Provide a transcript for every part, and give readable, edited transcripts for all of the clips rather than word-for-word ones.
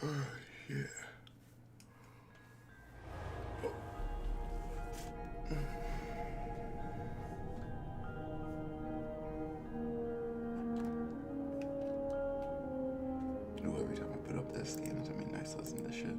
Yeah. Ooh, every time I put up this game, it's gonna be nice to listen to this shit.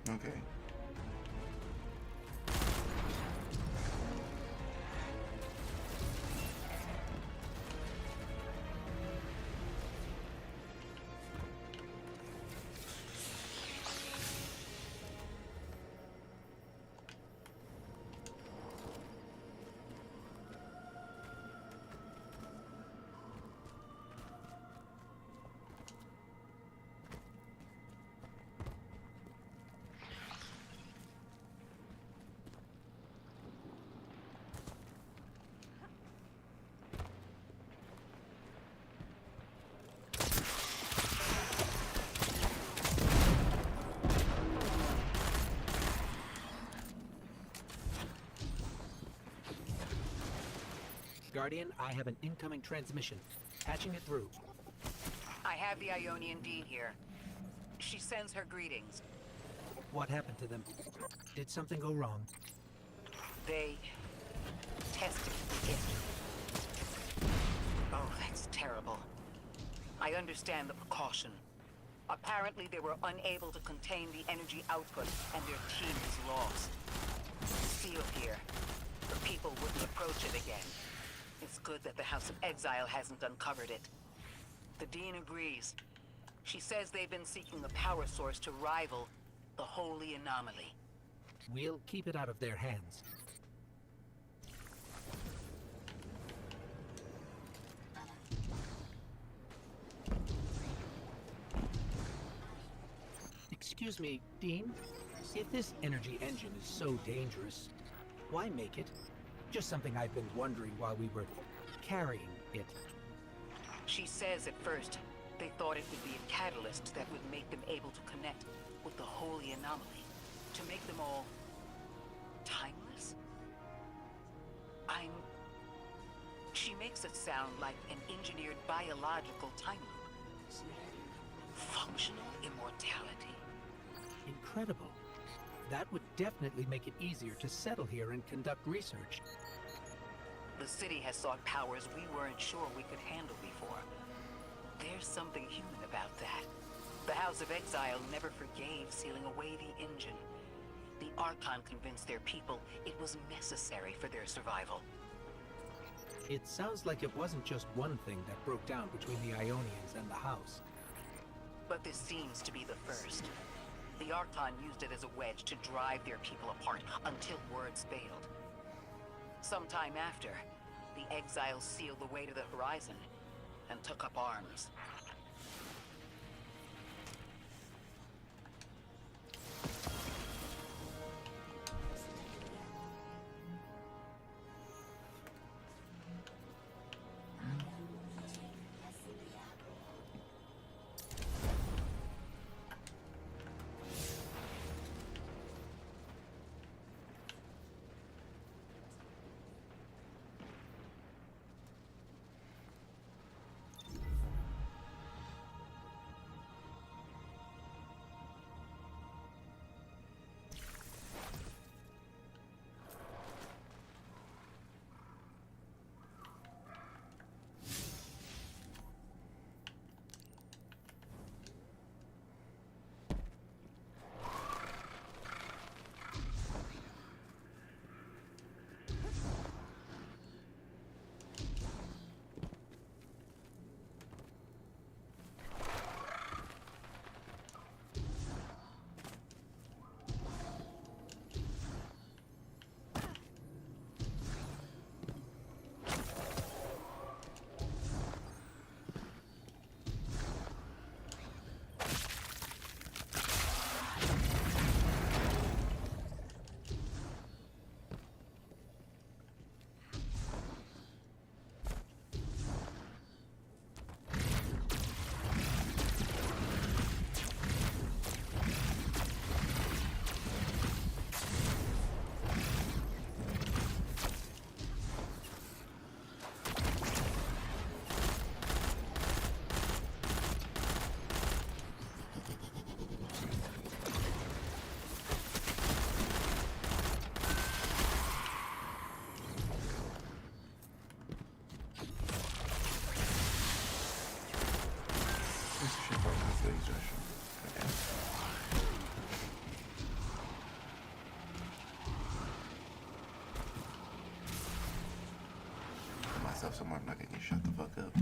Okay. Guardian, I have an incoming transmission. Patching it through. I have the Ionian Dean here. She sends her greetings. What happened to them? Did something go wrong? They tested it. Oh, that's terrible. I understand the precaution. Apparently they were unable to contain the energy output and their team is lost. Sealed here. The people wouldn't approach it again. It's good that the House of Exile hasn't uncovered it. The Dean agrees. She says they've been seeking a power source to rival the Holy Anomaly. We'll keep it out of their hands. Excuse me, Dean? If this energy engine is so dangerous, why make it? Just something I've been wondering while we were carrying it. She says at first they thought it would be a catalyst that would make them able to connect with the Holy Anomaly, to make them all timeless? She makes it sound like an engineered biological time loop. Functional immortality. Incredible. That would definitely make it easier to settle here and conduct research. The city has sought powers we weren't sure we could handle before. There's something human about that. The House of Exile never forgave sealing away the engine. The Archon convinced their people it was necessary for their survival. It sounds like it wasn't just one thing that broke down between the Ionians and the House. But this seems to be the first. The Archon used it as a wedge to drive their people apart until words failed. Sometime after, the exiles sealed the way to the horizon and took up arms. Myself somewhere I'm not gonna get shut the fuck up.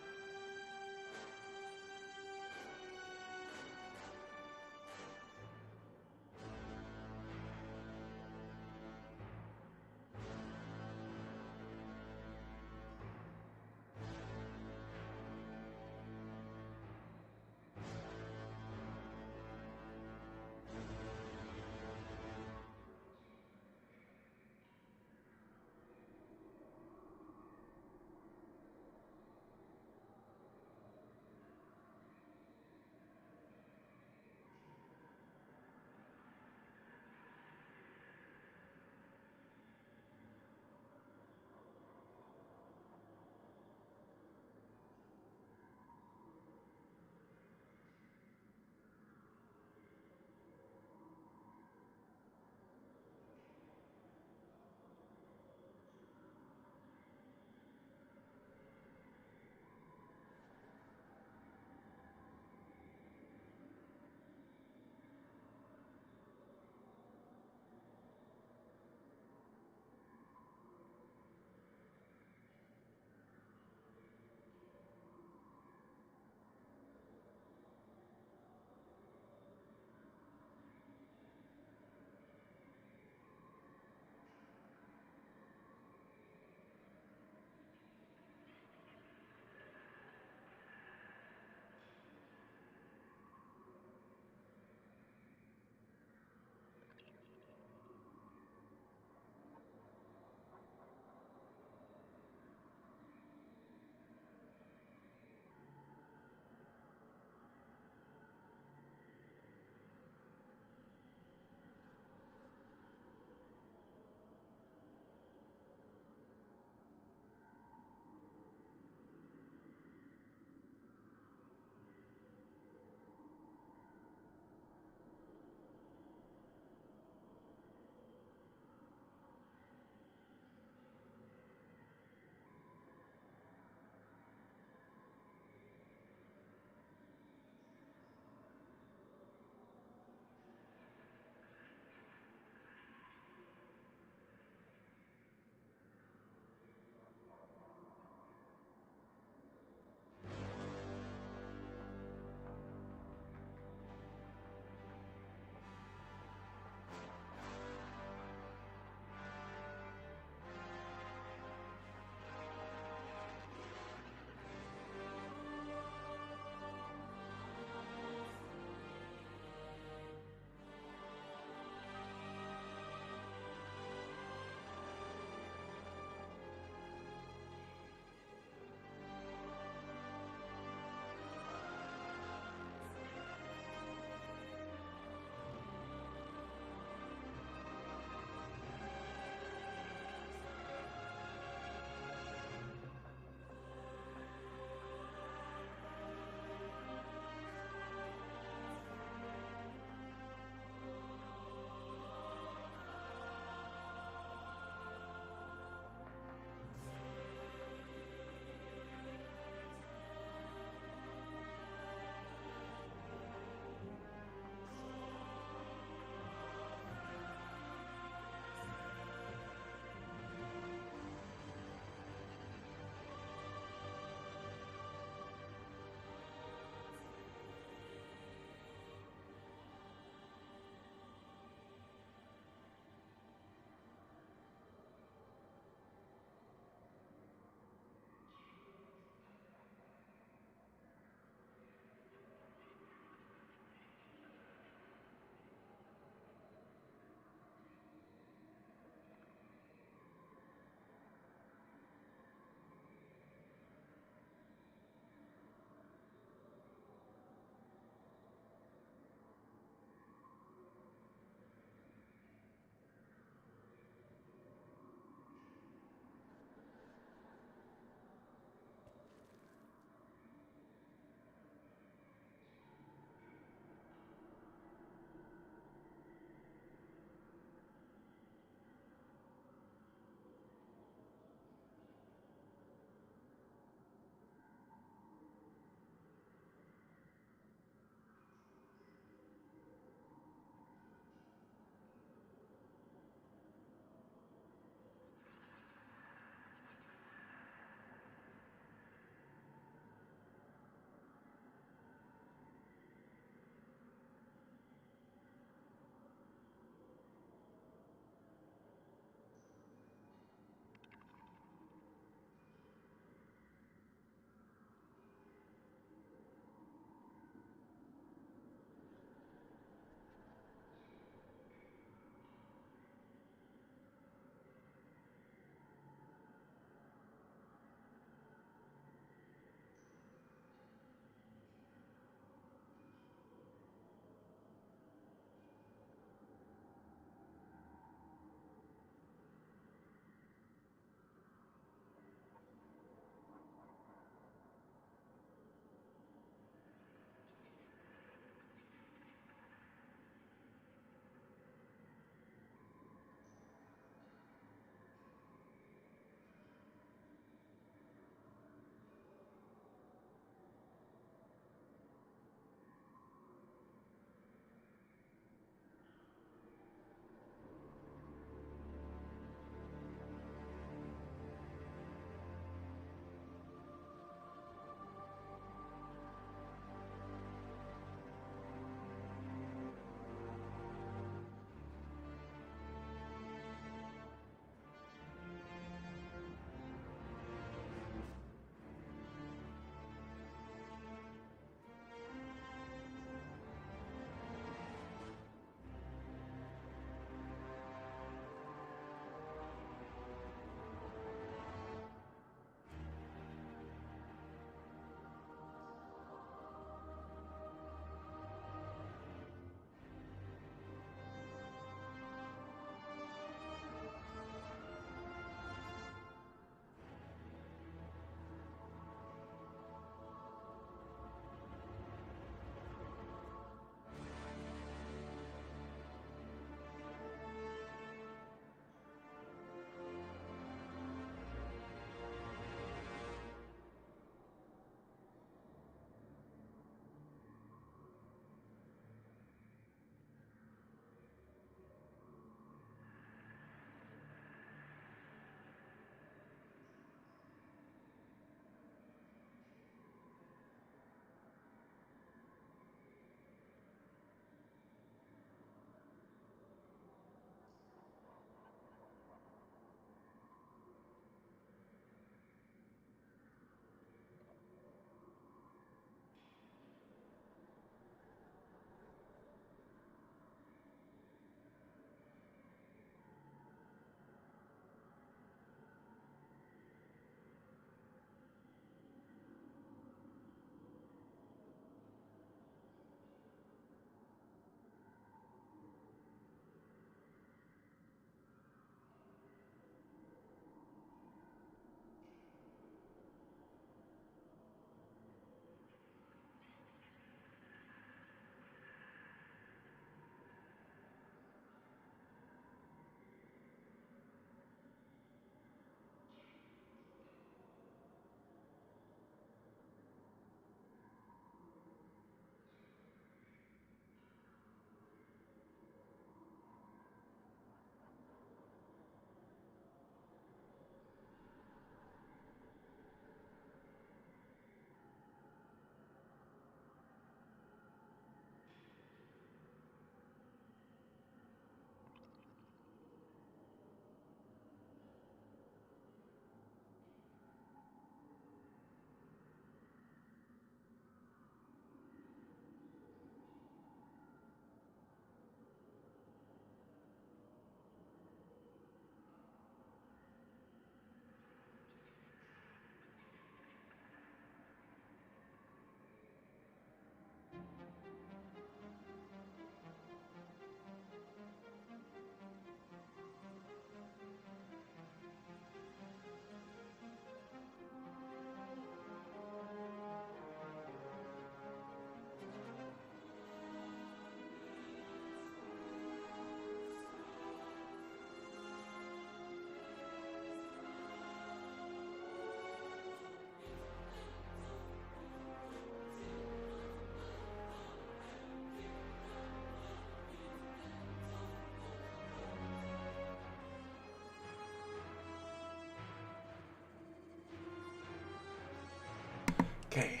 Okay,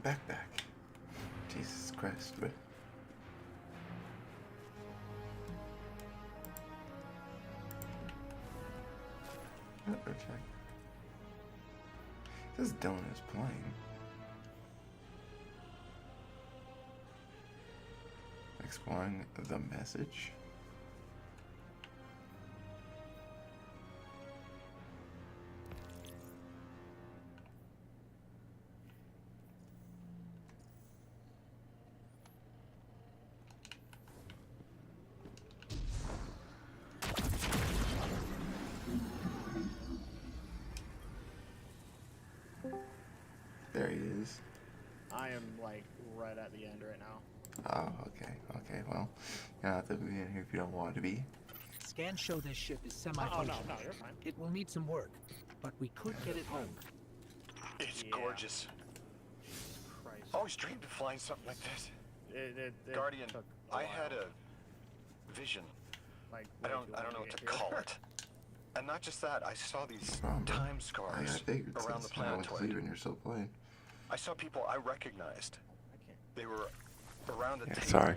back. Jesus Christ, but go check. This Dylan is playing. Exploring the message. There he is. I am like right at the end right now. Oh, okay. Well, you don't have to be in here if you don't want to be. Scans show this ship is Oh semi-functional. no, you're fine. It will need some work, but we could get it home. It's Yeah. gorgeous. Christ. Always dreamed of flying something like this. It Guardian, took a I while. had a vision. Like I way don't too know long what to get here. call it. And not just that, I saw these Bro, time I scars figured around the since I went to sleep planetoid. and you're still playing. I saw people I recognized. I can't. They were around the Yeah, table. sorry.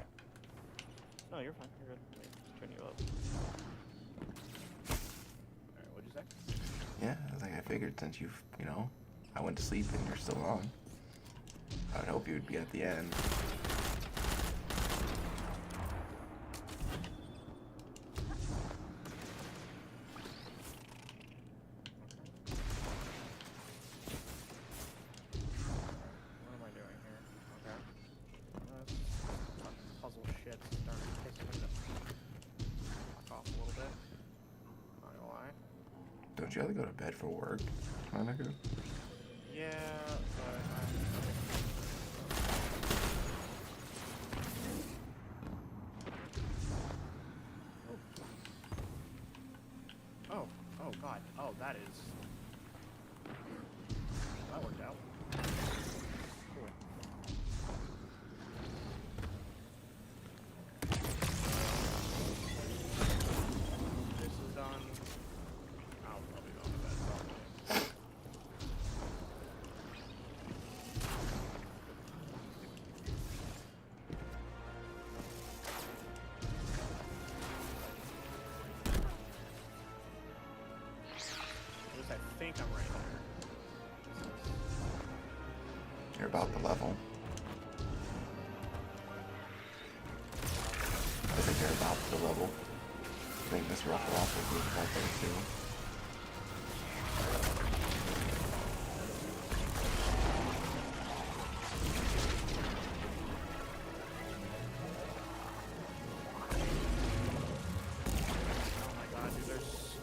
No, you're fine. You're good. Wait, just turn you up. Alright, what'd you say? Yeah, I was like, I figured since I went to sleep and you're still on, I would hope you would be at the end. What am I doing here? Okay. Fucking puzzle shit starting to piss me fuck off a little bit. Not gonna lie. Don't you have to go to bed for work, Monica? Yeah, but Oh god. Oh, that is... That worked out. Cool. This is done. I'll be going to bed probably. At least I think I'm right there. You're about the level. I think you're about the level. I think this rough off will be about there too. Oh my god, dude, there's...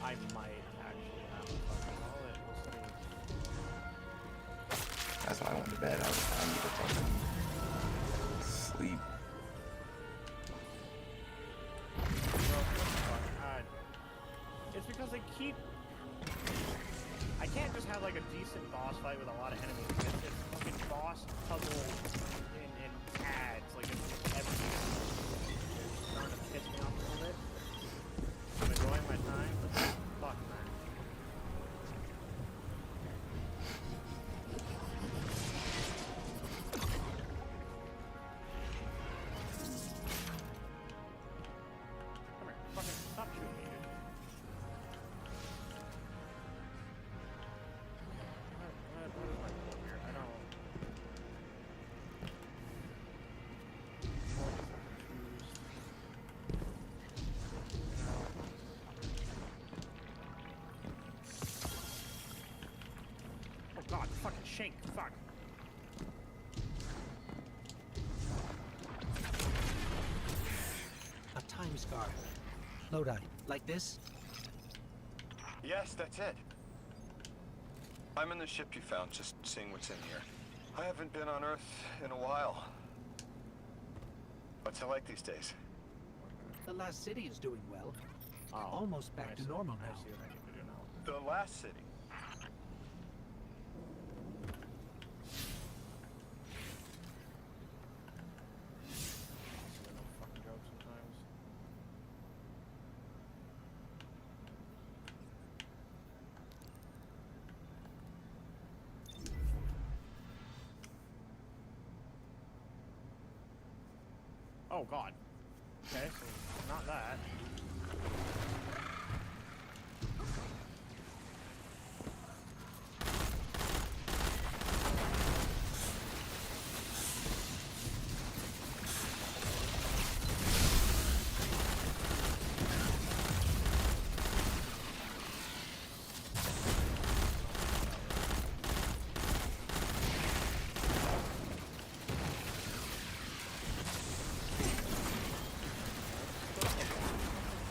I might actually have to fucking call it. We'll see. That's why I went to bed. I need to fucking sleep. Bro, what the fuck? It's because they keep... I can't just have like a decent boss fight with a lot of enemies. It's fucking boss, puzzle, and ads. Like, it's everything. It's starting to piss me off a little bit. I'm enjoying my time, but fuck, man. Come here. Fucking stop shooting me, dude. What is my goal here? I don't... What is that? Choose. Oh god, fucking shank, fuck. A time scar. Lodi, like this? Yes, that's it. I'm in the ship you found, just seeing what's in here. I haven't been on Earth in a while. What's it like these days? The last city is doing well. Oh, Almost back I to see. normal I now. see what I need to do now. The last city. They don't fucking joke sometimes. Oh god. Okay, so not that.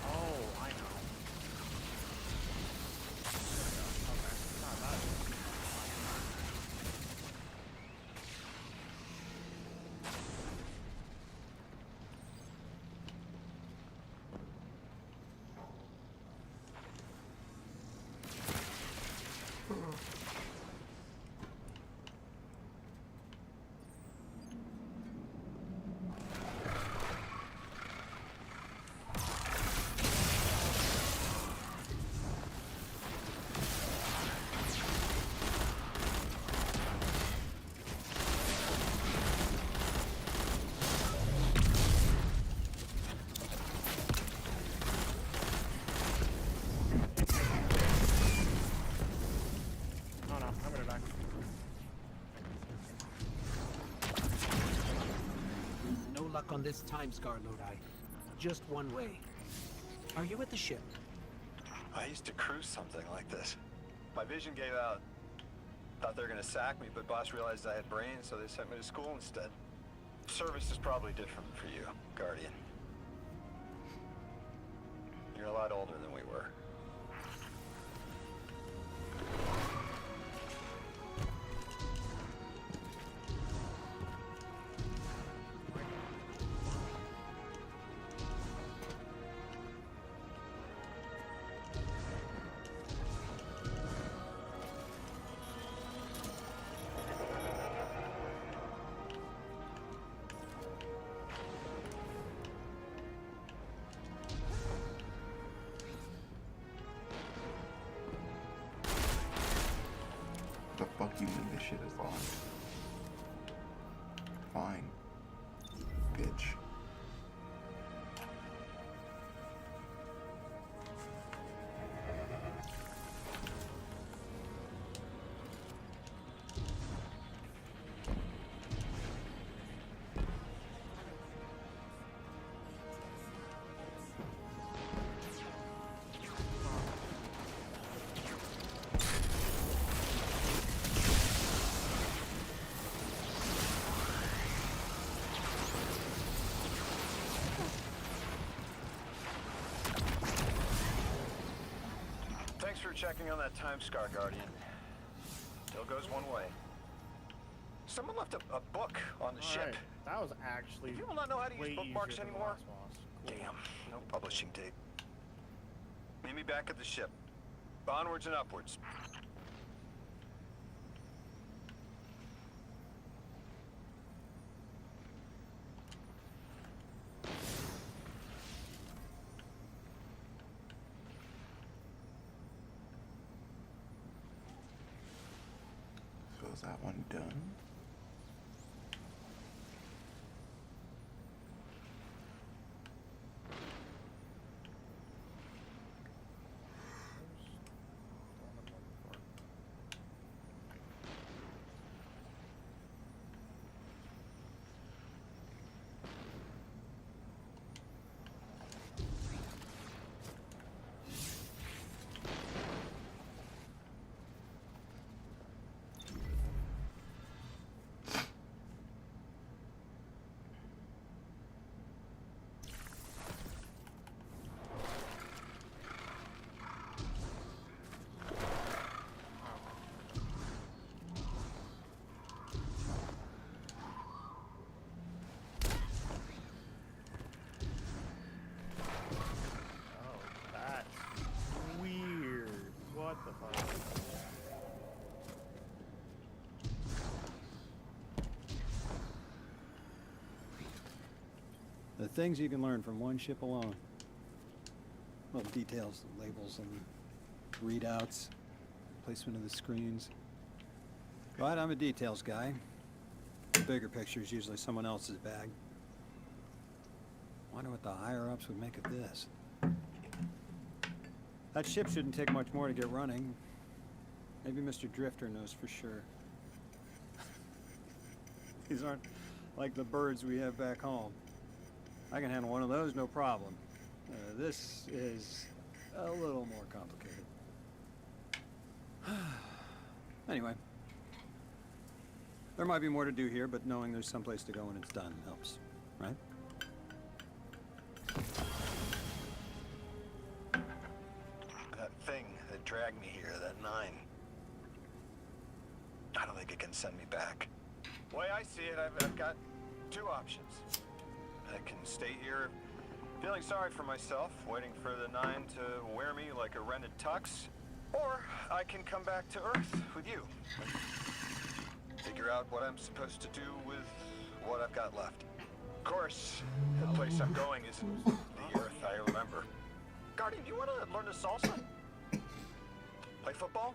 Oh, I know. Okay, not that. Oh no, I'm gonna die. No luck on this time, Scar Lodi. Just one way. Are you at the ship? I used to cruise something like this. My vision gave out. Thought they were gonna sack me, but boss realized I had brains, so they sent me to school instead. Service is probably different for you, Guardian. You're a lot older than we were. The fuck you mean this shit is locked? Fine. Bitch. Thanks for checking on that time scar, Guardian. Still goes one way. Someone left a book on the ship. Alright, that was actually Do people not know how to way use bookmarks easier than the anymore? last boss. Cool. Damn, no publishing date. Meet me back at the ship. Onwards and upwards. So is that one done? Oh, that's weird. What the fuck? The things you can learn from one ship alone. Well, details, labels, and readouts, placement of the screens. But I'm a details guy. The bigger picture is usually someone else's bag. Wonder what the higher-ups would make of this. That ship shouldn't take much more to get running. Maybe Mr. Drifter knows for sure. These aren't like the birds we have back home. I can handle one of those, no problem. This is a little more complicated. Anyway. There might be more to do here, but knowing there's someplace to go when it's done helps, right? That thing that dragged me here, that 9. I don't think it can send me back. The way I see it, I've got 2 options. I can stay here feeling sorry for myself, waiting for the 9 to wear me like a rented tux, or I can come back to Earth with you. Figure out what I'm supposed to do with what I've got left. Of course, the place I'm going isn't the Earth I remember. Guardian, do you want to learn to salsa? Play football?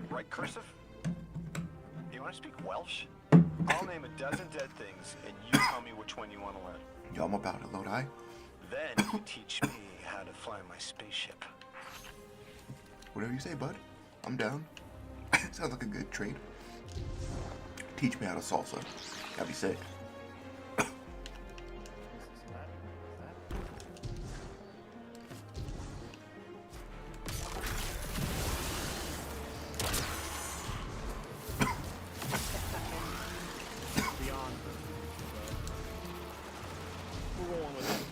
Write cursive? You want to speak Welsh? I'll name a dozen dead things, and you tell me which one you want to learn. Yo, I'm about it, Lodi. Then you teach me how to fly my spaceship. Whatever you say, bud. I'm down. Sounds like a good trade. Teach me how to salsa. That'd be sick. Beyond. We're rolling with it.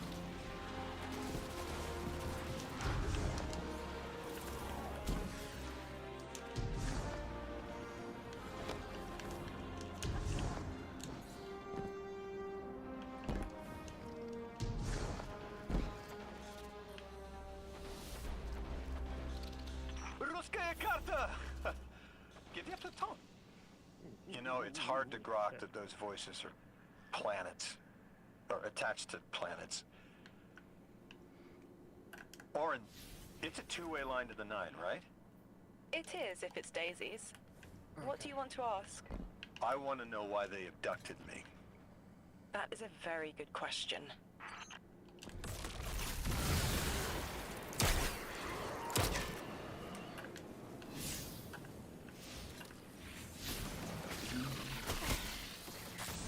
Ruskaya karta! Give you the tone. You know, it's hard to grok that those voices are planets, or attached to planets. Orin, it's a 2-way line to the 9, right? It is, if it's Daisy's. What do you want to ask? I want to know why they abducted me. That is a very good question.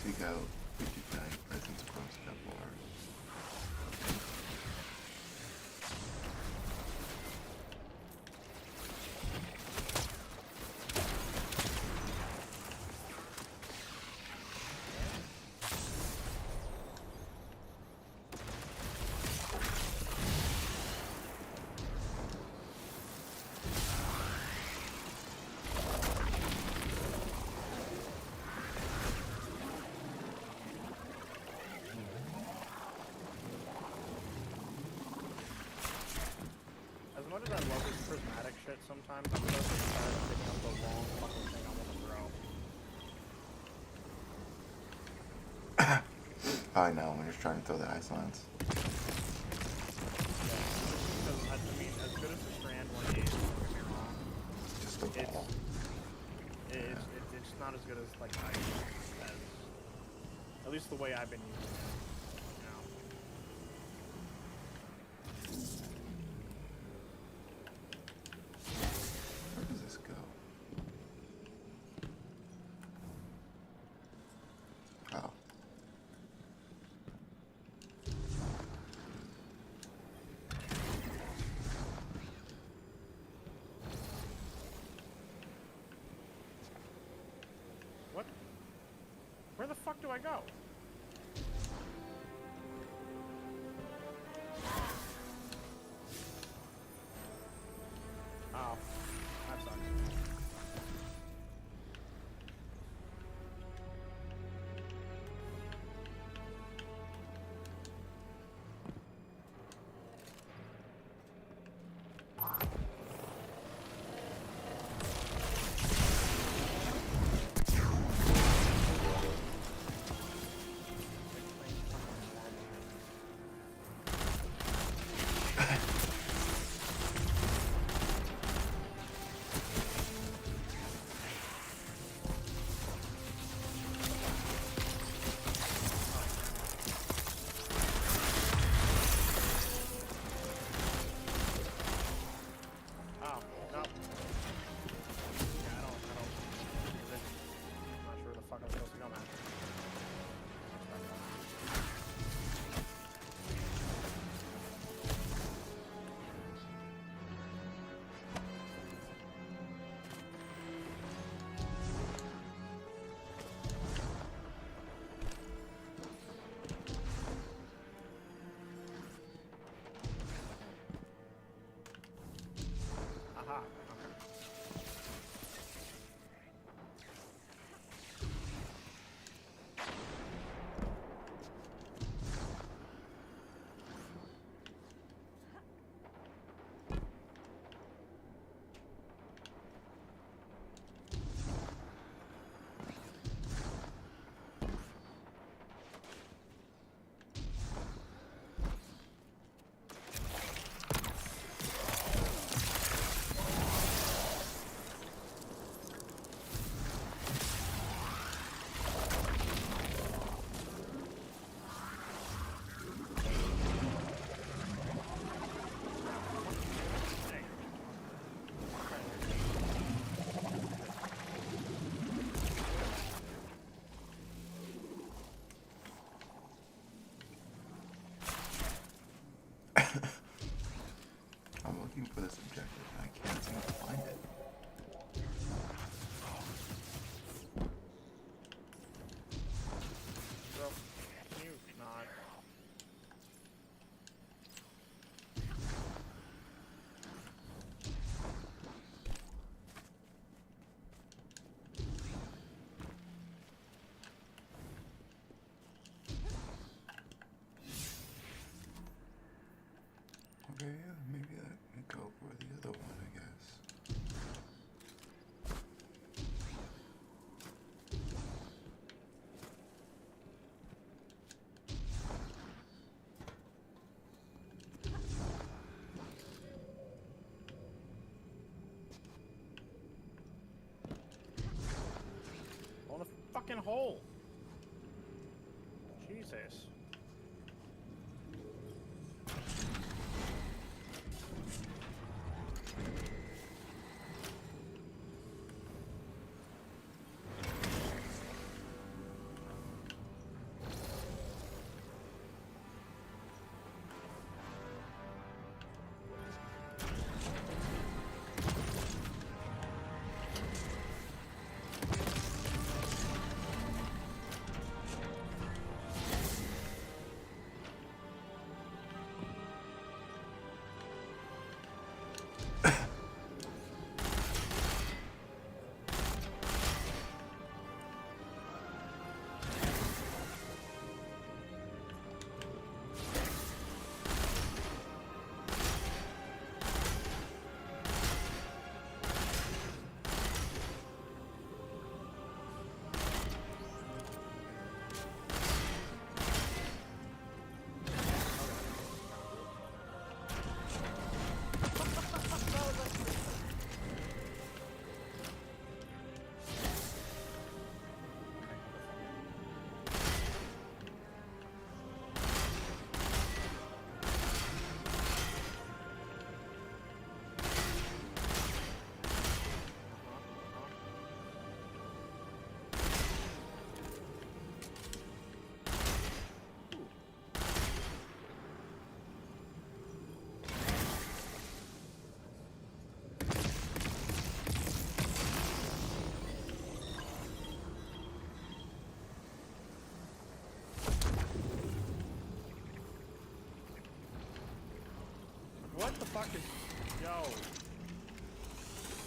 Take out 59 presents across the board. As much as I love this prismatic shit sometimes, I'm so tired of picking up the long fucking thing I want to throw. I know, we're just trying to throw the ice lines. Because, I mean, as good as the Strand one is, don't get me wrong, Just a ball. it's not as good as, like, ice, as, at least the way I've been using it, you know? Where does this go? Oh. What? Where the fuck do I go? Oh, that sucks. fucking hole. Jesus. What the fuck is... Yo.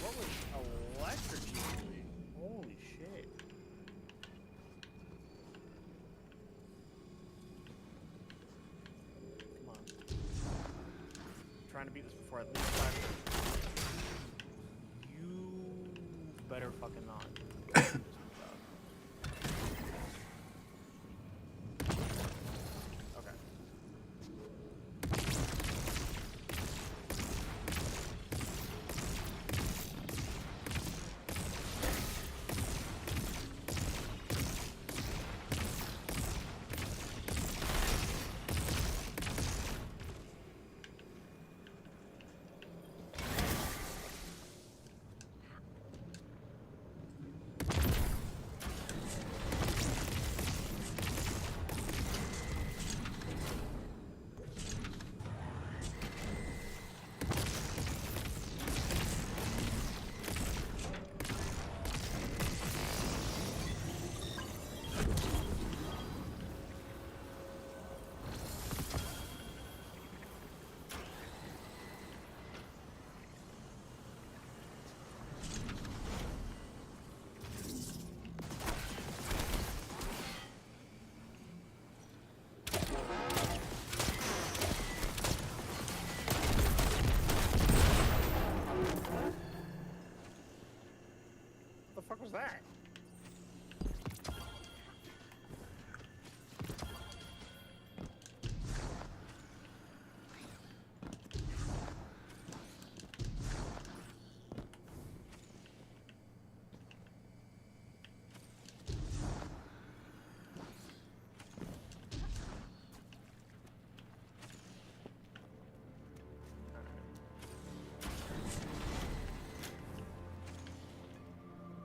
What was electrocuting? Holy shit. Come on. I'm trying to beat this before I leave 5 minutes. You better fucking not. Okay. What the fuck was that?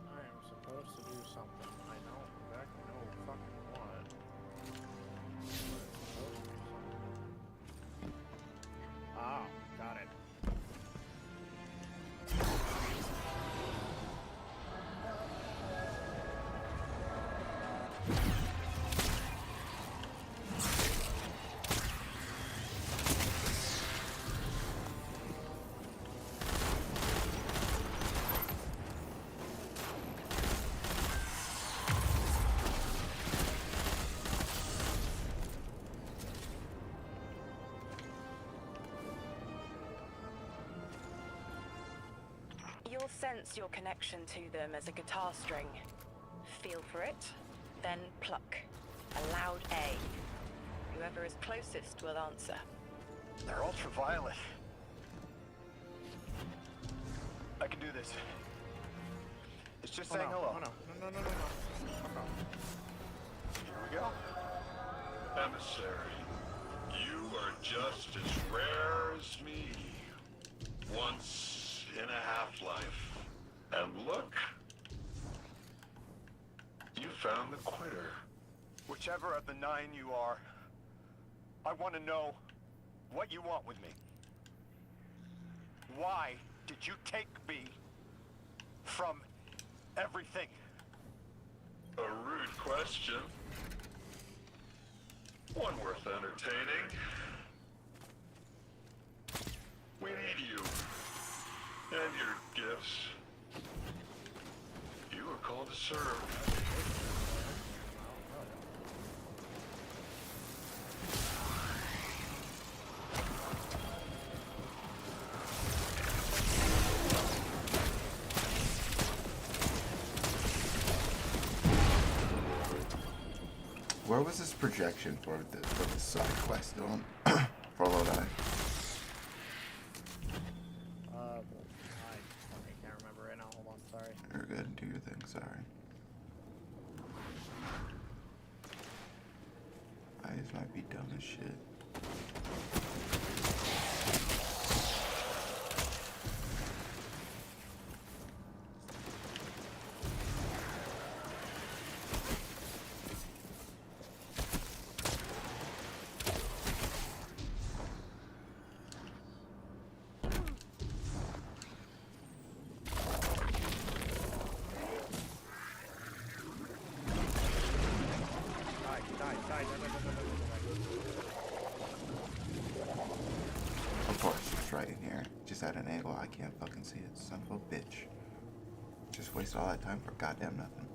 I am supposed to do something. I don't exactly know fucking what. But it's supposed to be something. Ah, got it. You'll sense your connection to them as a guitar string. Feel for it, then pluck. A loud A. Whoever is closest will answer. They're ultraviolet. I can do this. It's just saying hello. No, no. Fuck off. Here we go. Emissary, you are just as rare as me. Once in a half-life. And look, you found the quitter. Whichever of the 9 you are, I want to know what you want with me. Why did you take me from everything? A rude question. One worth entertaining. We need you. And your gifts. You were called to serve. Where was this projection for the side quest on for Lodi? I fucking can't remember right now. Hold on, sorry. You're good. Do your thing. Sorry. Eyes might be dumb as shit. Die. Of course, it's right in here. Just at an angle I can't fucking see it. Son of a bitch. Just waste all that time for goddamn nothing.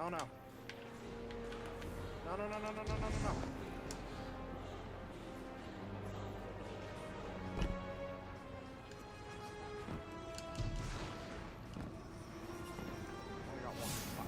Oh no. No. Only got one. Fuck.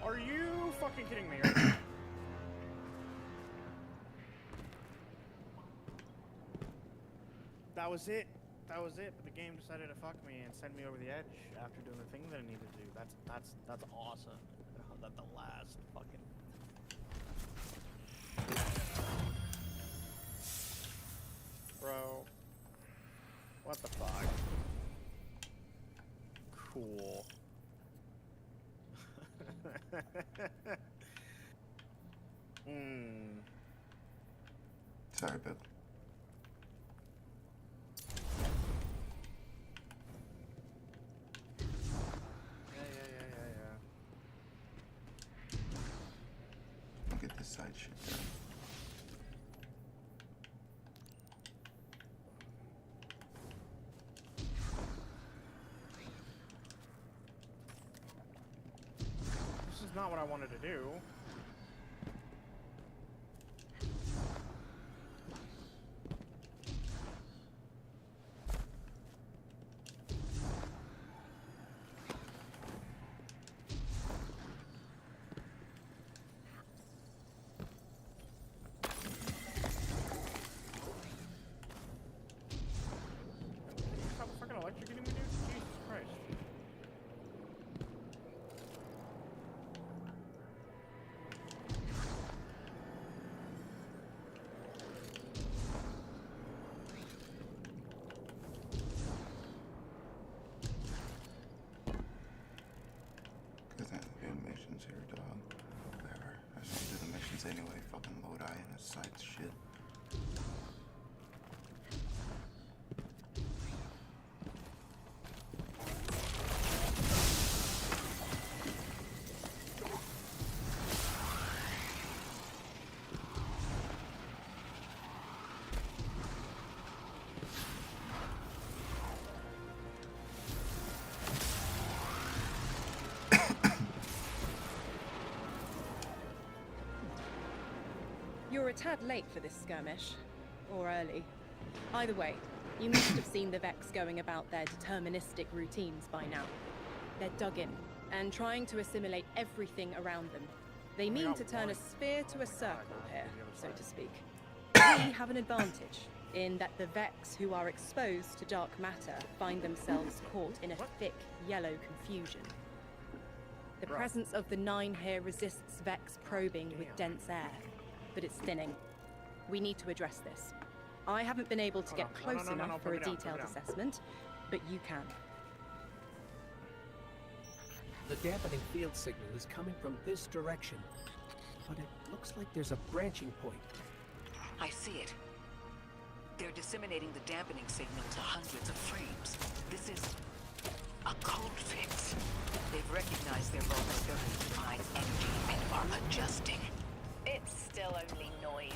Are you fucking kidding me? Right now? That was it. But the game decided to fuck me and send me over the edge after doing the thing that I needed to do. That's awesome. That the last fucking. Bro. What the fuck? Cool. Sorry, Bill. Yeah. I'll get this side shit done. This is not what I wanted to do. Stop fucking electrocuting me, dude? Jesus Christ. You're a tad late for this skirmish. Or early. Either way, you must have seen the Vex going about their deterministic routines by now. They're dug in, and trying to assimilate everything around them. They mean to turn a sphere to a circle here, so to speak. We have an advantage, in that the Vex who are exposed to dark matter find themselves caught in a thick, yellow confusion. The presence of the Nine here resists Vex probing with dense air, but it's thinning. We need to address this. I haven't been able to get close enough for a detailed assessment, but you can. The dampening field signal is coming from this direction, but it looks like there's a branching point. I see it. They're disseminating the dampening signal to hundreds of frames. This is a code fix. They've recognized their vulnerability to Prime's energy and are adjusting. It's still only noise.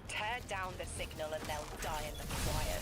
Tear down the signal and they'll die in the quiet.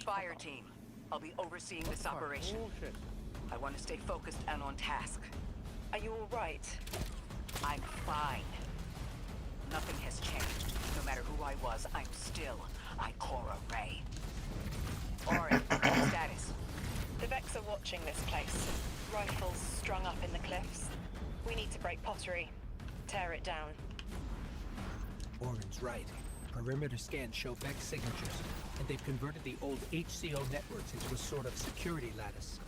Fire team, I'll be overseeing this operation. Bullshit. I want to stay focused and on task. Are you all right? I'm fine. Nothing has changed. No matter who I was, I'm still Ikora Rey. Orin, status. The Vex are watching this place. Rifles strung up in the cliffs. We need to break pottery. Tear it down. Orin's right. Perimeter scans show Vex signatures, and they've converted the old HCO networks into a sort of security lattice.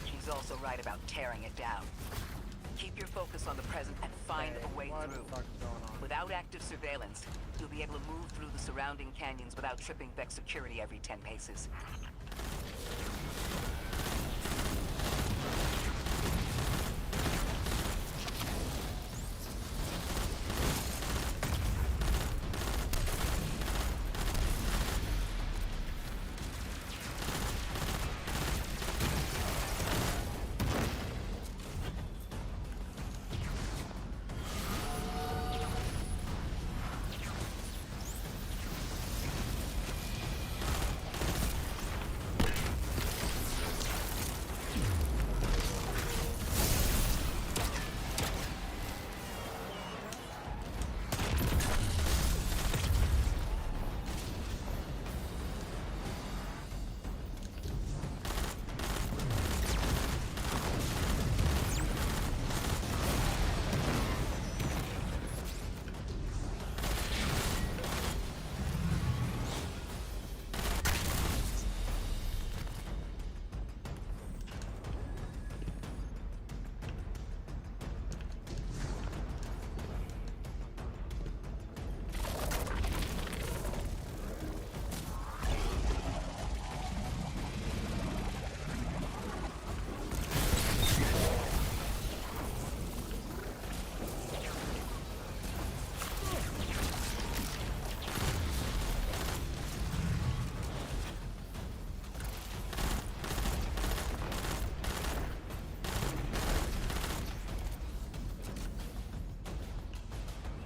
She's also right about tearing it down. Keep your focus on the present and find a way What the through. fuck is going on? Without active surveillance, you'll be able to move through the surrounding canyons without tripping Vex security every 10 paces.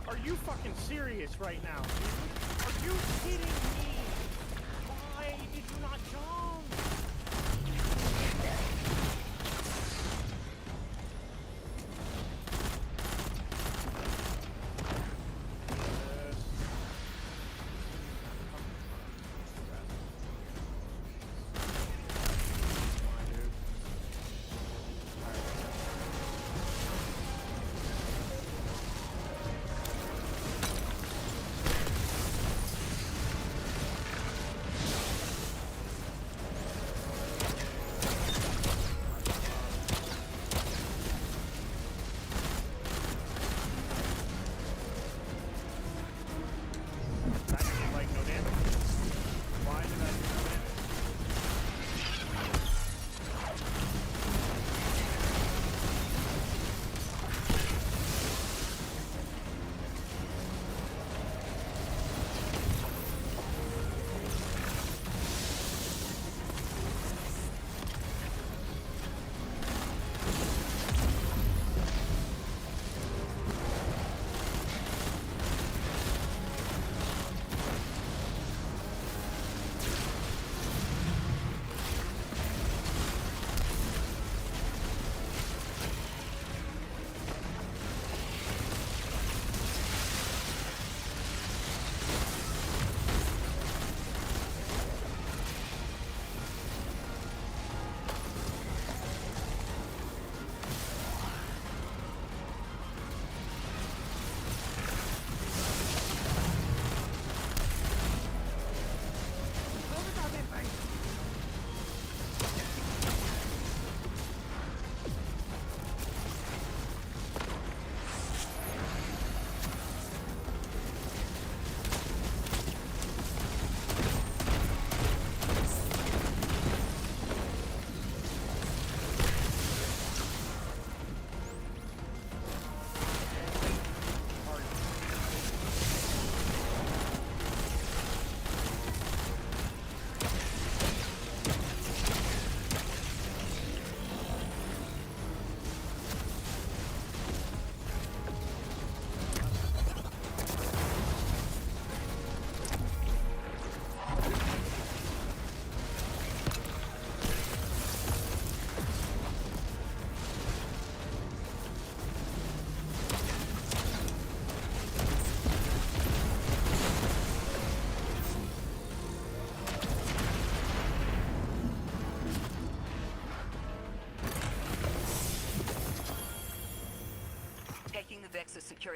Are you fucking serious right now, dude? Are you kidding me? Why did you not jump?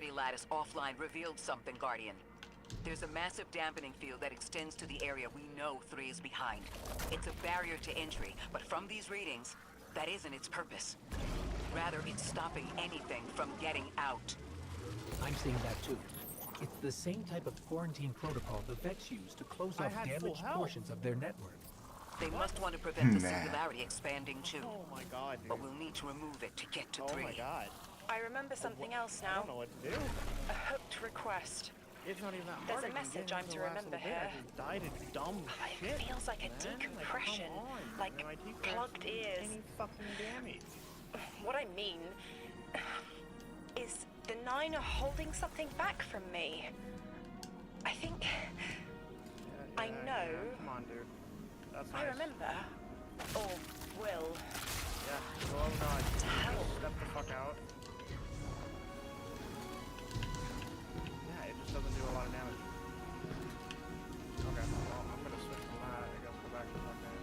security lattice offline revealed something, Guardian. There's a massive dampening field that extends to the area we know 3 is behind. It's a barrier to entry, but from these readings, that isn't its purpose. Rather, it's stopping anything from getting out. I'm seeing that too. It's the same type of quarantine protocol the Vex use to close I off had full damaged health. portions of their network. They must want to prevent the Nah. singularity expanding too. Oh my god, dude. But we'll need to remove it to get to Oh 3. my god. I remember something else I now. don't know what to do. A hooked request. It's not even that There's hard. a I can message get I'm into to the last remember little bit. here. I just died of dumb shit. It feels like a man. decompression, Like, come on. like My teeth plugged don't do ears. Any fucking damage. What I mean is the 9 are holding something back from me. I think I know. Come on, dude. That's I nice. remember, or will. Yeah. Oh god. To help. Step the fuck out. Yeah, it just doesn't do a lot of damage. Okay. Well, I'm gonna switch from that. I guess go back to fucking.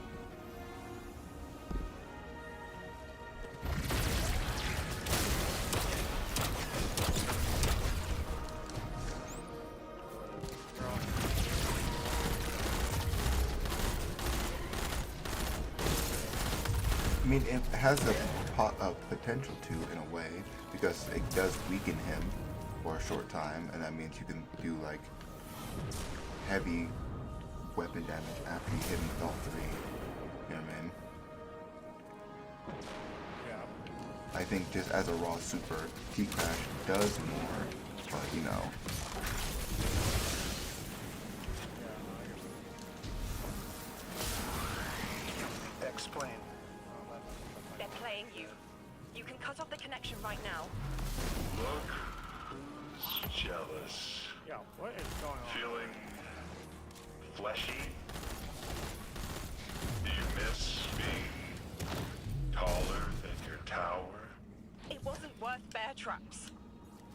I mean, it has the potential to, in a way, because it does weaken him for a short time, and that means you can do like heavy weapon damage after you hit him with all 3. You know what I mean? Yeah. I think just as a raw super, T-Crash does more, but you know. Explain. They're playing you. You can cut off the connection right now. Look who's jealous. Yeah, what is going on? Feeling fleshy? Do you miss being taller than your tower? It wasn't worth bear traps.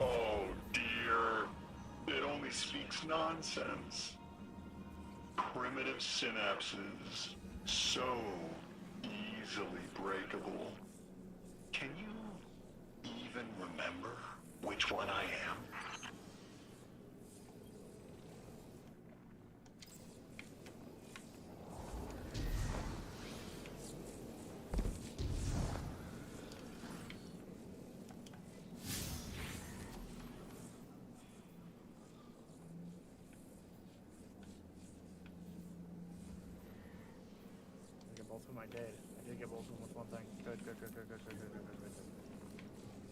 Oh dear, it only speaks nonsense. Primitive synapses, so easily breakable. Can you even remember which one I am? I get both of them. I did. I did get both of them with one thing. Good.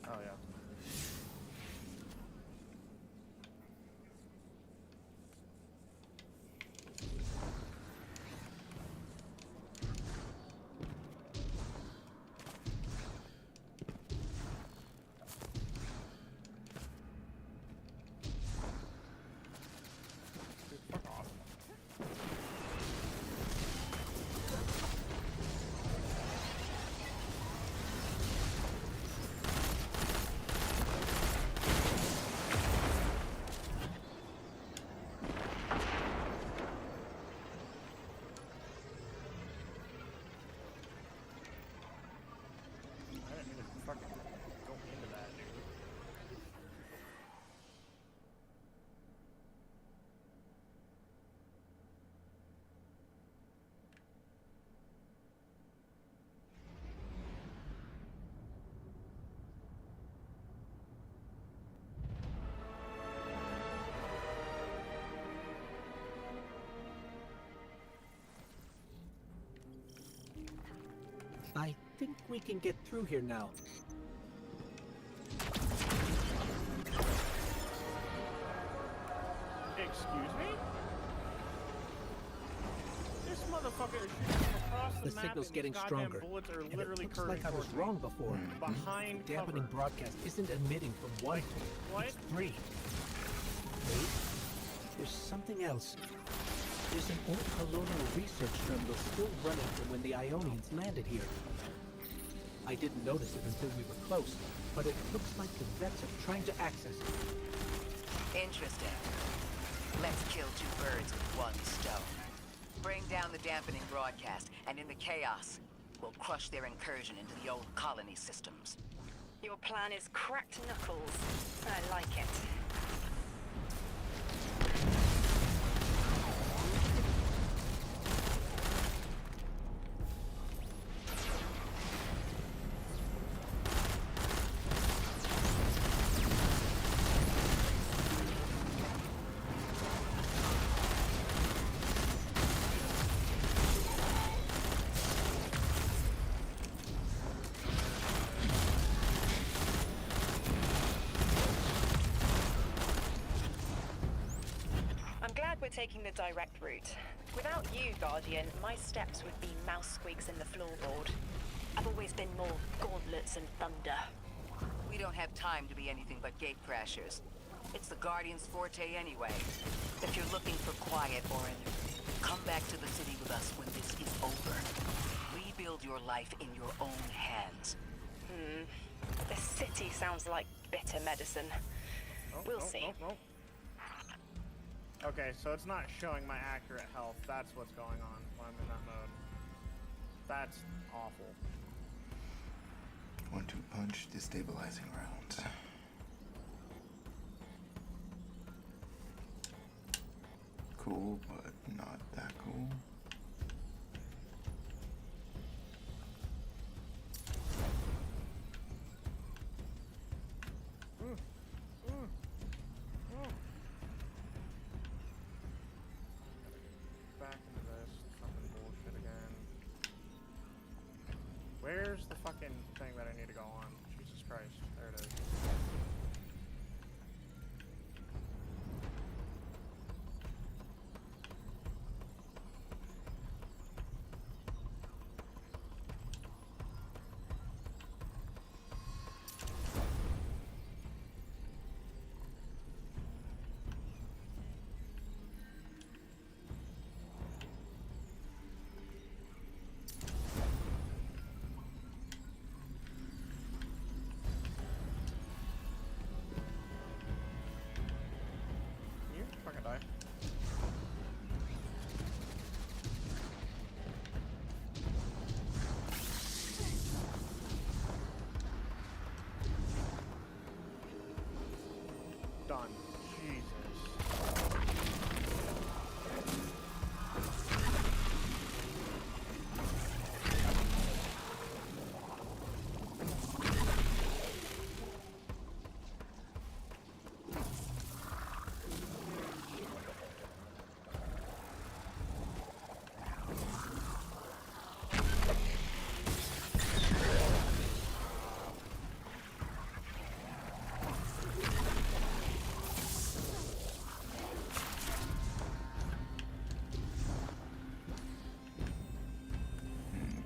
Oh yeah. Dude, fuck off. I didn't mean to fucking go into that, dude. I think we can get through here now. Excuse me? This motherfucker is shooting from across the The map signal's and getting these goddamn stronger. bullets are And it literally looks curving like I was towards me. wrong before. Behind The dampening cover. broadcast isn't emitting from one Like, point, what? it's 3. Wait, there's something else. There's an old colonial research terminal still running from when the Ionians landed here. I didn't notice it until we were close, but it looks like the Vets are trying to access it. Interesting. Let's kill 2 birds with 1 stone. Bring down the dampening broadcast, and in the chaos, we'll crush their incursion into the old colony systems. Your plan is cracked knuckles. I like it. I'm glad we're taking the direct route. Without you, Guardian, my steps would be mouse squeaks in the floorboard. I've always been more gauntlets and thunder. We don't have time to be anything but gate crashers. It's the Guardian's forte anyway. If you're looking for quiet, Orin, come back to the city with us when this is over. Rebuild your life in your own hands. The city sounds like bitter medicine. We'll see. Okay, so it's not showing my accurate health. That's what's going on when I'm in that mode. That's awful. 1-2 punch, destabilizing rounds. Cool, but not that cool. Back into this fucking bullshit again. Where's the fucking thing that I need to go on? Jesus Christ. There it is. You fucking die. Done. Jesus.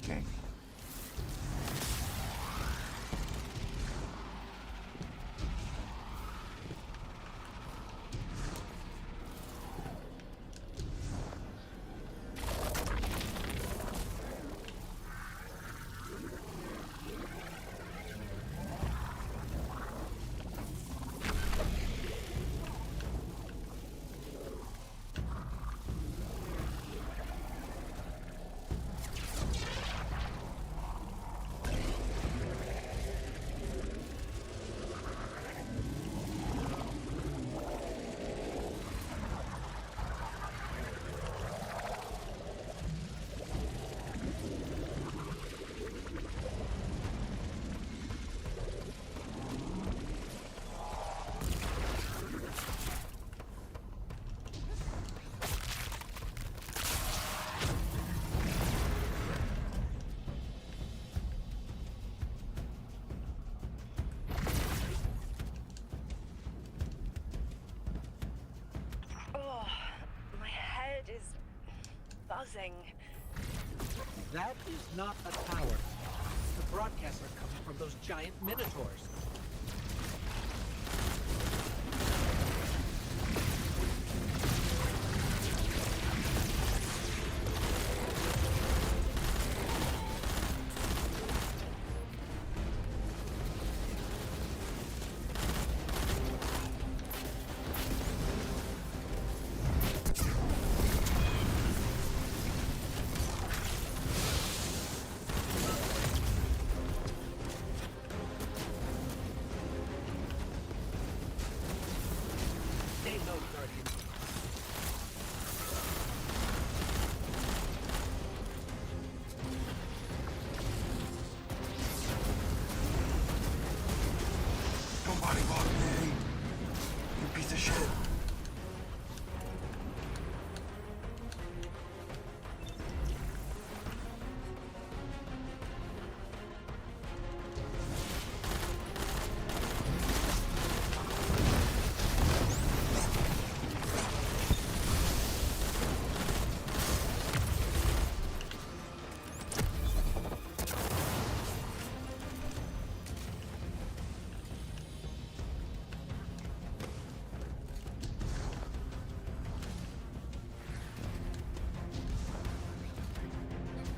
Okay. Oh, my head is buzzing. That is not a tower. The broadcasts are coming from those giant minotaurs. mollywop me! You piece of shit!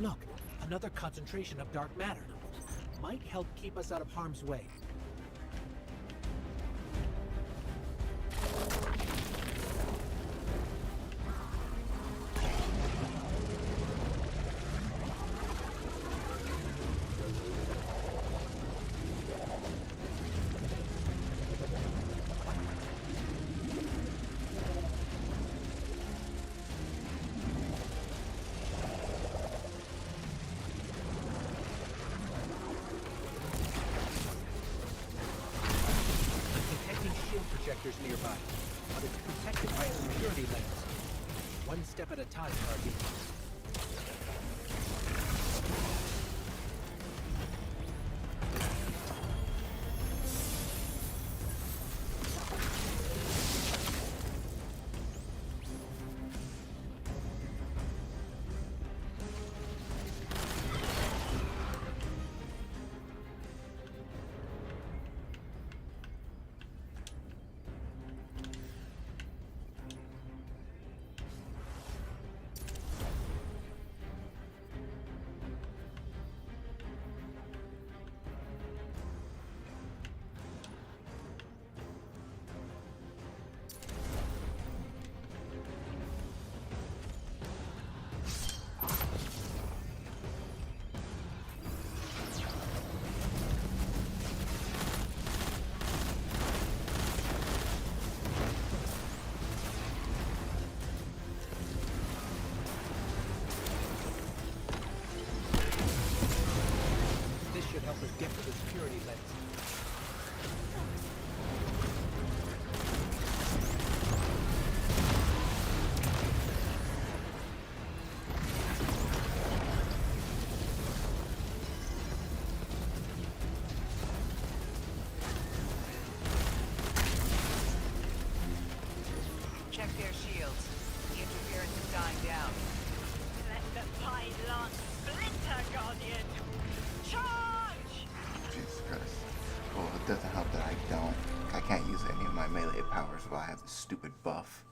Look, another concentration of dark matter. Might help keep us out of harm's way. Projectors nearby, but it's protected by a security lens. One step at a time, Harvey. Help us get to the security lens. Check their shields. The interference is dying down. Let the pylon splinter, Guardian! Charge! Jesus Christ. Well, it doesn't help that I can't use any of my melee powers while I have this stupid buff.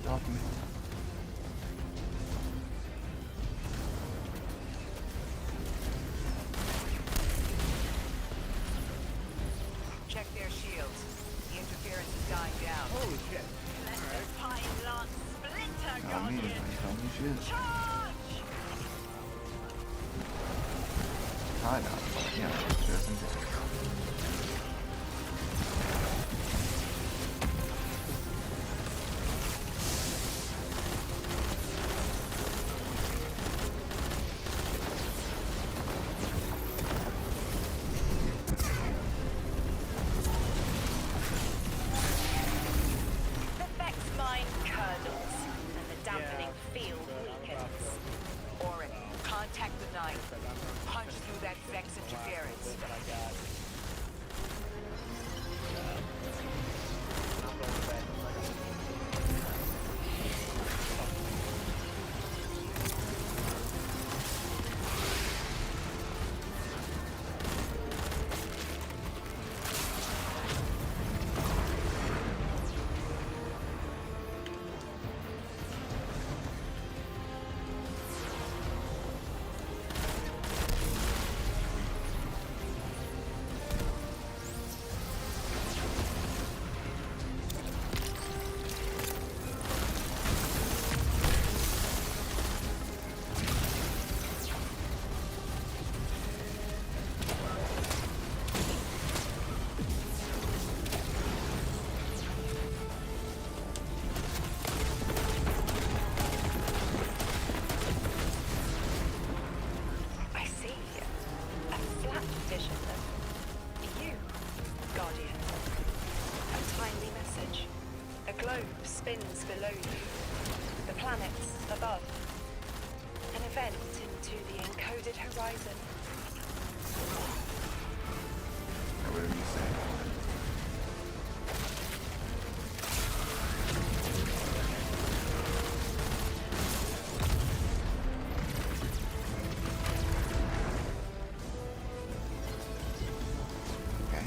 Off me. Check their shields. The interference is dying down. Holy shit. Let the pylon splinter, Not me. Guardian! Tell me shit. Charge! Kind of, but yeah, there's some difference. The Vex mind curdles, and the dampening field weakens. Orin, contact the Ninth. Punch through that Vex interference. That I got. spins below you, the planets above. An event into the encoded horizon. Whatever you say. Okay.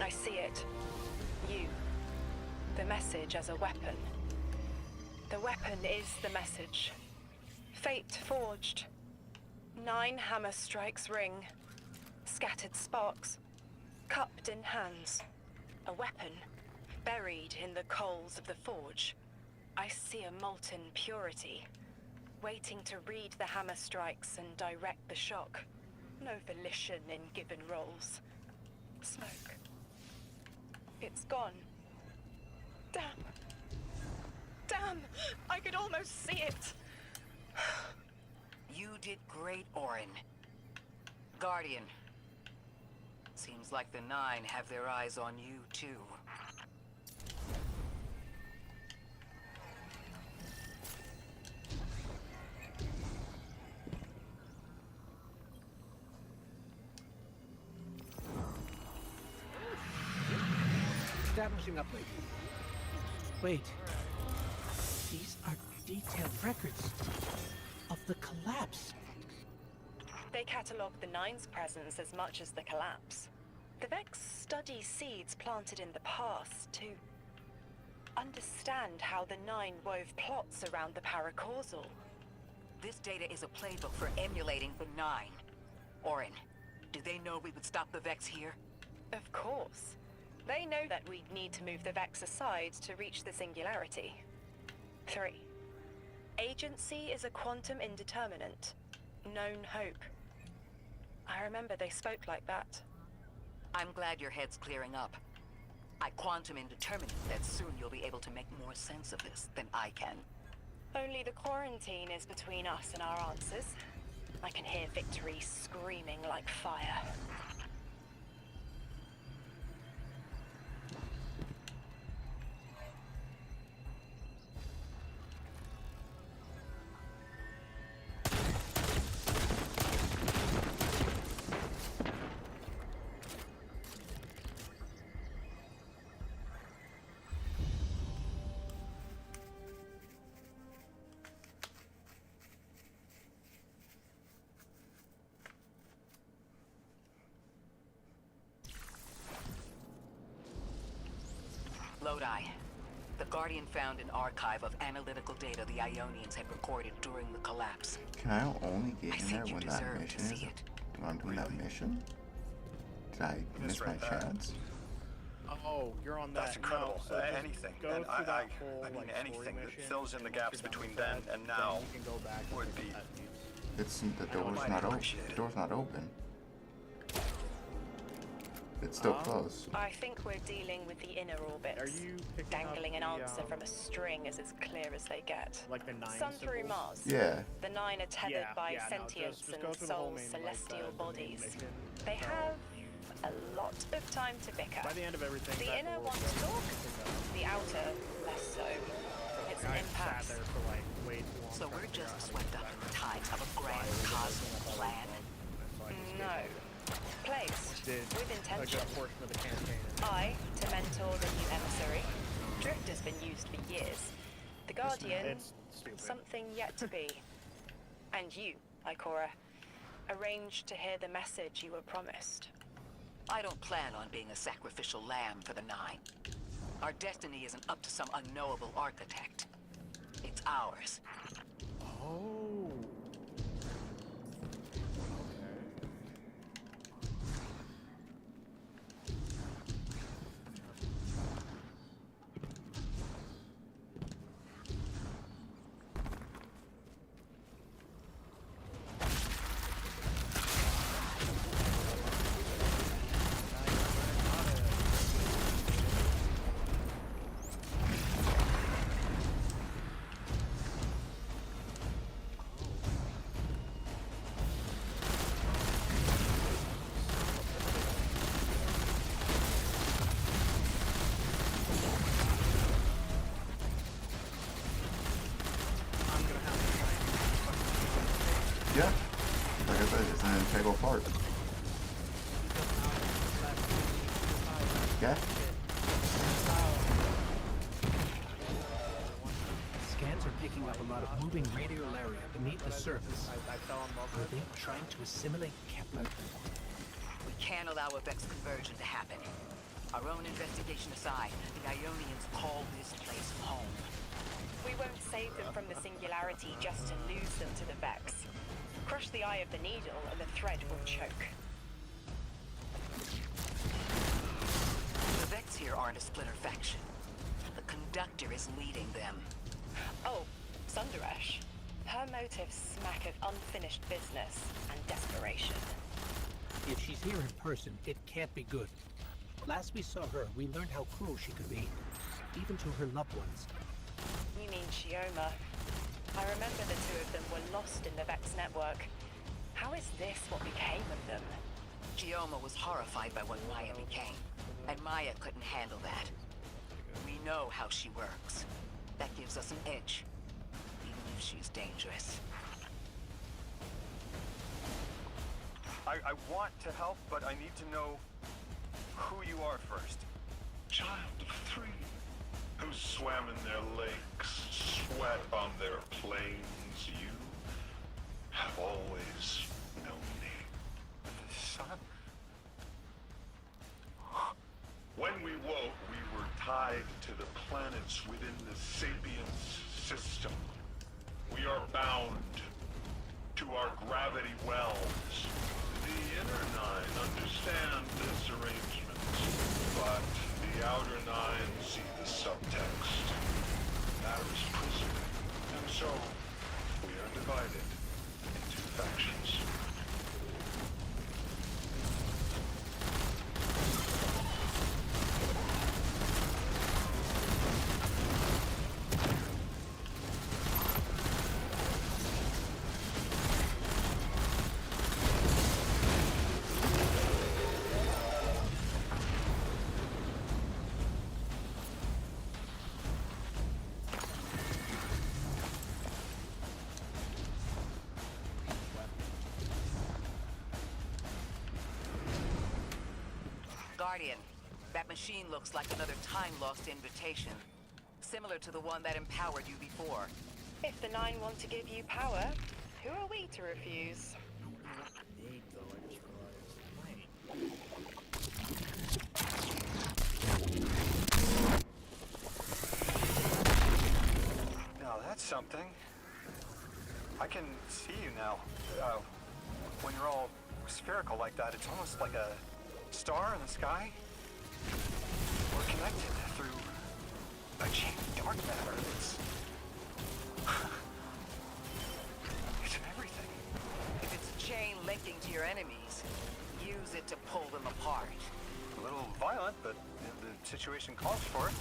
I see it. You. The message as a weapon. The weapon is the message. Fate forged. 9 hammer strikes ring. Scattered sparks. Cupped in hands. A weapon. Buried in the coals of the forge. I see a molten purity. Waiting to read the hammer strikes and direct the shock. No volition in given roles. Smoke. It's gone. Damn. Damn! I could almost see it! You did great, Orin. Guardian. Seems like the Nine have their eyes on you, too. Establishing uplink. Wait. These are detailed records of the collapse. They catalogue the Nine's presence as much as the collapse. The Vex study seeds planted in the past to understand how the Nine wove plots around the paracausal. This data is a playbook for emulating the Nine. Orin, do they know we would stop the Vex here? Of course. They know that we'd need to move the Vex aside to reach the singularity. 3. Agency is a quantum indeterminate. Known hope. I remember they spoke like that. I'm glad your head's clearing up. I quantum indeterminate that soon you'll be able to make more sense of this than I can. Only the quarantine is between us and our answers. I can hear victory screaming like fire. Lodi. The Guardian found an archive of analytical data the Ionians had recorded during the collapse. Can I only get I in think there you when that deserve mission to is? see it. When I'm doing that mission? Did I miss my Misread that. chance? Oh, you're on that. That's incredible. No, so just Anything. Go And through that whole, I mean like, anything story that mission. fills in the Once gaps you're done between with then that, and now then you can go back and would look at be- that view. It's the I door's might not open. appreciate The it. door's not open. It's still closed. I think we're dealing with the inner orbits. Are you picking dangling an up the, answer from a string is as clear as they get. like the Nine Sun through symbols? Mars. Yeah. The Nine are tethered Yeah, by yeah, no, sentience just go and through the whole souls, main, like, celestial the main bodies. mission. They have a lot of time to bicker. By the end of everything, The that inner will wants go to talk, pick up. the outer less so. It's an I sat impasse. there for like way too long. So trying we're to figure just out how to swept get up in back the to tides of a the grand fire, cosmic so I plan. just gave No. Placed did with a intention. good portion of the campaign. I, to mentor the new emissary. Drift has been used for years. The Guardian, It's stupid. something yet to be. And you, Ikora, arranged to hear the message you were promised. I don't plan on being a sacrificial lamb for the Nine. Our destiny isn't up to some unknowable architect. It's ours. Oh. Yeah. Like I said, it's an integral part. Yeah. Scans are picking up a lot of moving radiolaria beneath the surface. I fell in love Are with they trying to assimilate Kepler? We can't allow a Vex conversion to happen. Our own investigation aside, the Ionians call this place home. We won't save them from the singularity just to lose them to the Vex. Crush the eye of the needle and the thread will choke. The Vex here aren't a splinter faction. The Conductor is leading them. Oh, Sundaresh. Her motives smack of unfinished business and desperation. If she's here in person, it can't be good. Last we saw her, we learned how cruel she could be, even to her loved ones. You mean Shioma? I remember the two of them were lost in the Vex network. How is this what became of them? Shioma was horrified by what Maya became, and Maya couldn't handle that. We know how she works. That gives us an edge, even if she's dangerous. I want to help, but I need to know who you are first. Child of 3, who swam in their lakes, sweat on their plains, you have always known me. Son? When we woke, we were tied to the planets within the Sapiens system. We are bound to our gravity wells. The inner 9 understand this arrangement, but the outer 9 see the subtext. Matters prison, and so we are divided into factions. Guardian, that machine looks like another time-lost invitation. Similar to the one that empowered you before. If the 9 want to give you power, who are we to refuse? Nate, though, I just realized. Now that's something. I can see you now. When you're all spherical like that, it's almost like a star in the sky. We're connected through a chain of dark matter. It's everything. If it's a chain linking to your enemies, use it to pull them apart. A little violent, but the situation calls for it.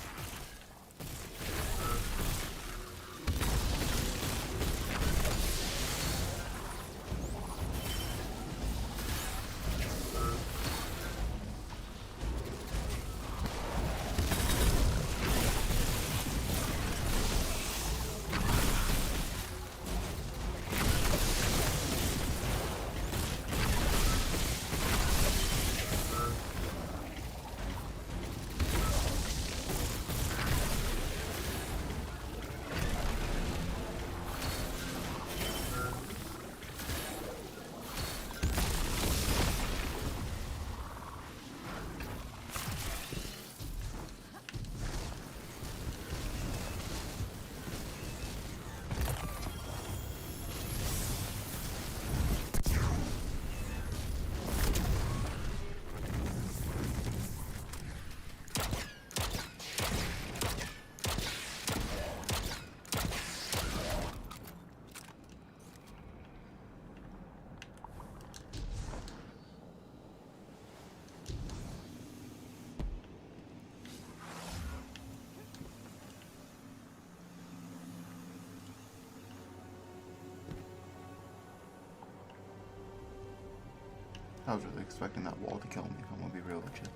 I was really expecting that wall to kill me, if I'm gonna be real with you.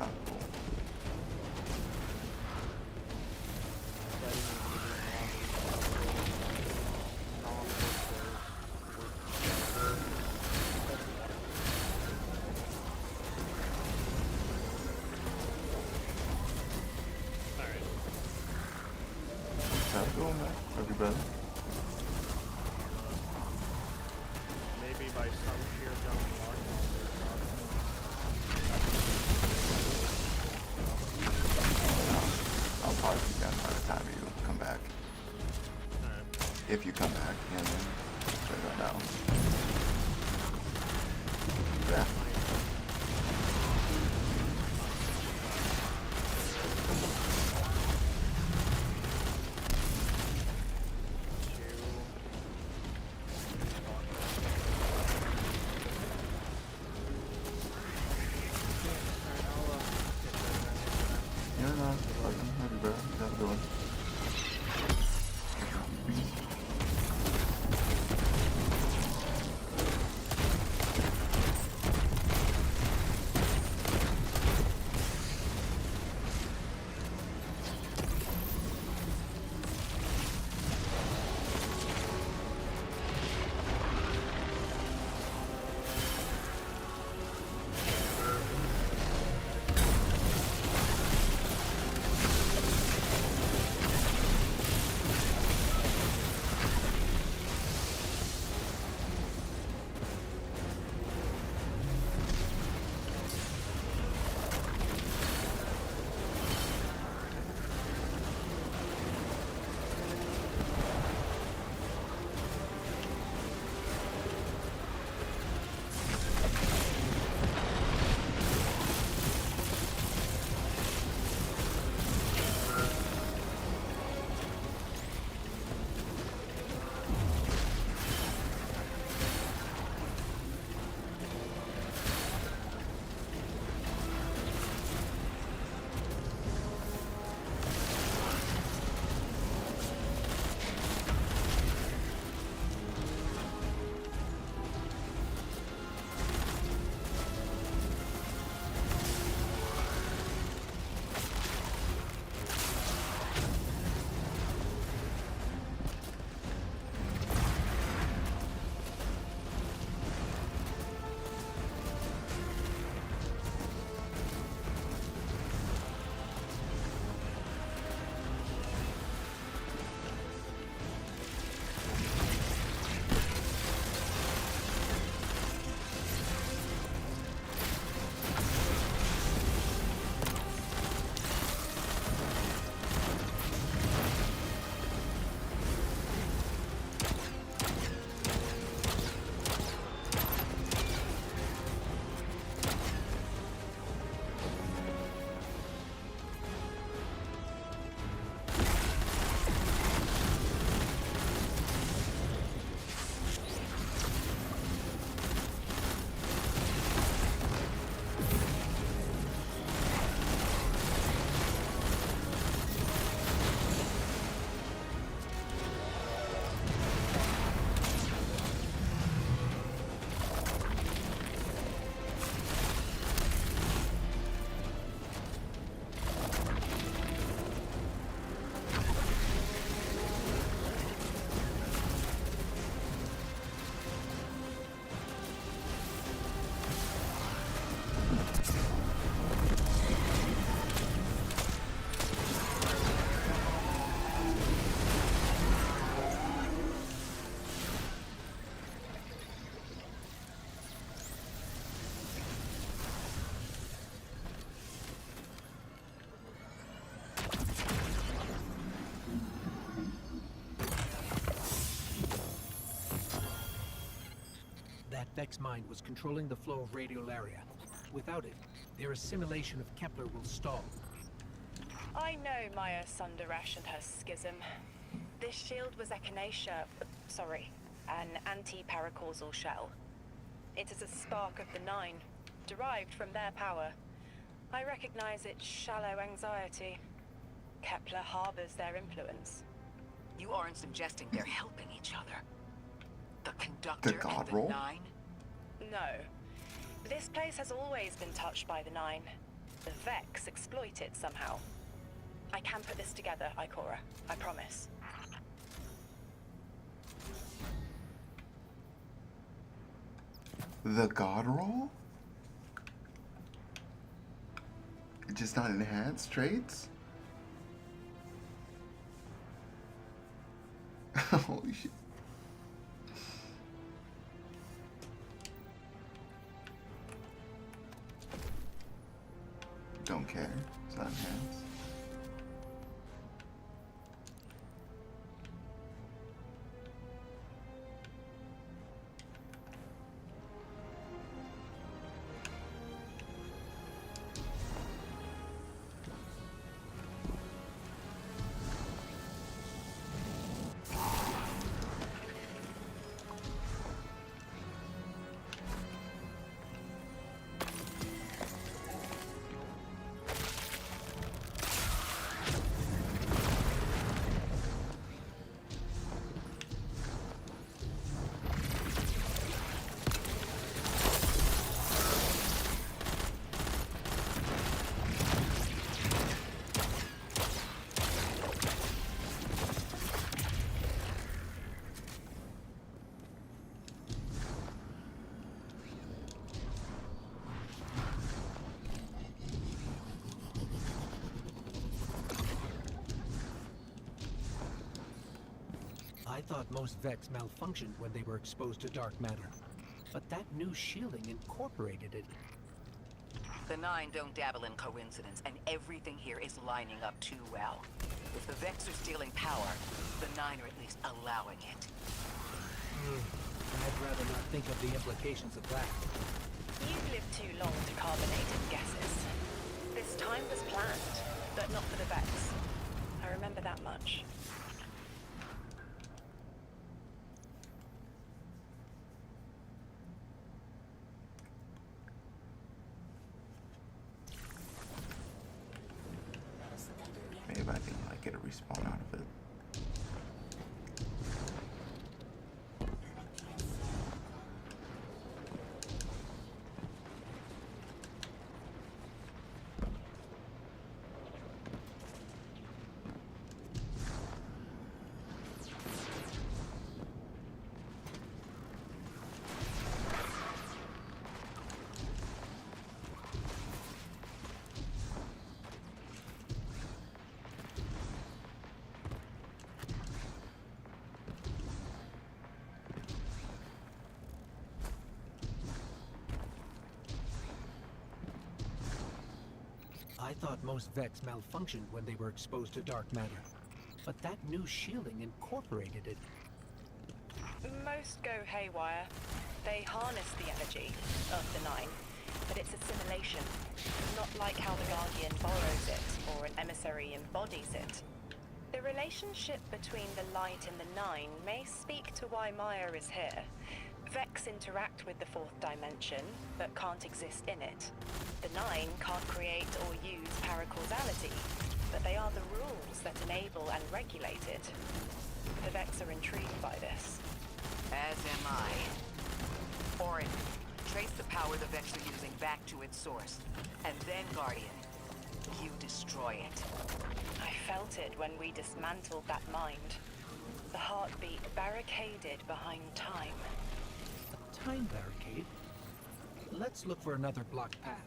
not cool. How's it going, man? Everybody? Maybe by some sheer dumb luck. I'll probably be done by the time you come back. If you come back, you know what I mean? I don't know. Yeah. Yeah, no, fucking everybody. How's it going? That Vex mine was controlling the flow of radiolaria. Without it, their assimilation of Kepler will stall. I know Maya Sundaresh and her schism. This shield was echinacea, sorry, an anti-paracausal shell. It is a spark of the Nine, derived from their power. I recognize its shallow anxiety. Kepler harbors their influence. You aren't suggesting they're helping each other? The Conductor The God and the roll? Nine? No. This place has always been touched by the Nine. The Vex exploit it somehow. I can put this together, Ikora. I promise. The God roll? Just not enhanced traits? Holy shit. Don't care. It's not enhanced. I thought most Vex malfunctioned when they were exposed to dark matter. But that new shielding incorporated it. The Nine don't dabble in coincidence, and everything here is lining up too well. If the Vex are stealing power, the Nine are at least allowing it. I'd rather not think of the implications of that. You've lived too long to carbonate in guesses. This time was planned, but not for the Vex. I remember that much. Maybe I can like get a respawn out of it. I thought most Vex malfunctioned when they were exposed to dark matter. But that new shielding incorporated it. Most go haywire. They harness the energy of the Nine, but it's assimilation. Not like how the Guardian borrows it, or an emissary embodies it. The relationship between the Light and the Nine may speak to why Maya is here. Vex interact with the fourth dimension, but can't exist in it. The Nine can't create or use paracausality, but they are the rules that enable and regulate it. The Vex are intrigued by this. As am I. Orin, trace the power the Vex are using back to its source. And then, Guardian, you destroy it. I felt it when we dismantled that mind. The heartbeat barricaded behind time. A time barricade? Let's look for another blocked path.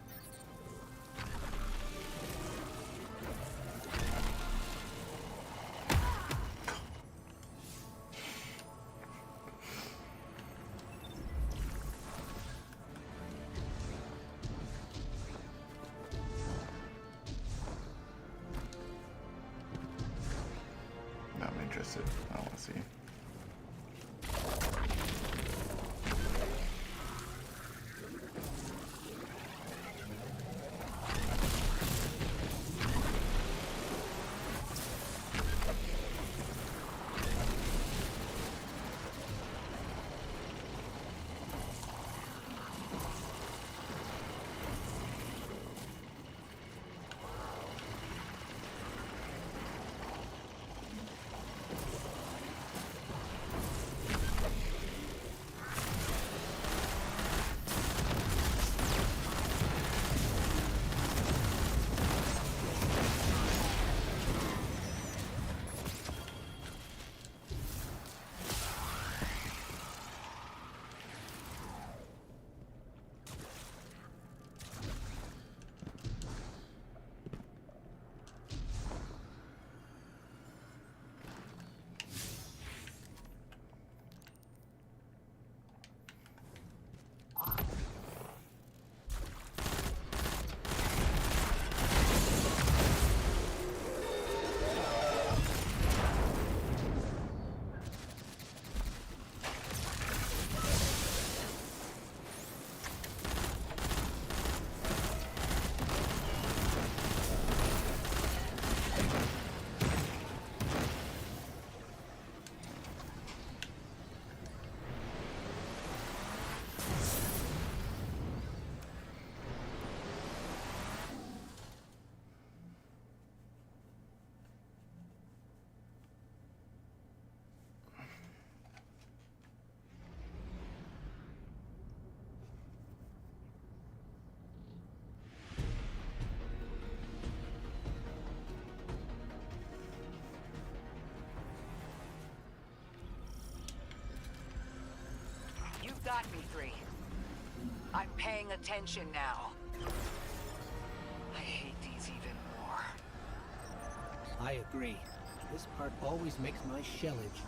I'm interested. I want to see. got me, 3. I'm paying attention now. I hate these even more. I agree. This part always makes my shell itch.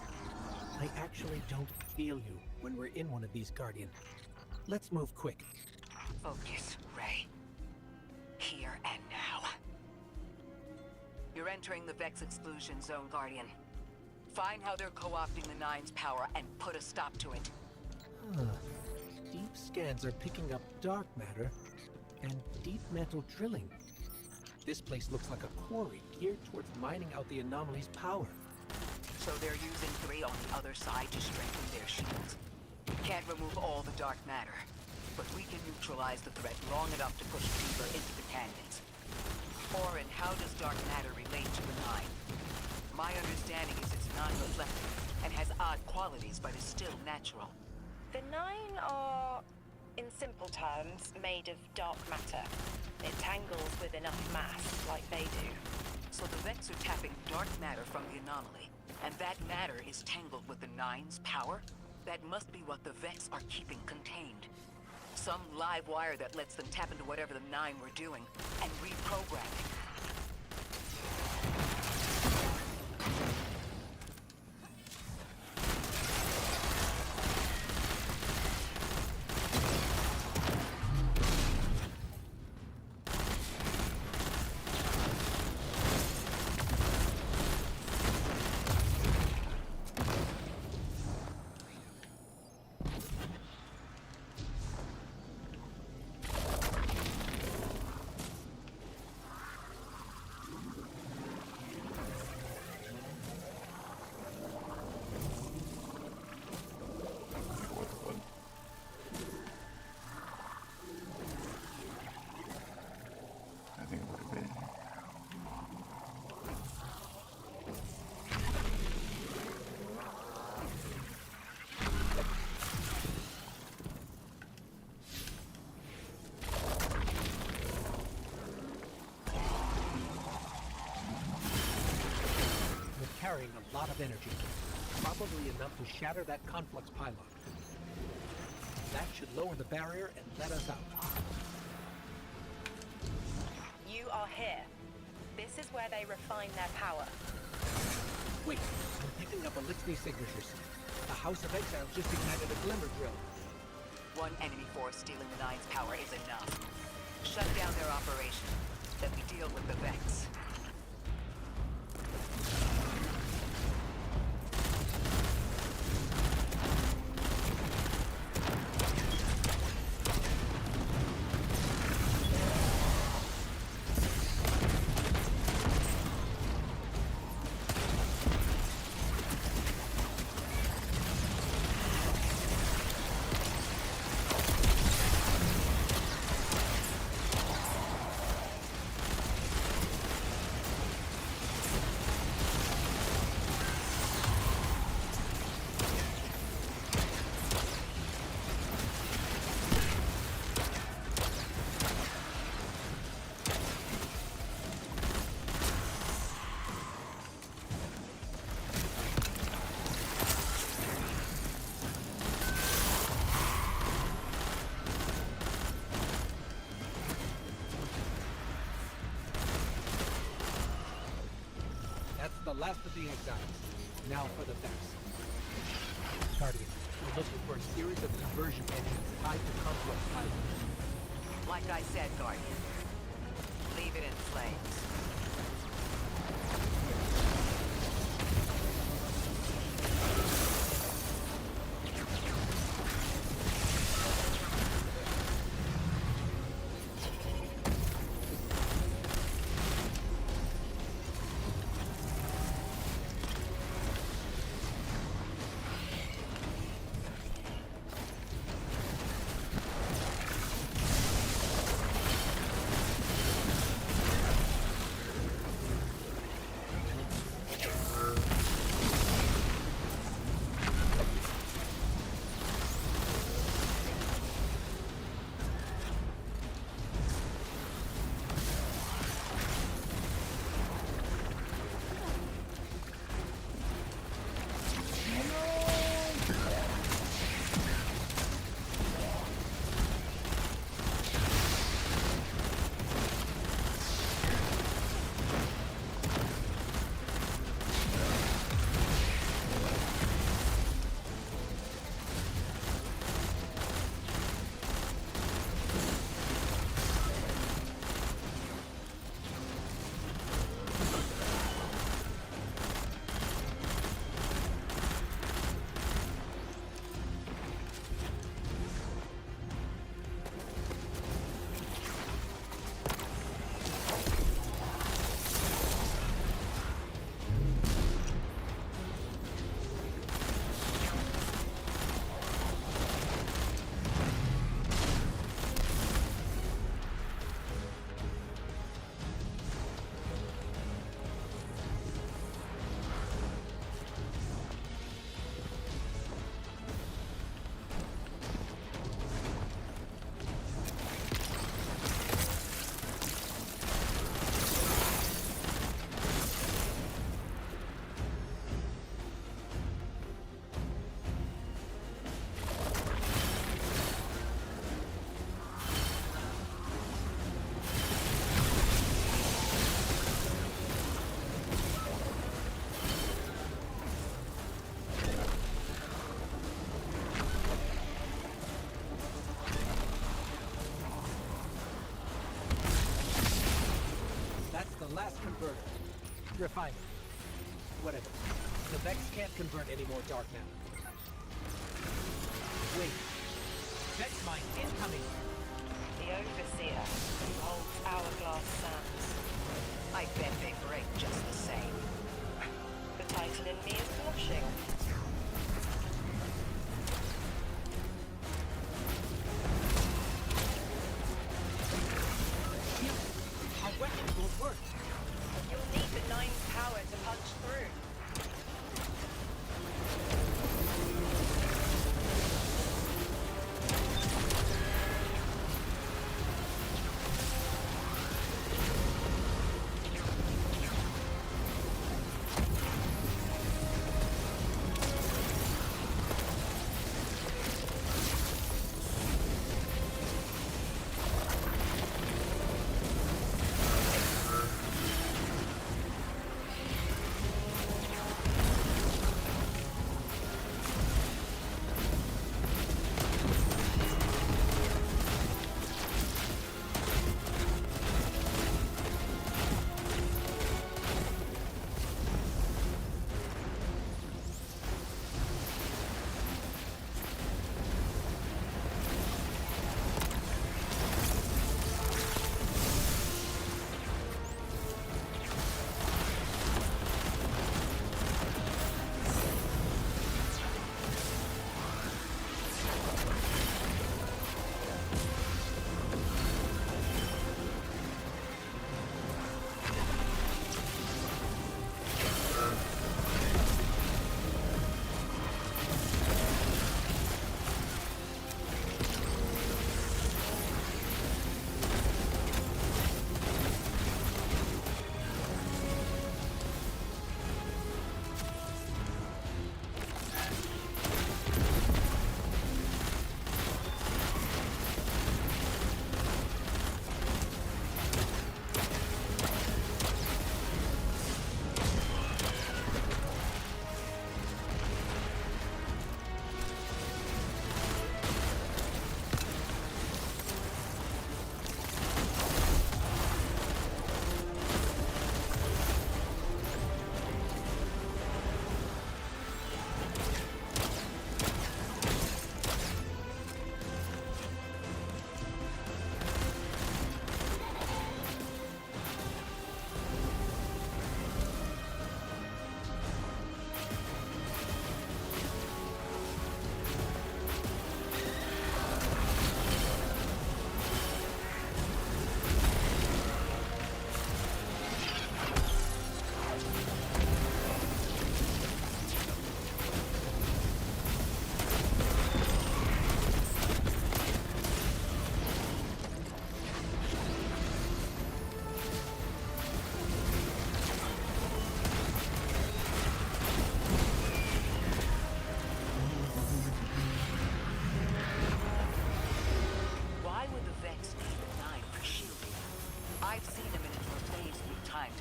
I actually don't feel you when we're in one of these, Guardian. Let's move quick. Focus, Ray. Here and now. You're entering the Vex exclusion zone, Guardian. Find how they're co-opting the Nine's power and put a stop to it. Huh. Deep scans are picking up dark matter and deep metal drilling. This place looks like a quarry geared towards mining out the anomaly's power. So they're using 3 on the other side to strengthen their shields. Can't remove all the dark matter, but we can neutralize the threat long enough to push deeper into the canyons. Orin, how does dark matter relate to the Nine? My understanding is it's non-reflective and has odd qualities, but is still natural. The Nine are, in simple terms, made of dark matter. It tangles with enough mass, like they do. So the Vex are tapping dark matter from the anomaly, and that matter is tangled with the Nine's power? That must be what the Vex are keeping contained. Some live wire that lets them tap into whatever the Nine were doing, and reprogram it. I think it would have been. We're carrying a lot of energy, probably enough to shatter that conflux pylon. That should lower the barrier and let us out. You are here. This is where they refine their power. Wait, I'm picking up Elixir signatures. The House of Exile just ignited a glimmer drill. One enemy force stealing the Nine's power is enough. Shut down their operation. Then we deal with the Vex. That's the last of the exiles. Now for the Vex. Guardian, we're looking for a series of conversion engines tied to conflux pylons. Like I said, Guardian. Leave it in flames. the last converter. Refiner. Whatever. The Vex can't convert any more dark matter. Wait. Vex mine incoming! The Overseer, who holds Hourglass Sands. I bet they break just the same. The Titan in me is blushing. Our weapons won't work. You'll need the Nine's power to punch through.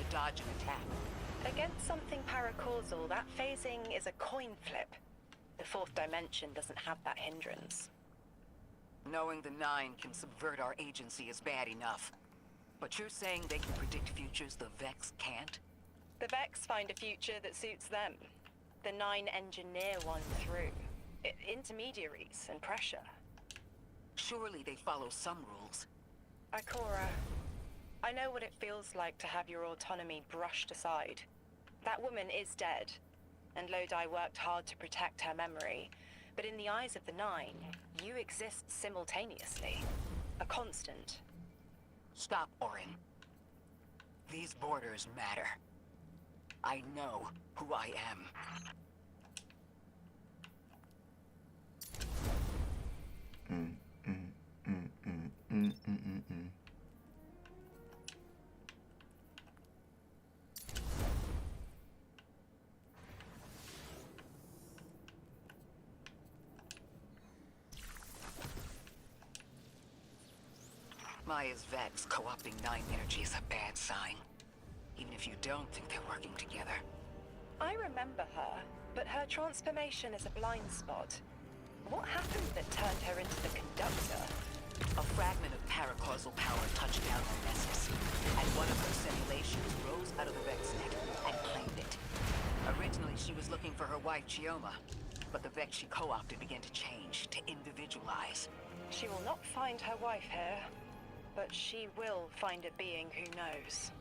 dodge an attack. Against something paracausal, that phasing is a coin flip. The fourth dimension doesn't have that hindrance. Knowing the Nine can subvert our agency is bad enough. But you're saying they can predict futures the Vex can't? The Vex find a future that suits them. The Nine engineer one through. Intermediaries and pressure. Surely they follow some rules. Ikora, I know what it feels like to have your autonomy brushed aside. That woman is dead, and Lodi worked hard to protect her memory. But in the eyes of the Nine, you exist simultaneously. A constant. Stop, Orin. These borders matter. I know who I am. Maya's Vex co-opting Nine energy is a bad sign. Even if you don't think they're working together. I remember her, but her transformation is a blind spot. What happened that turned her into the conductor? A fragment of paracausal power touched down on Nessus, and one of her simulations rose out of the Vex net and claimed it. Originally, she was looking for her wife, Chioma, but the Vex she co-opted began to change, to individualize. She will not find her wife here, but she will find a being who knows.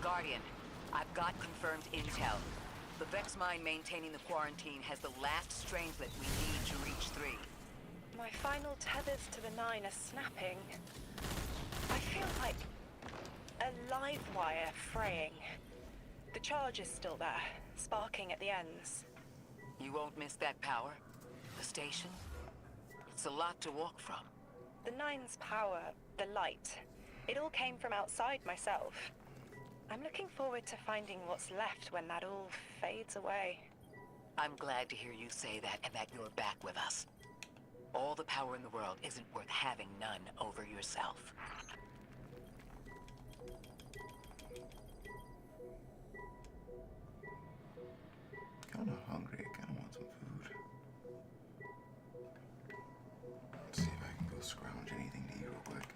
Guardian, I've got confirmed intel. The Vex mine maintaining the quarantine has the last stranglet we need to reach 3. My final tethers to the 9 are snapping. I feel like a live wire fraying. The charge is still there, sparking at the ends. You won't miss that power? The station? It's a lot to walk from. The 9's power, the light, it all came from outside myself. I'm looking forward to finding what's left when that all fades away. I'm glad to hear you say that and that you're back with us. All the power in the world isn't worth having none over yourself. Kinda hungry. I kinda want some food. Let's see if I can go scrounge anything to eat real quick.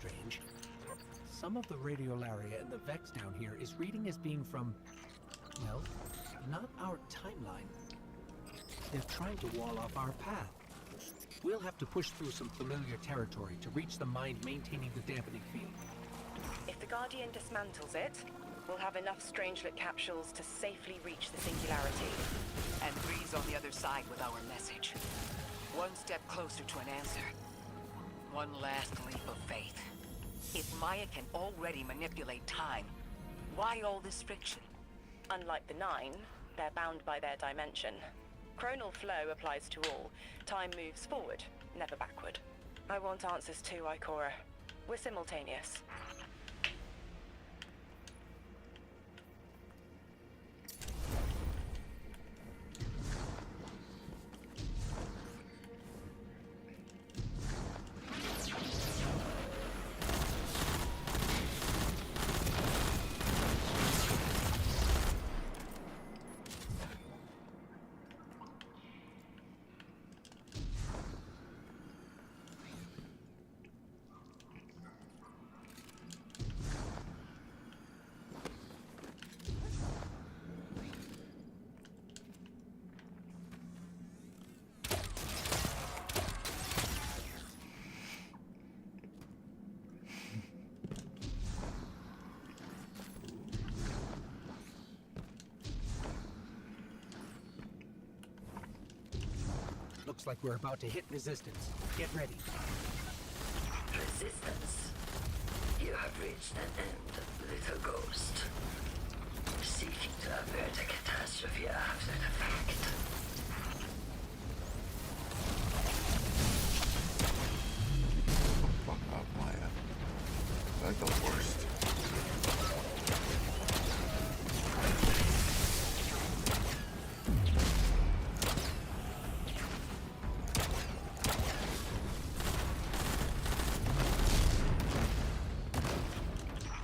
strange. Some of the radiolaria in the Vex down here is reading as being from, well, not our timeline. They're trying to wall off our path. We'll have to push through some familiar territory to reach the mind maintaining the dampening field. If the Guardian dismantles it, we'll have enough Strangelet capsules to safely reach the Singularity. And Breeze on the other side with our message. One step closer to an answer. One last leap of faith. If Maya can already manipulate time, why all this friction? Unlike the Nine, they're bound by their dimension. Chronal flow applies to all. Time moves forward, never backward. I want answers too, Ikora. We're simultaneous. Looks like we're about to hit resistance. Get ready. Resistance. You have reached an end, little ghost. Seeking to avert a catastrophe after the fact. Fuck up, Maya. Like the worst.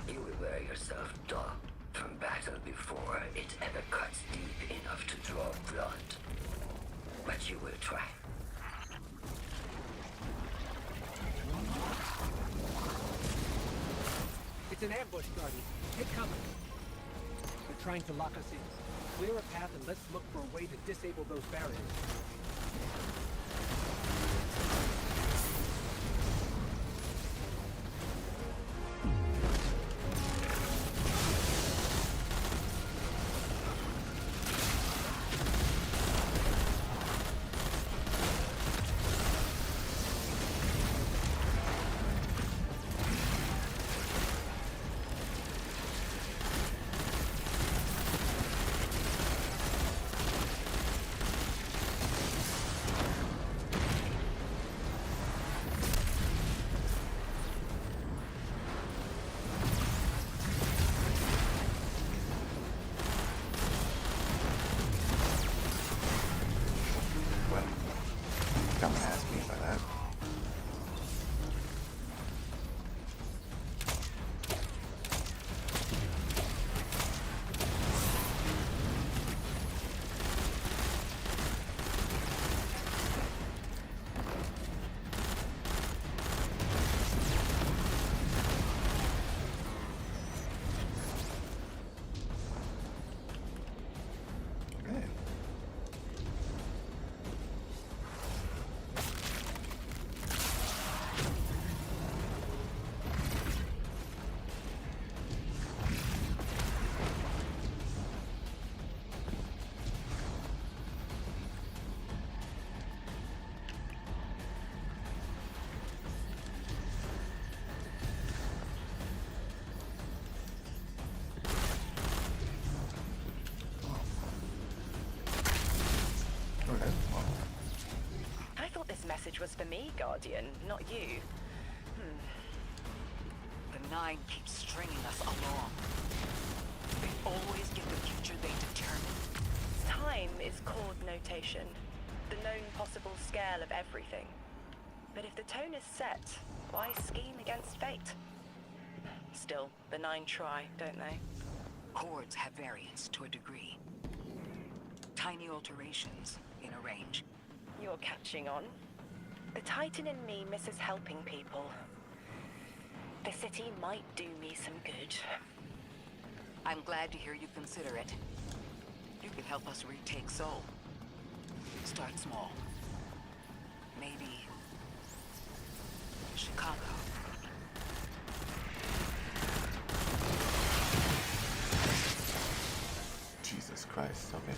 You will wear yourself dark from battle before it ever cuts deep enough to draw blood. But you will try. It's an ambush, Guardian. Get cover. They're trying to lock us in. Clear a path and let's look for a way to disable those barriers. Well, come ask me about that. Okay. Okay. Well, I thought this message was for me, Guardian, not you. The Nine keeps stringing us along. They always get the future they determine. Time is chord notation, the known possible scale of everything. But if the tone is set, why scheme against fate? Still, the Nine try, don't they? Chords have variance to a degree. Tiny alterations in a range. You're catching on. The Titan in me misses helping people. The city might do me some good. I'm glad to hear you consider it. You could help us retake Seoul. Start small. Maybe Chicago. Jesus Christ, okay.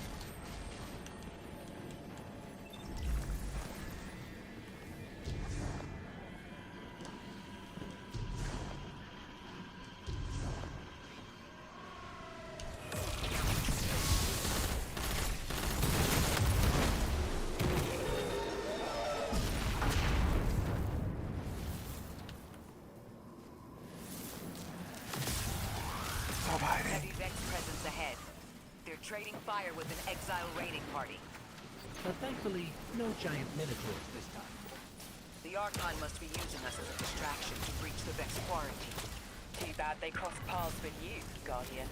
Heavy Vex presence ahead. They're trading fire with an exile raiding party. But thankfully, no giant minotaurs this time. The Archon must be using us as a distraction to breach the Vex quarantine. Too bad they crossed paths with you, Guardian.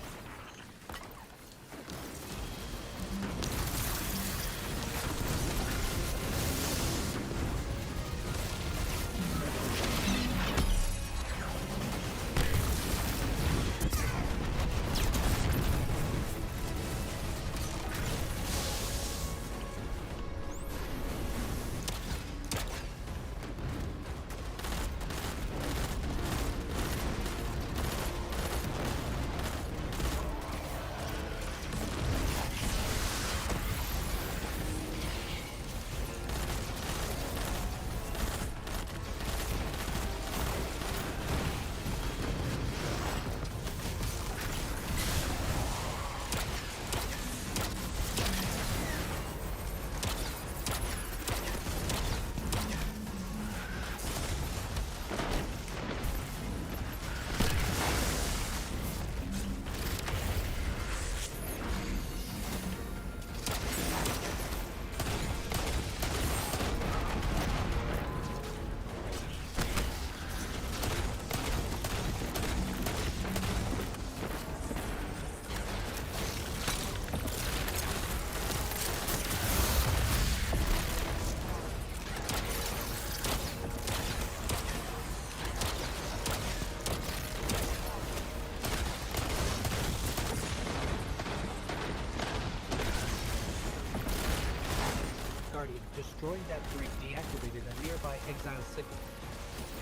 Guardian, destroying that brig deactivated a nearby exile signal.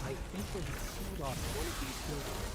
I think we'll be sealed off one of these buildings.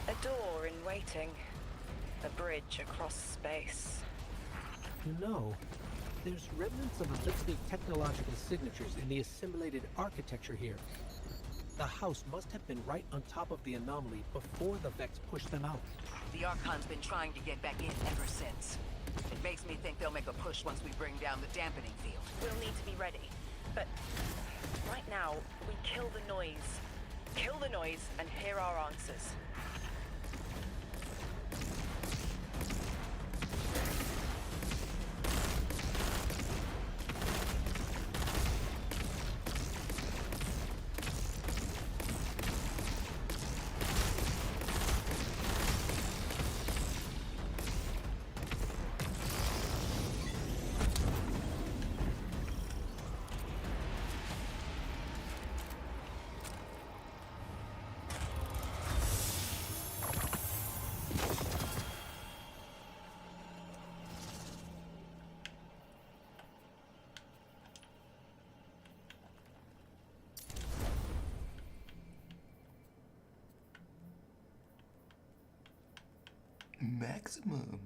A door in waiting. A bridge across space. You know, there's remnants of Elixir technological signatures in the assimilated architecture here. The house must have been right on top of the anomaly before the Vex pushed them out. The Archon's been trying to get back in ever since. It makes me think they'll make a push once we bring down the dampening field. We'll need to be ready. But right now, we kill the noise. Kill the noise and hear our answers. Maximum.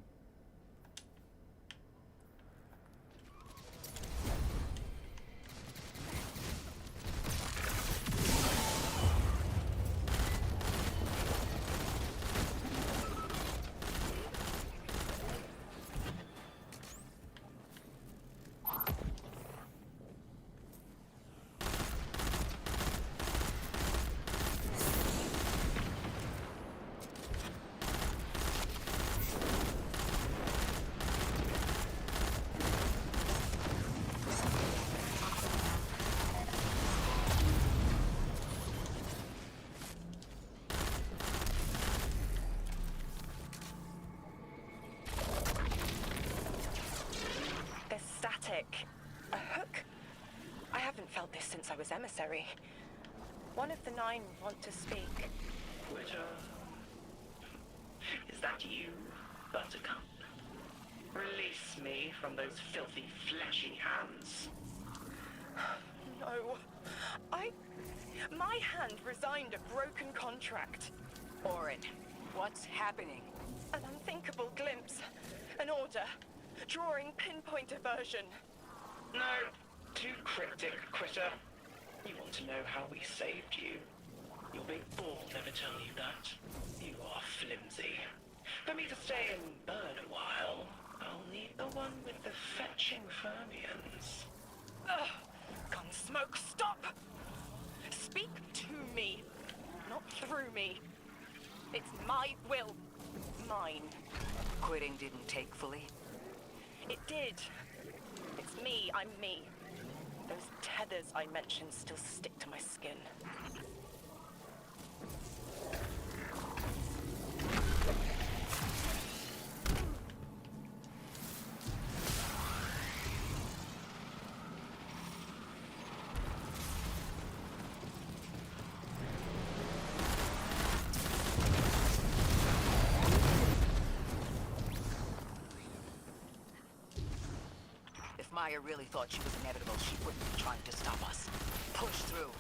trick. A hook? I haven't felt this since I was emissary. One of the 9 want to speak. Quitter. Is that you, Buttercup? Release me from those filthy, fleshy hands. No. My hand resigned a broken contract. Orin, what's happening? An unthinkable glimpse. An order. Drawing pinpoint aversion. No, too cryptic, Quitter. You want to know how we saved you? Your big ball never tell you that. You are flimsy. For me to stay and burn a while, I'll need the one with the fetching fermions. Ugh! Gunsmoke, stop! Speak to me, not through me. It's my will. Mine. Quitting didn't take fully. It did. It's me, I'm me. Those tethers I mentioned still stick to my skin. If Maya really thought she was inevitable, she wouldn't be trying to stop us. Push through.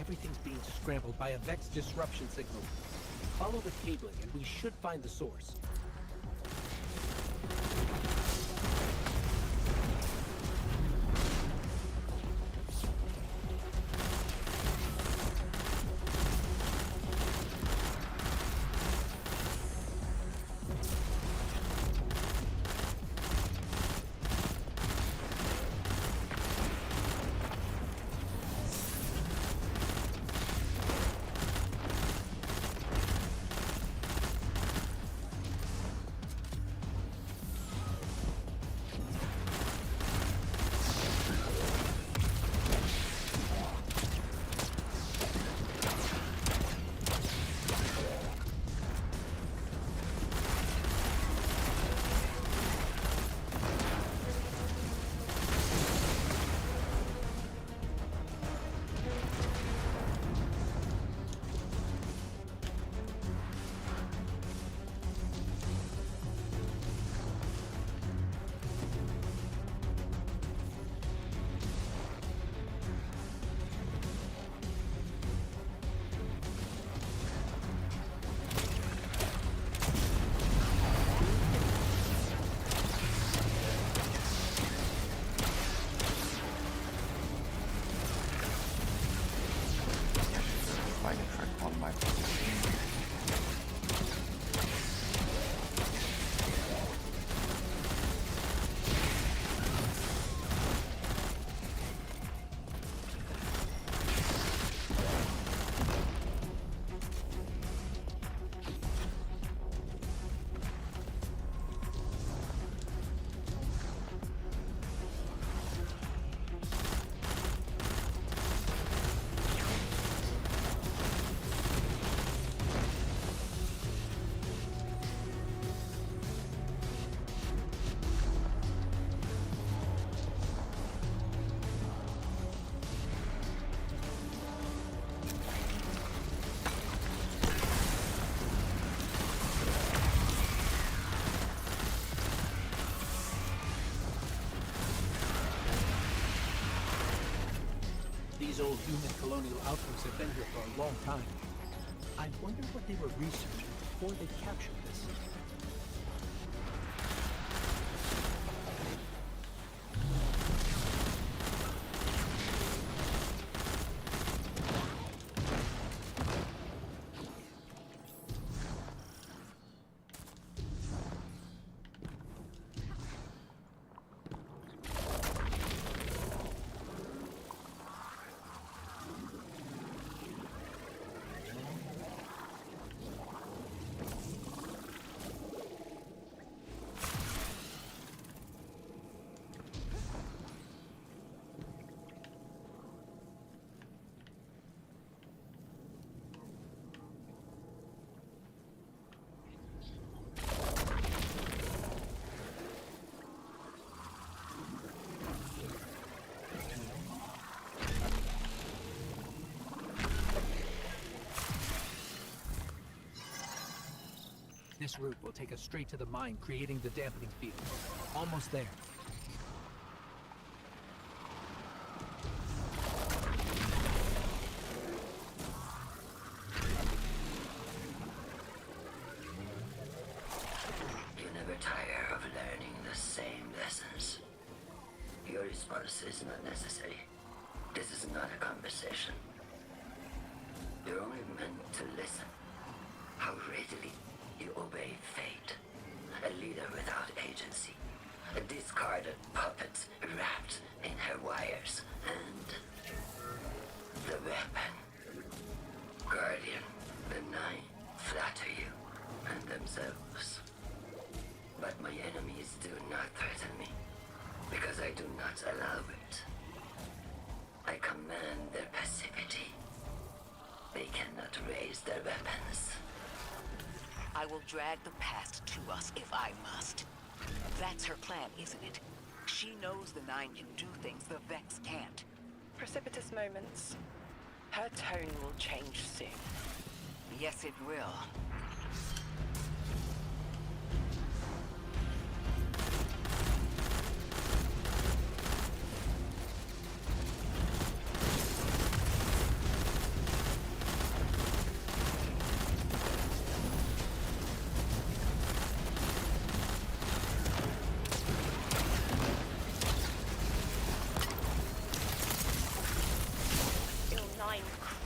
Everything's being scrambled by a Vex disruption signal. Follow the cabling and we should find the source. These old human colonial outposts have been here for a long time. I wonder what they were researching before they captured this. This route will take us straight to the mine, creating the dampening field. Almost there. You never tire of learning the same lessons. Your response is not necessary. This is not a conversation. You're only meant to listen. How readily you obey fate. A leader without agency. A discarded puppet wrapped in her wires. And the weapon. Guardian, the Nine flatter you and themselves. But my enemies do not threaten me, because I do not allow it. I command their passivity. They cannot raise their weapons. I will drag the past to us if I must. That's her plan, isn't it? She knows the Nine can do things the Vex can't. Precipitous moments. Her tone will change soon. Yes, it will.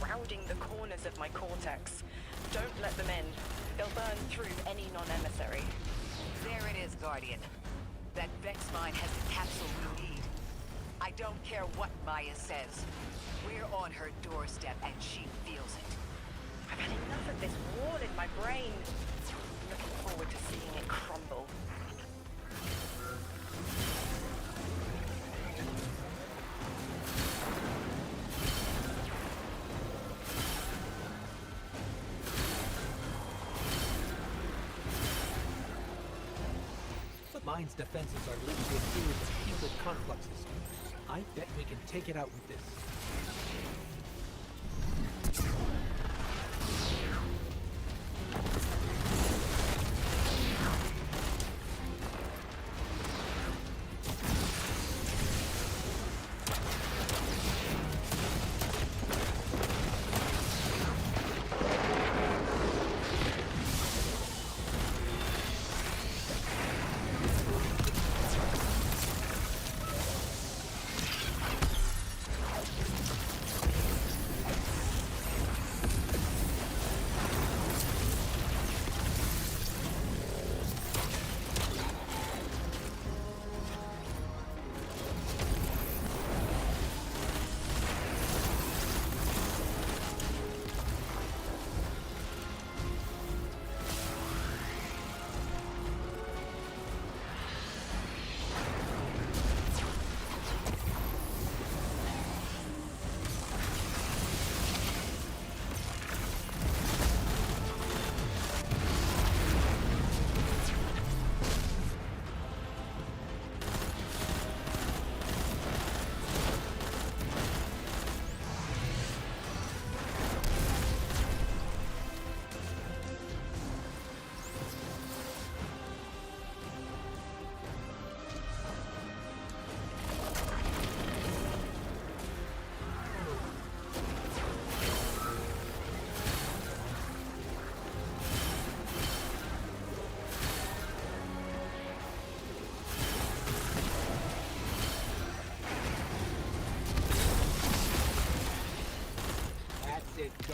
Crowding the corners of my cortex. Don't let them in. They'll burn through any non-emissary. There it is, Guardian. That Vex mine has the capsule we need. I don't care what Maya says. We're on her doorstep and she feels it. I've had enough of this wall in my brain. Looking forward to seeing it crumble. Mine's defenses are linked to a series of shielded confluxes. I bet we can take it out with this.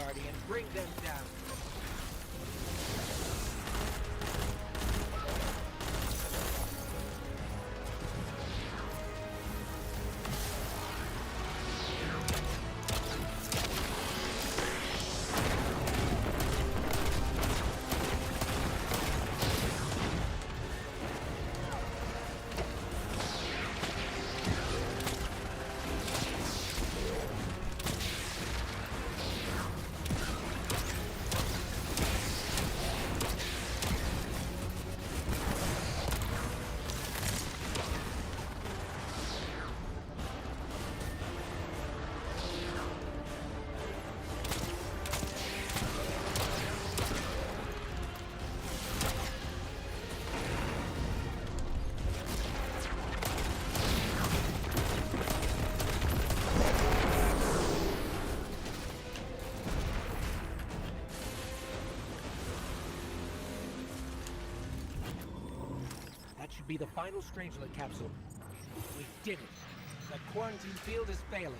Guardian. Bring them down. That should be the final Strangelet capsule. We did it. The quarantine field is failing.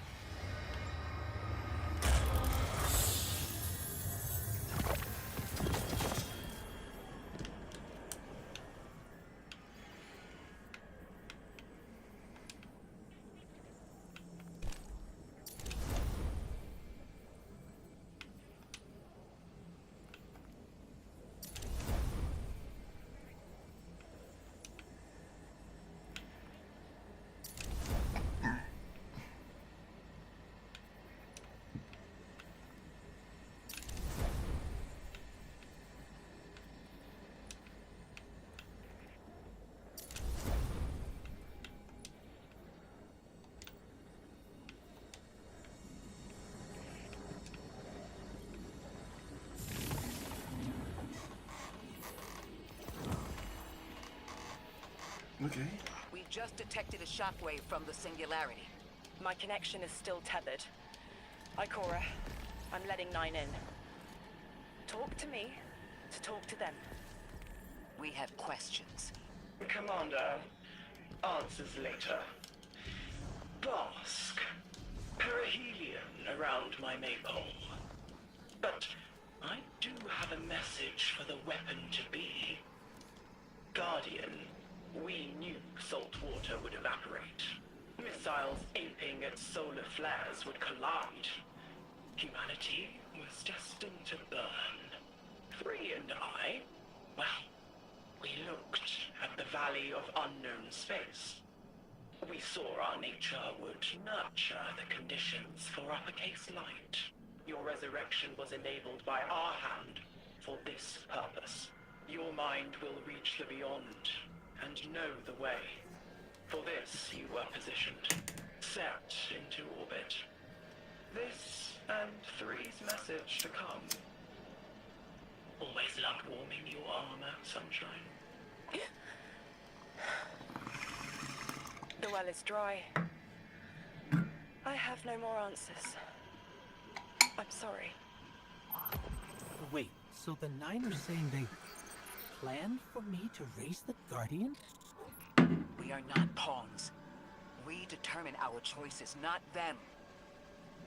Okay. We just detected a shockwave from the singularity. My connection is still tethered. Ikora, I'm letting 9 in. Talk to me to talk to them. We have questions. Commander, answers later. Bask. Perihelion around my maypole. But I do have a message for the weapon to be. Guardian, we knew salt water would evaporate. Missiles aping at solar flares would collide. Humanity was destined to burn. Free and I, well, we looked at the Valley of Unknown Space. We saw our nature would nurture the conditions for uppercase light. Your resurrection was enabled by our hand for this purpose. Your mind will reach the beyond and know the way. For this you were positioned, set into orbit. This and 3's message to come. Always loved warming your armor, Sunshine. The well is dry. I have no more answers. I'm sorry. Wait, so the 9 are saying they planned for me to raise the Guardian? We are not pawns. We determine our choices, not them.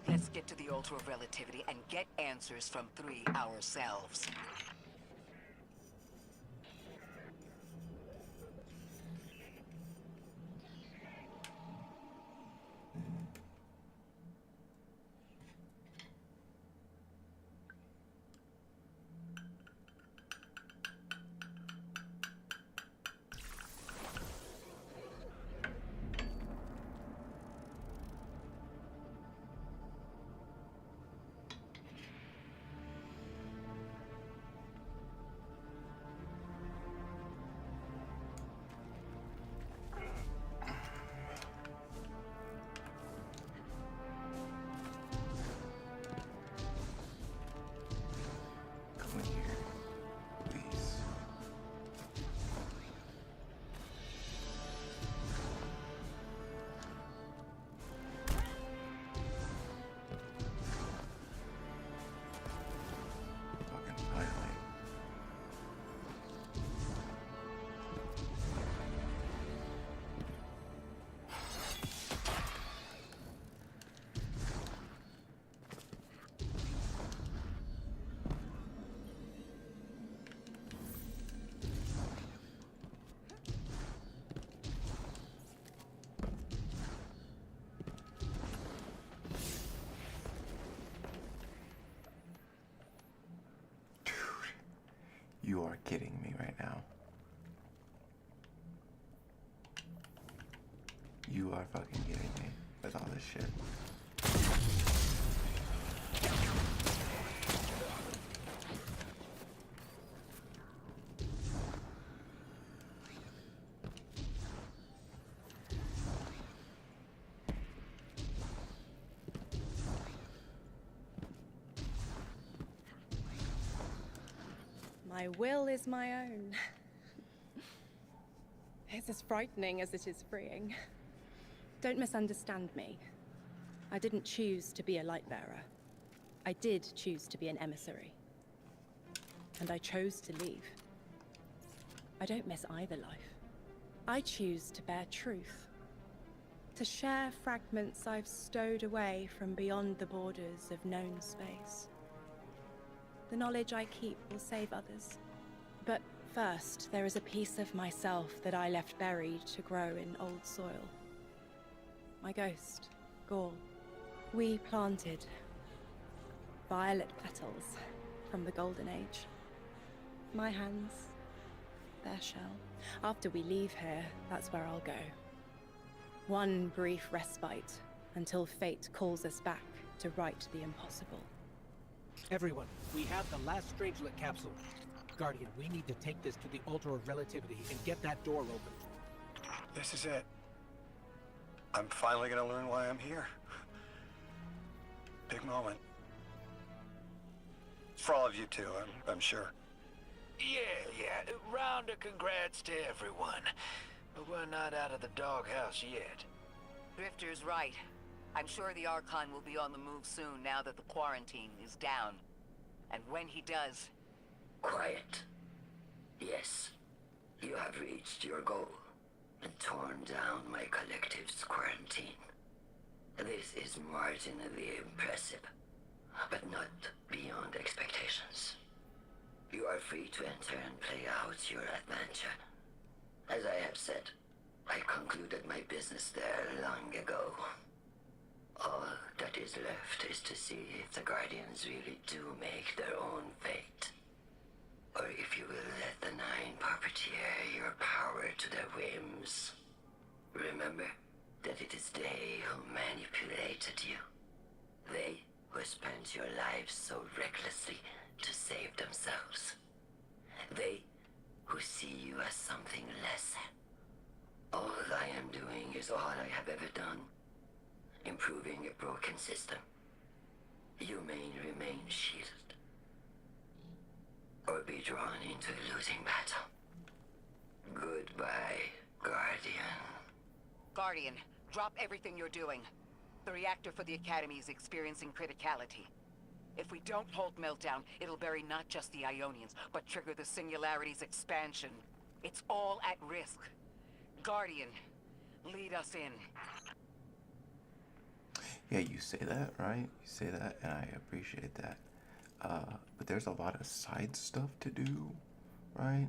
Let's get to the Altar of Relativity and get answers from 3 ourselves. You are kidding me right now. You are fucking kidding me with all this shit. My will is my own. It's as frightening as it is freeing. Don't misunderstand me. I didn't choose to be a light bearer. I did choose to be an emissary. And I chose to leave. I don't miss either life. I choose to bear truth. To share fragments I've stowed away from beyond the borders of known space. The knowledge I keep will save others. But first, there is a piece of myself that I left buried to grow in old soil. My ghost, Gaul. We planted violet petals from the Golden Age. My hands, their shell. After we leave here, that's where I'll go. One brief respite until fate calls us back to right the impossible. Everyone, we have the last Strangelet capsule. Guardian, we need to take this to the Altar of Relativity and get that door open. This is it. I'm finally gonna learn why I'm here. Big moment. For all of you too, I'm sure. Yeah. Round of congrats to everyone. But we're not out of the doghouse yet. Drifter's right. I'm sure the Archon will be on the move soon now that the quarantine is down. And when he does... Quiet. Yes, you have reached your goal and torn down my collective's quarantine. This is marginally impressive, but not beyond expectations. You are free to enter and play out your adventure. As I have said, I concluded my business there long ago. All that is left is to see if the Guardians really do make their own fate. Or if you will let the Nine puppeteer your power to their whims. Remember that it is they who manipulated you. They who spent your lives so recklessly to save themselves. They who see you as something less. All I am doing is all I have ever done. Improving a broken system. You may remain shielded. Or be drawn into a losing battle. Goodbye, Guardian. Guardian, drop everything you're doing. The reactor for the Academy is experiencing criticality. If we don't hold Meltdown, it'll bury not just the Ionians, but trigger the Singularity's expansion. It's all at risk. Guardian, lead us in. Yeah, you say that, right? You say that, and I appreciate that. But there's a lot of side stuff to do, right?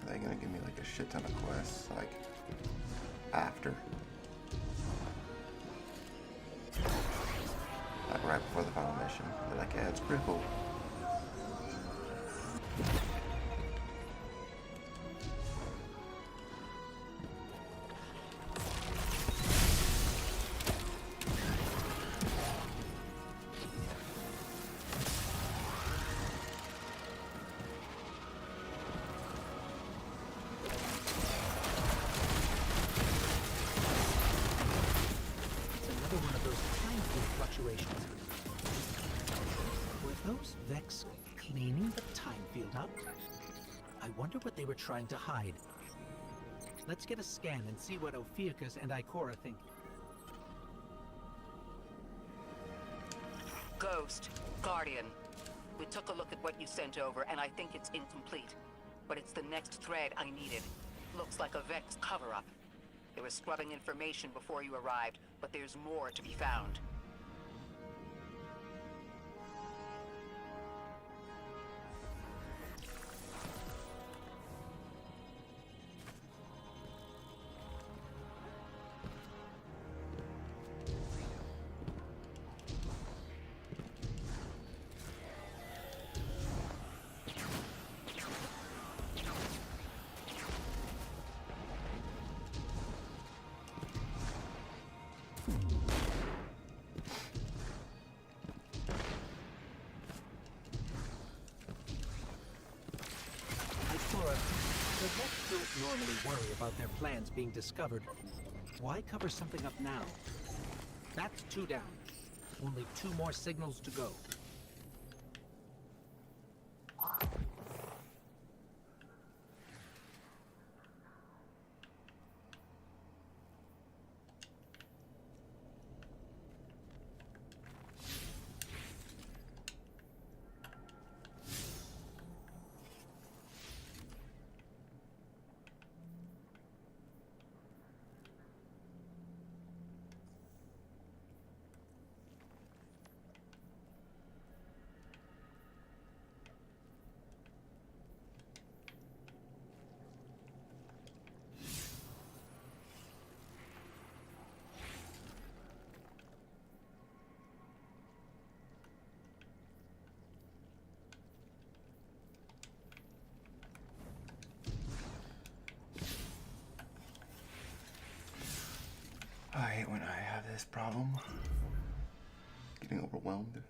Are they gonna give me like a shit ton of quests, like, after? Like right before the final mission. They're like, yeah, it's critical. It's another one of those time field fluctuations. Were those Vex cleaning the time field up? I wonder what they were trying to hide. Let's get a scan and see what Ophiuchus and Ikora think. Ghost, Guardian. We took a look at what you sent over, and I think it's incomplete. But it's the next thread I needed. Looks like a Vex cover-up. They were scrubbing information before you arrived, but there's more to be found. Ikora, the Vex don't normally worry about their plans being discovered. Why cover something up now? That's 2 down. Only 2 more signals to go. I hate when I have this problem. Getting overwhelmed.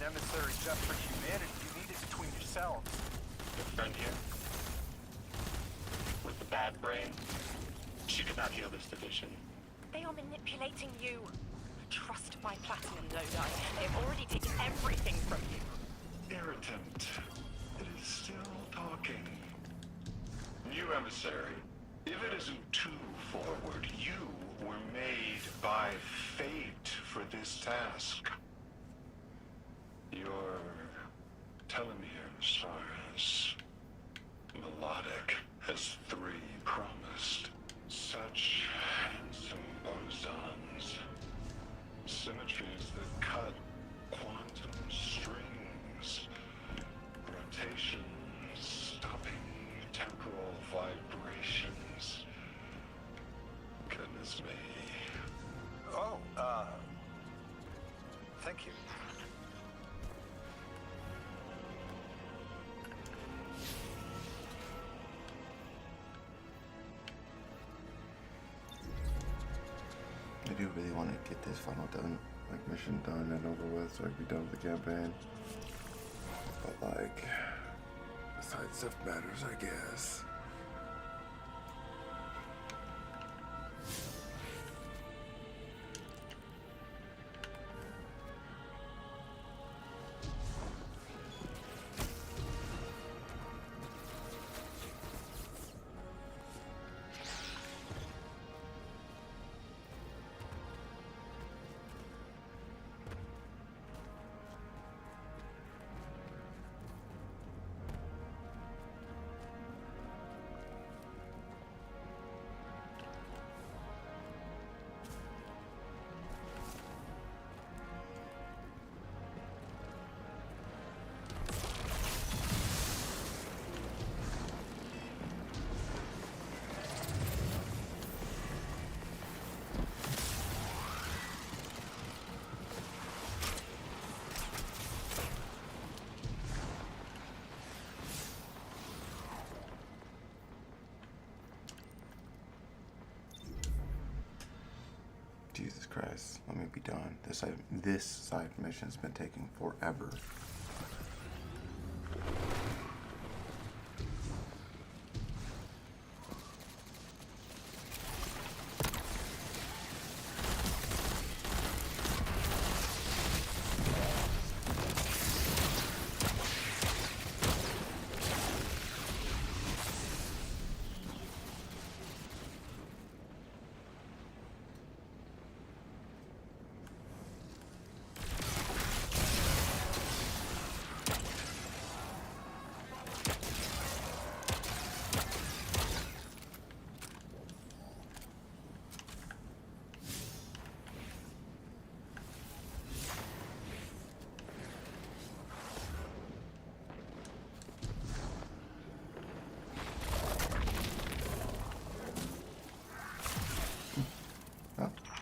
emissary just for humanity. You need it between yourselves. Your friend here? With the bad brain? She could not heal this division. They are manipulating you. Trust my platinum, Lodi. They've already taken everything from you. Irritant. It is still talking. New emissary, if it isn't too forward, you were made by fate for this task. Your telomeres are as melodic as 3 promised. Such handsome bosons. Symmetries that cut quantum strings. Rotations, stopping temporal vibrations. Goodness me. Oh, thank you. I do really want to get this final done, like mission done and over with, so I can be done with the campaign. But like, side stuff matters, I guess. Jesus Christ, let me be done. This side mission's been taking forever.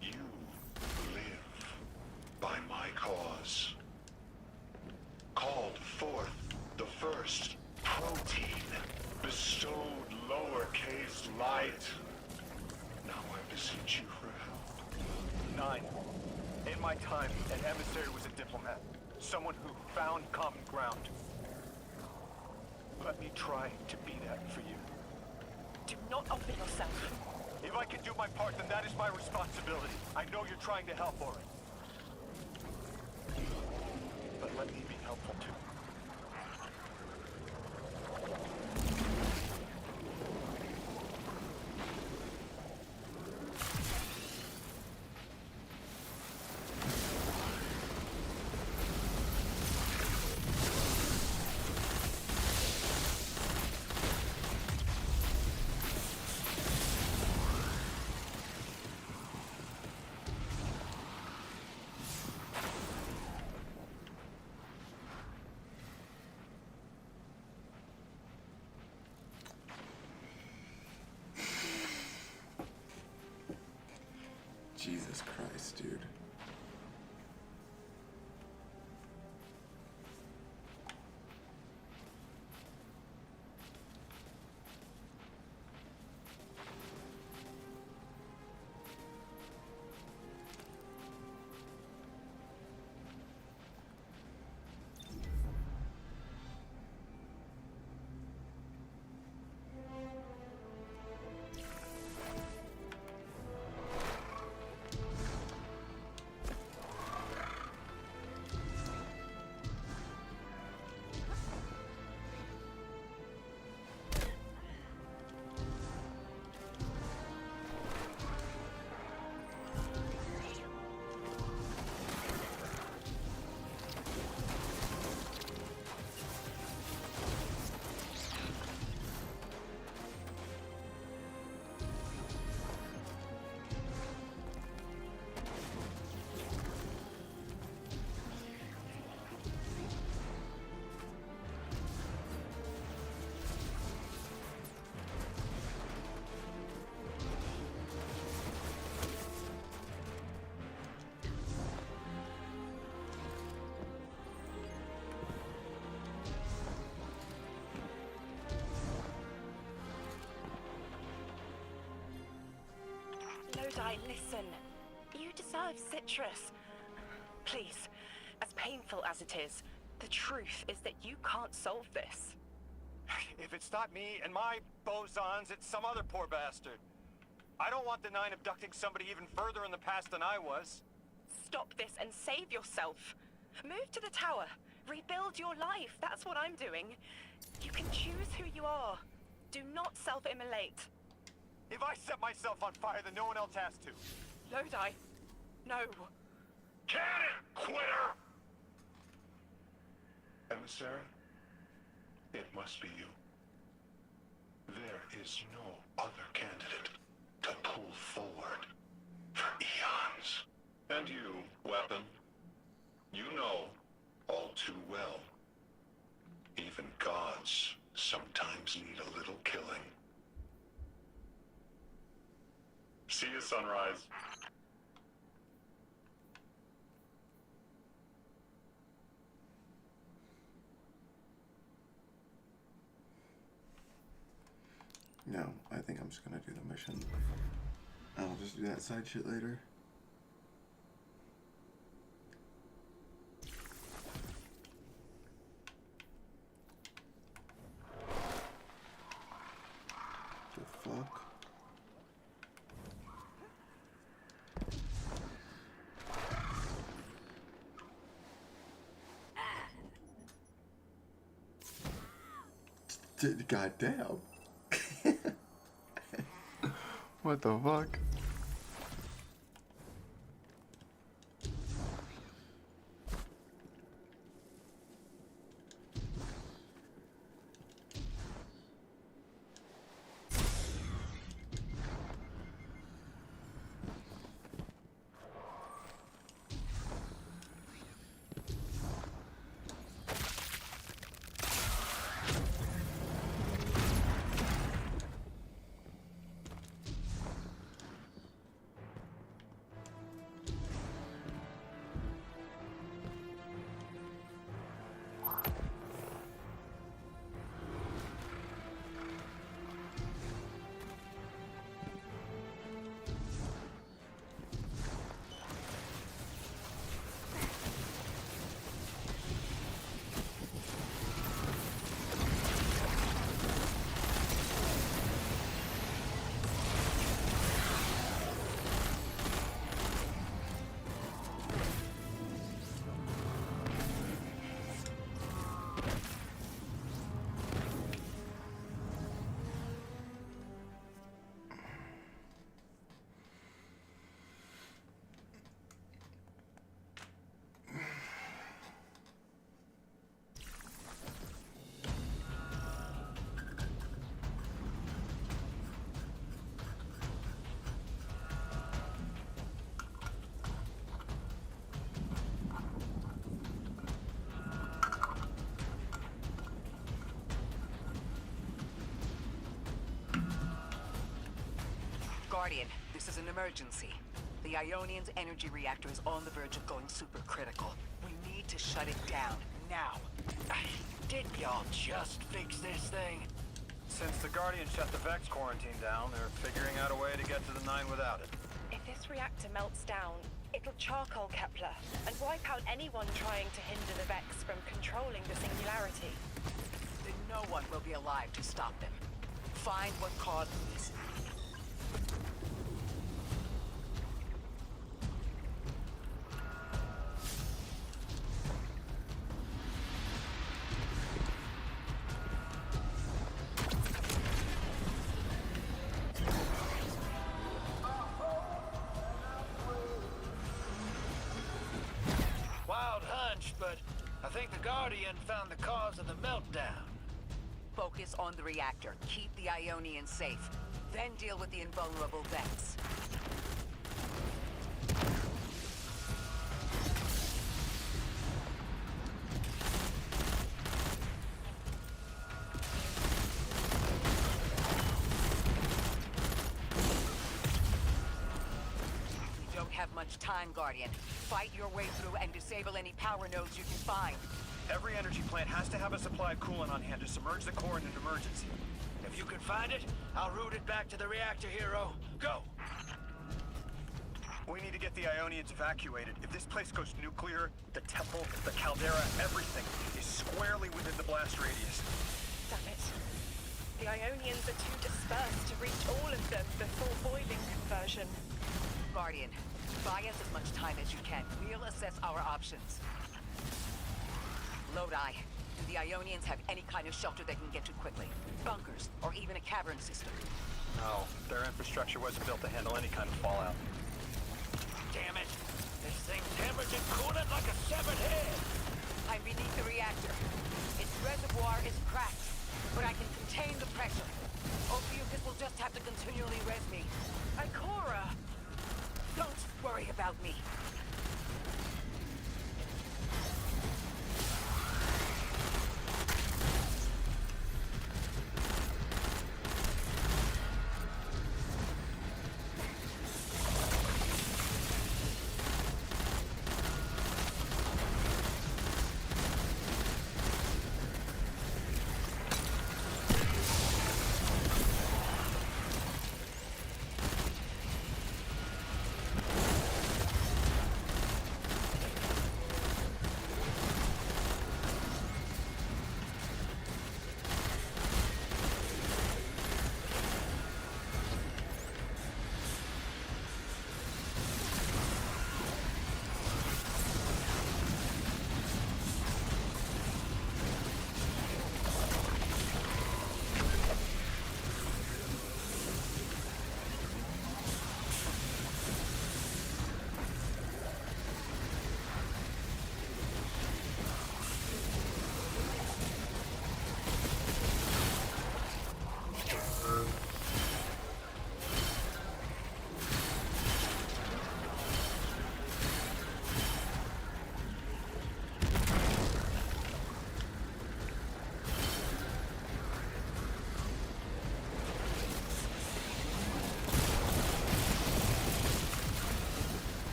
You live by my cause. Called forth the first protein, bestowed lowercase light. Now I beseech you for help. 9. In my time, an emissary was a diplomat. Someone who found common ground. Let me try to be that for you. Do not open yourself. If I can do my part, then that is my responsibility. I know you're trying to help, Orin. But let me be helpful too. Jesus Christ, dude. Lodi, listen. You deserve Citrus. Please, as painful as it is, the truth is that you can't solve this. If it's not me and my bosons, it's some other poor bastard. I don't want the Nine abducting somebody even further in the past than I was. Stop this and save yourself. Move to the tower. Rebuild your life. That's what I'm doing. You can choose who you are. Do not self-immolate. If I set myself on fire, then no one else has to. Lodi, no. Can it, quitter! Emissary, it must be you. There is no other candidate to pull forward for eons. And you, Weapon, you know all too well. Even gods sometimes need a little killing. See you, Sunrise. No, I think I'm just gonna do the mission. I'll just do that side shit later. The fuck? Goddamn. What the fuck? Guardian, this is an emergency. The Ionian's energy reactor is on the verge of going supercritical. We need to shut it down, now. Didn't y'all just fix this thing? Since the Guardian shut the Vex quarantine down, they're figuring out a way to get to the Nine without it. If this reactor melts down, it'll charcoal Kepler and wipe out anyone trying to hinder the Vex from controlling the singularity. Then no one will be alive to stop them. Find what caused this. Wild hunch, but I think the Guardian found the cause of the meltdown. Focus on the reactor. Keep the Ionian safe. Then deal with the invulnerable Vex. We don't have much time, Guardian. Fight your way through and disable any power nodes you can find. Every energy plant has to have a supply of coolant on hand to submerge the core in an emergency. If you can find it, I'll route it back to the reactor, hero. Go! We need to get the Ionians evacuated. If this place goes nuclear, the temple, the caldera, everything is squarely within the blast radius. Damn it. The Ionians are too dispersed to reach all of them before boiling conversion. Guardian, buy us as much time as you can. We'll assess our options. Lodi, do the Ionians have any kind of shelter they can get to quickly? Bunkers, or even a cavern system? No, their infrastructure wasn't built to handle any kind of fallout. Damn it! This thing's hemorrhaging coolant like a severed head! I'm beneath the reactor. Its reservoir is cracked, but I can contain the pressure. Ophiuchus will just have to continually res me. Ikora! Don't worry about me.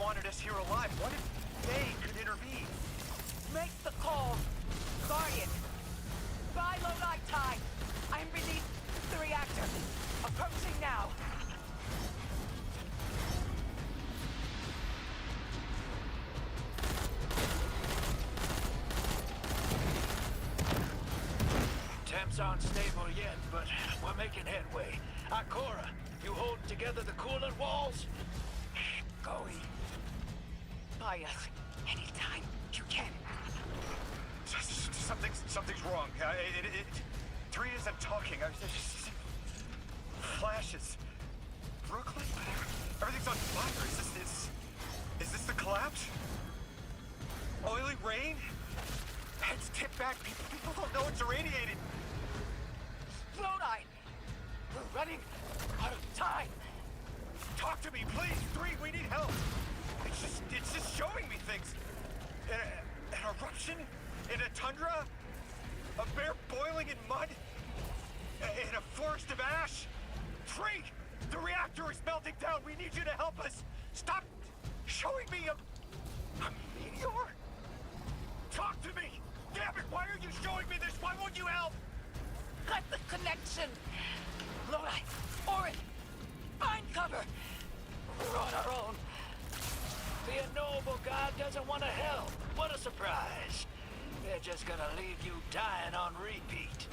wanted us here alive. What if they could intervene? Make the call. Guardian. Buy Lodi time. I'm beneath the reactor. Approaching now. Temps aren't stable yet, but we're making headway. Ikora, you hold together the coolant walls? Going. Buy us anytime you can. Something's wrong. Three isn't talking. Flashes. Brooklyn? Everything's on fire. Is this the collapse? Oily rain? Heads tip back. People don't know it's irradiated. Lodi! We're running out of time. Talk to me, please. Three, we need help. It's just showing me things. An eruption? In a tundra? A bear boiling in mud? In a forest of ash? Three! The reactor is melting down. We need you to help us. Stop showing me a meteor? Talk to me! Damn it, why are you showing me this? Why won't you help? Cut the connection! Lodi! Orin! Find cover! We're on our own. The unknowable god doesn't want to help. What a surprise. They're just gonna leave you dying on repeat.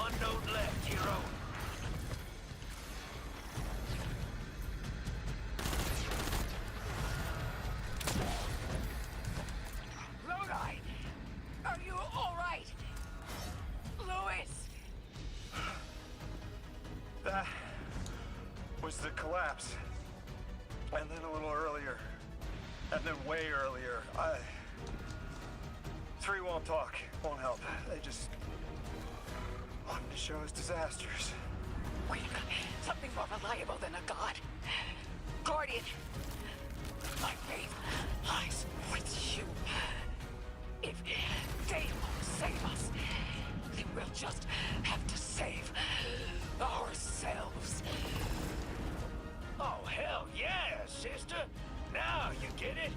one note left, hero. Lodi! Are you alright? Louis! That was the collapse. And then a little earlier. And then way earlier. Three won't talk, won't help. They just wanted to show us disasters. We've got something more reliable than a god. Guardian! My faith lies with you. If they won't save us, then we'll just have to save ourselves. Oh, hell yeah, sister. Now you get it.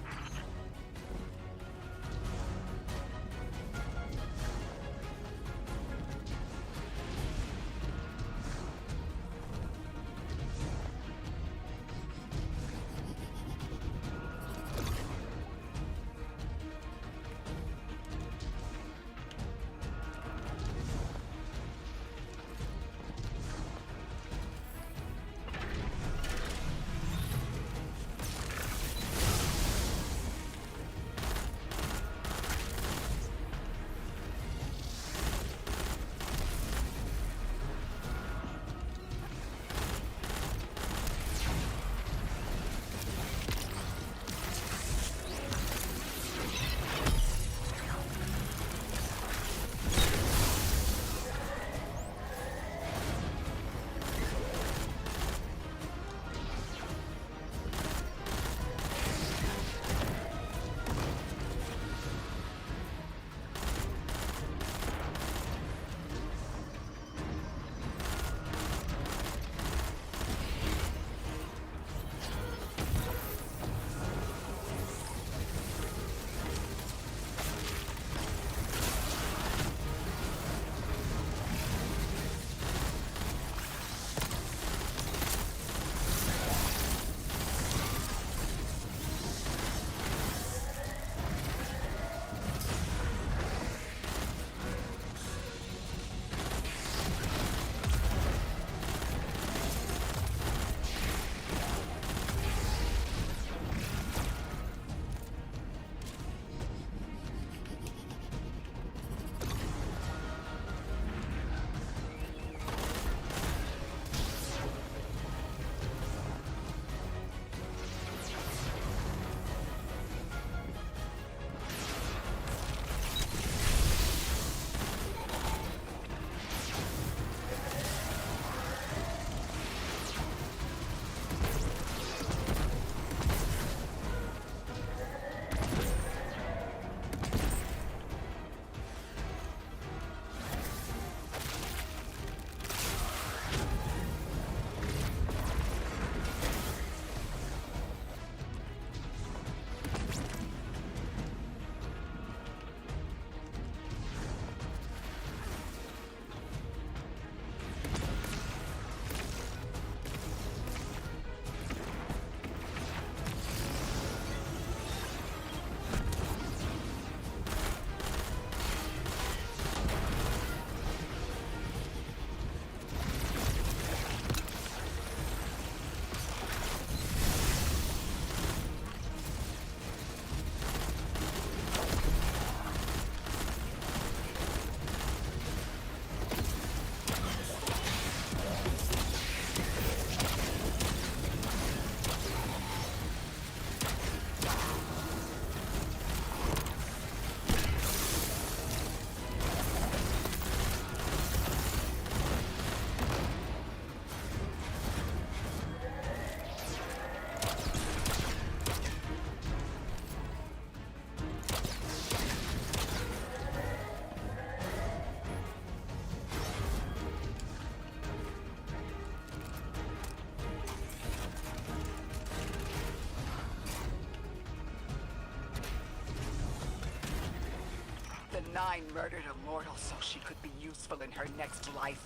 The Nine murdered a mortal so she could be useful in her next life,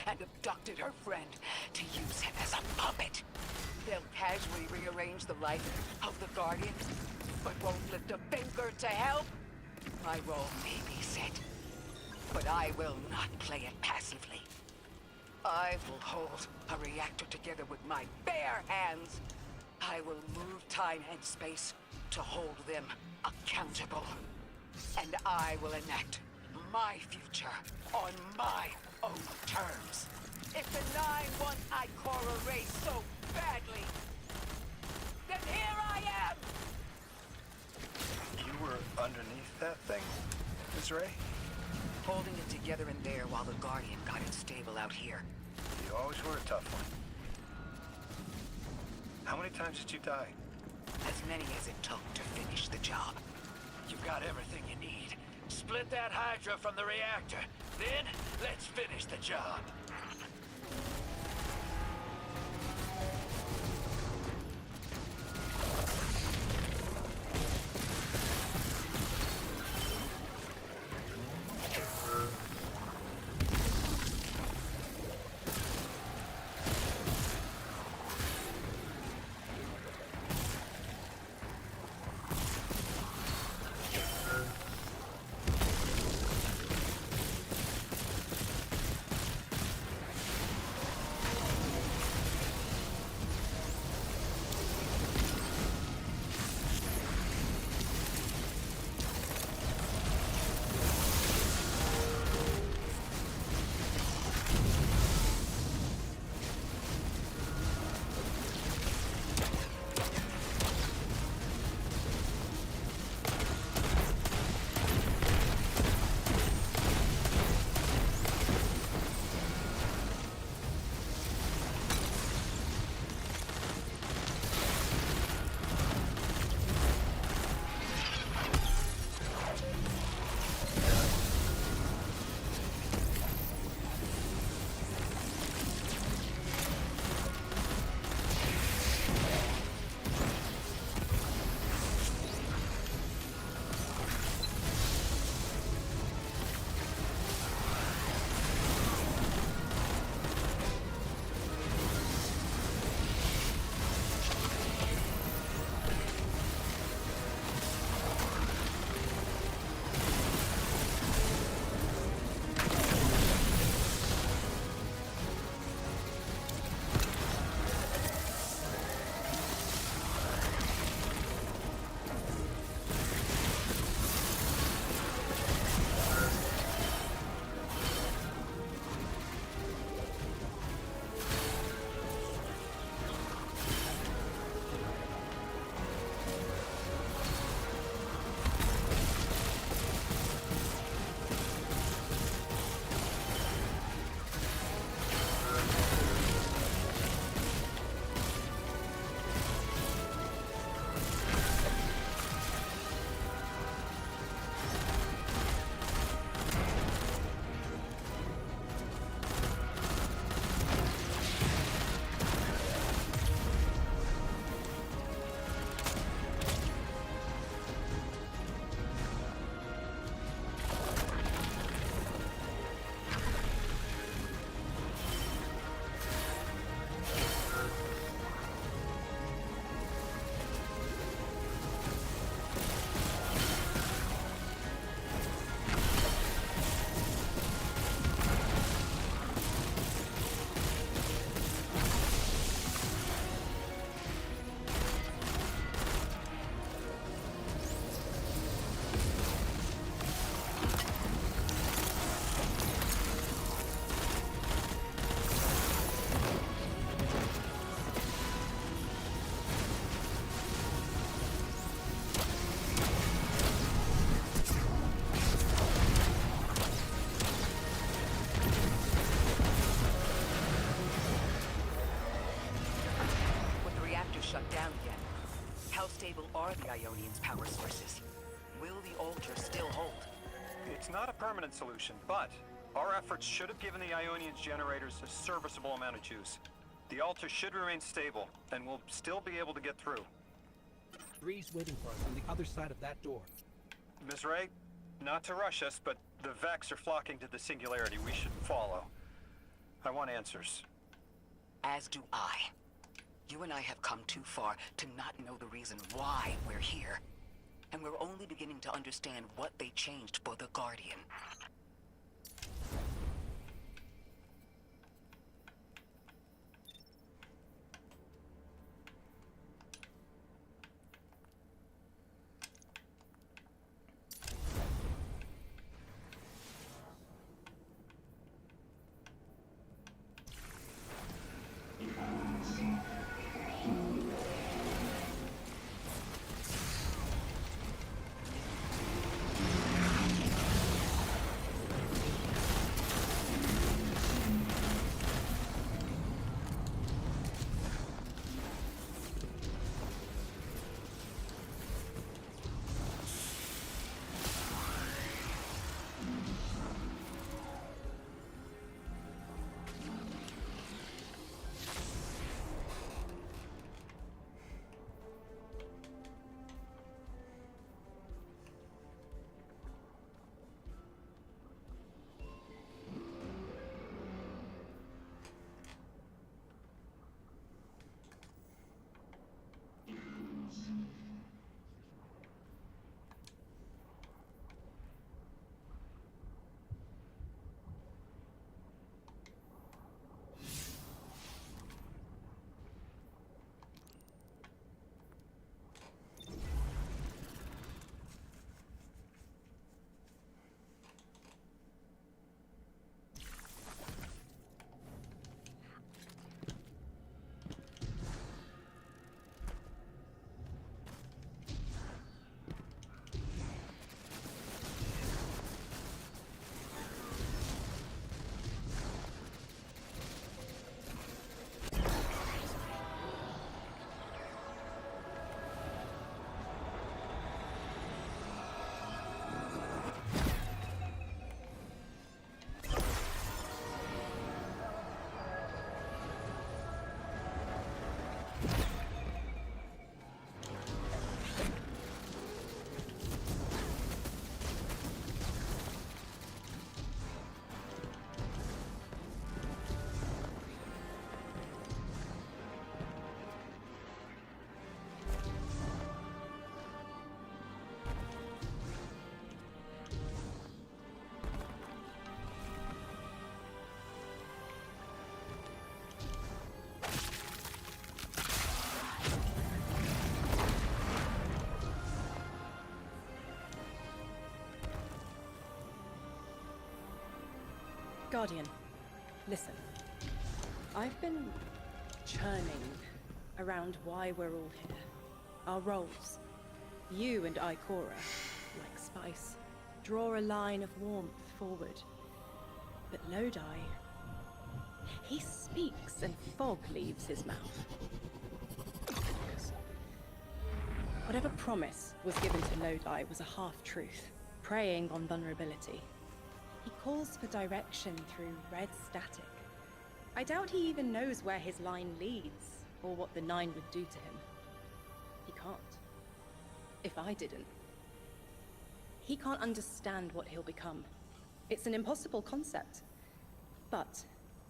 and abducted her friend to use him as a puppet. They'll casually rearrange the life of the Guardian, but won't lift a finger to help. My role may be set, But I will not play it passively. I will hold a reactor together with my bare hands. I will move time and space to hold them accountable. And I will enact my future on my own terms. If the Nine want Ikora Ray so badly, then here I am! You were underneath that thing, Ms. Ray? Holding it together in there while the Guardian got it stable out here. You always were a tough one. How many times did you die? As many as it took to finish the job. You've got everything you need. Split that Hydra from the reactor. Then, let's finish the job. are the Ionians' power sources? Will the altar still hold? It's not a permanent solution, but our efforts should have given the Ionians generators a serviceable amount of juice. The altar should remain stable, and we'll still be able to get through. Bree's waiting for us on the other side of that door. Ms. Ray, not to rush us, but the Vex are flocking to the Singularity. We should follow. I want answers. As do I. You and I have come too far to not know the reason why we're here. And we're only beginning to understand what they changed for the Guardian. Guardian, listen. I've been churning around why we're all here. Our roles. You and Ikora, like spice, draw a line of warmth forward. But Lodi, he speaks and fog leaves his mouth. Whatever promise was given to Lodi was a half-truth, preying on vulnerability. He calls for direction through red static. I doubt he even knows where his line leads, or what the Nine would do to him. He can't. If I didn't. He can't understand what he'll become. It's an impossible concept. But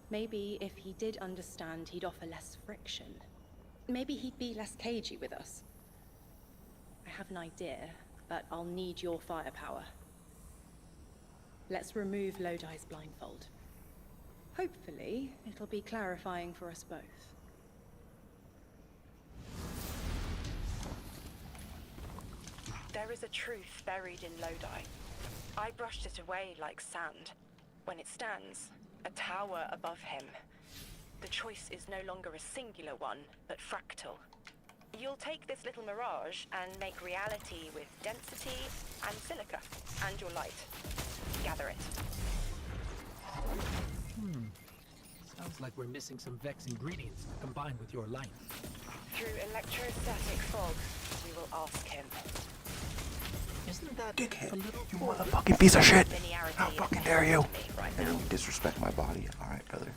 maybe if he did understand, he'd offer less friction. Maybe he'd be less cagey with us. I have an idea, but I'll need your firepower. Let's remove Lodi's blindfold. Hopefully, it'll be clarifying for us both. There is a truth buried in Lodi. I brushed it away like sand. When it stands, a tower above him. The choice is no longer a singular one, but fractal. You'll take this little mirage and make reality with density and silica, and your light. Gather it. Sounds like we're missing some Vex ingredients to combine with your light. Through electrostatic fog, we will ask him. Isn't that Dickhead, a little you forward? motherfucking piece of shit! Linearity How is fucking ahead dare you! of me right I now. don't disrespect my body. Alright, brother.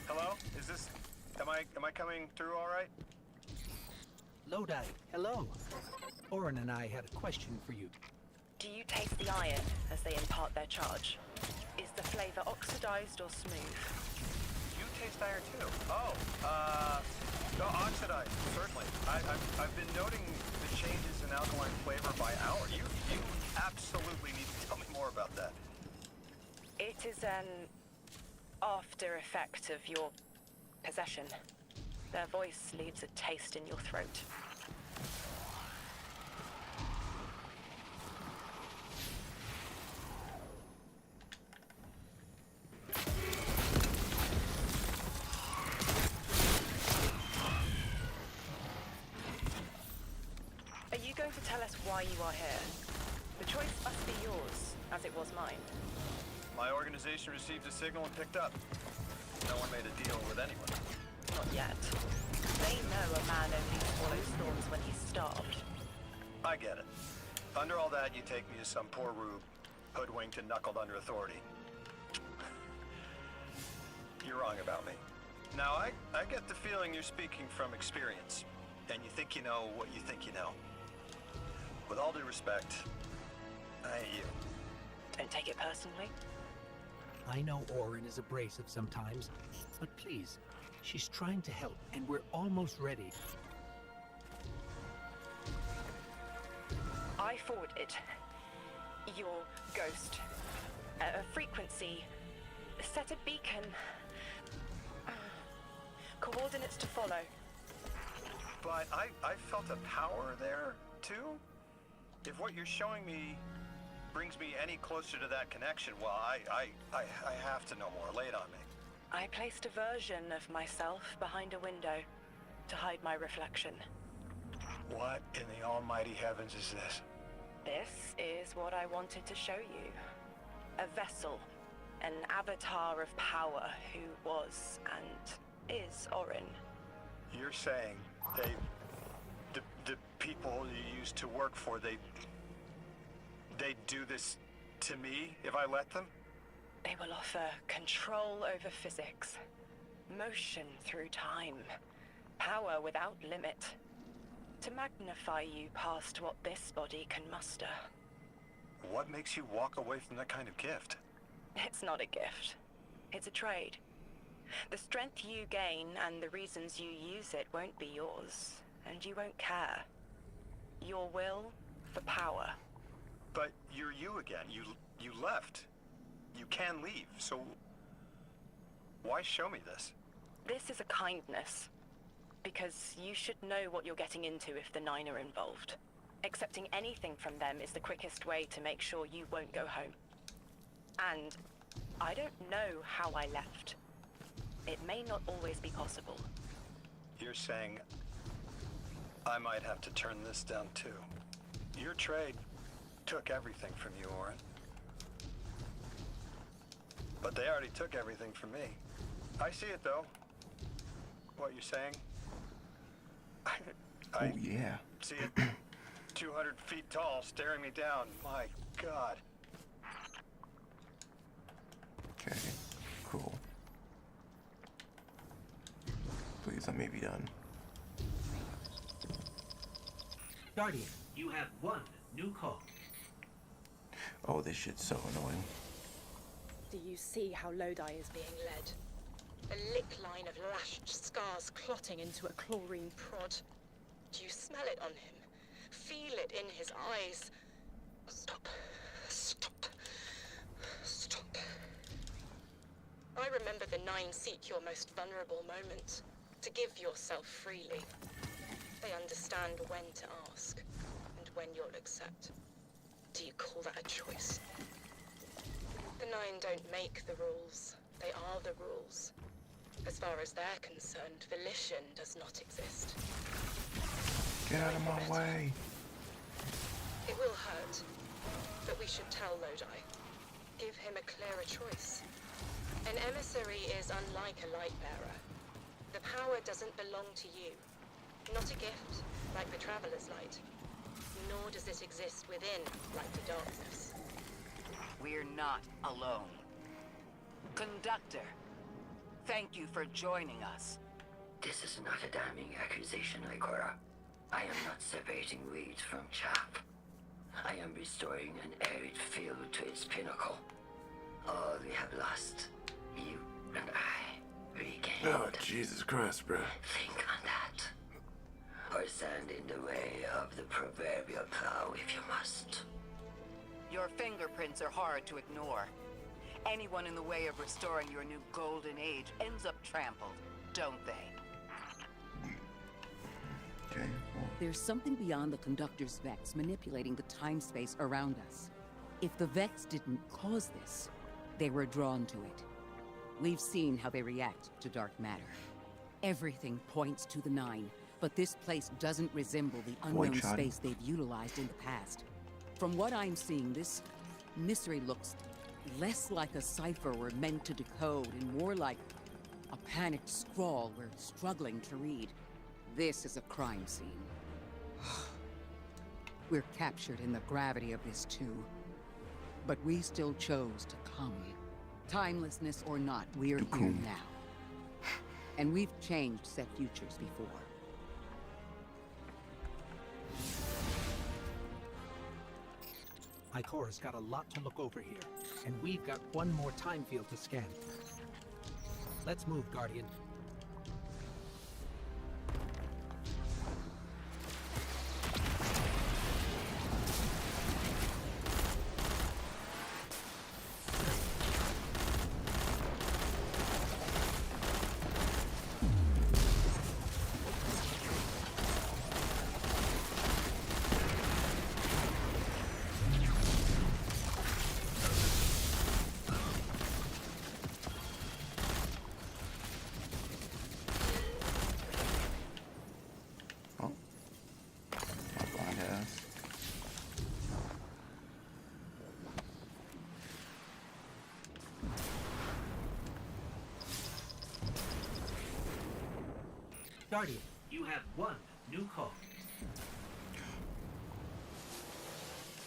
Hello? Is this... Am I coming through all right? Lodi, hello. Orin and I had a question for you. Do you taste the iron as they impart their charge? Is the flavor oxidized or smooth? You taste iron too. Oh, no, oxidized, certainly. I've been noting the changes in alkaline flavor by hour. You absolutely need to tell me more about that. It is an after effect of your possession. Their voice leaves a taste in your throat. Are you going to tell us why you are here? The choice must be yours, as it was mine. My organization received a signal and picked up. No one made a deal with anyone. Not yet. They know a man only swallows thorns when he's starved. I get it. Under all that, you take me as some poor rube, hoodwinked and knuckled under authority. You're wrong about me. Now, I get the feeling you're speaking from experience, and you think you know what you think you know. With all due respect, I ain't you. Don't take it personally. I know Orin is abrasive sometimes, but please, she's trying to help, and we're almost ready. I forwarded your ghost. A frequency. Set a beacon. Coordinates to follow. But I felt a power there, too? If what you're showing me brings me any closer to that connection, well, I have to know more. Lay it on me. I placed a version of myself behind a window to hide my reflection. What in the almighty heavens is this? This is what I wanted to show you. A vessel. An avatar of power who was and is Orin. You're saying the people you used to work for, they do this to me if I let them? They will offer control over physics, motion through time, power without limit, to magnify you past what this body can muster. What makes you walk away from that kind of gift? It's not a gift. It's a trade. The strength you gain and the reasons you use it won't be yours, and you won't care. Your will for power. But you're you again. You left. You can leave. So why show me this? This is a kindness. Because you should know what you're getting into if the Nine are involved. Accepting anything from them is the quickest way to make sure you won't go home. And I don't know how I left. It may not always be possible. You're saying I might have to turn this down too. Your trade took everything from you, Orin. But they already took everything from me. I see it though. What you're saying. I Oh yeah. see it 200 feet tall staring me down. My God. Okay. Cool. Please let me be done. Guardian, you have one new call. Oh, this shit's so annoying. Do you see how Lodi is being led? A lick line of lashed scars clotting into a chlorine prod. Do you smell it on him? Feel it in his eyes? Stop. Stop. Stop. I remember the Nine seek your most vulnerable moment. To give yourself freely. They understand when to ask, and when you'll accept. Do you call that a choice? The Nine don't make the rules. They are the rules. As far as they're concerned, volition does not exist. Get out of my way. It will hurt, but we should tell Lodi. Give him a clearer choice. An emissary is unlike a light bearer. The power doesn't belong to you. Not a gift, like the Traveler's Light. Nor does it exist within, like the darkness. We're not alone. Conductor, thank you for joining us. This is not a damning accusation, Ikora. I am not separating weeds from chaff. I am restoring an arid field to its pinnacle. All we have lost, you and I, regained. Oh, Jesus Christ, bro. Think on that. Or stand in the way of the proverbial plow if you must. Your fingerprints are hard to ignore. Anyone in the way of restoring your new golden age ends up trampled, don't they? Okay. Well, There's something beyond the Conductor's Vex manipulating the time-space around us. If the Vex didn't cause this, they were drawn to it. We've seen how they react to dark matter. Everything points to the Nine, but this place doesn't resemble the unknown Shoddy. space they've utilized in the past. From what I'm seeing, this mystery looks less like a cipher we're meant to decode and more like a panicked scrawl we're struggling to read. This is a crime scene. We're captured in the gravity of this too. But we still chose to come. Timelessness or not, we're here Cocoon. now. And we've changed set futures before. Ikora's got a lot to look over here, and we've got one more time field to scan. Let's move, Guardian. oh. My blind ass. Guardian, you have one new call.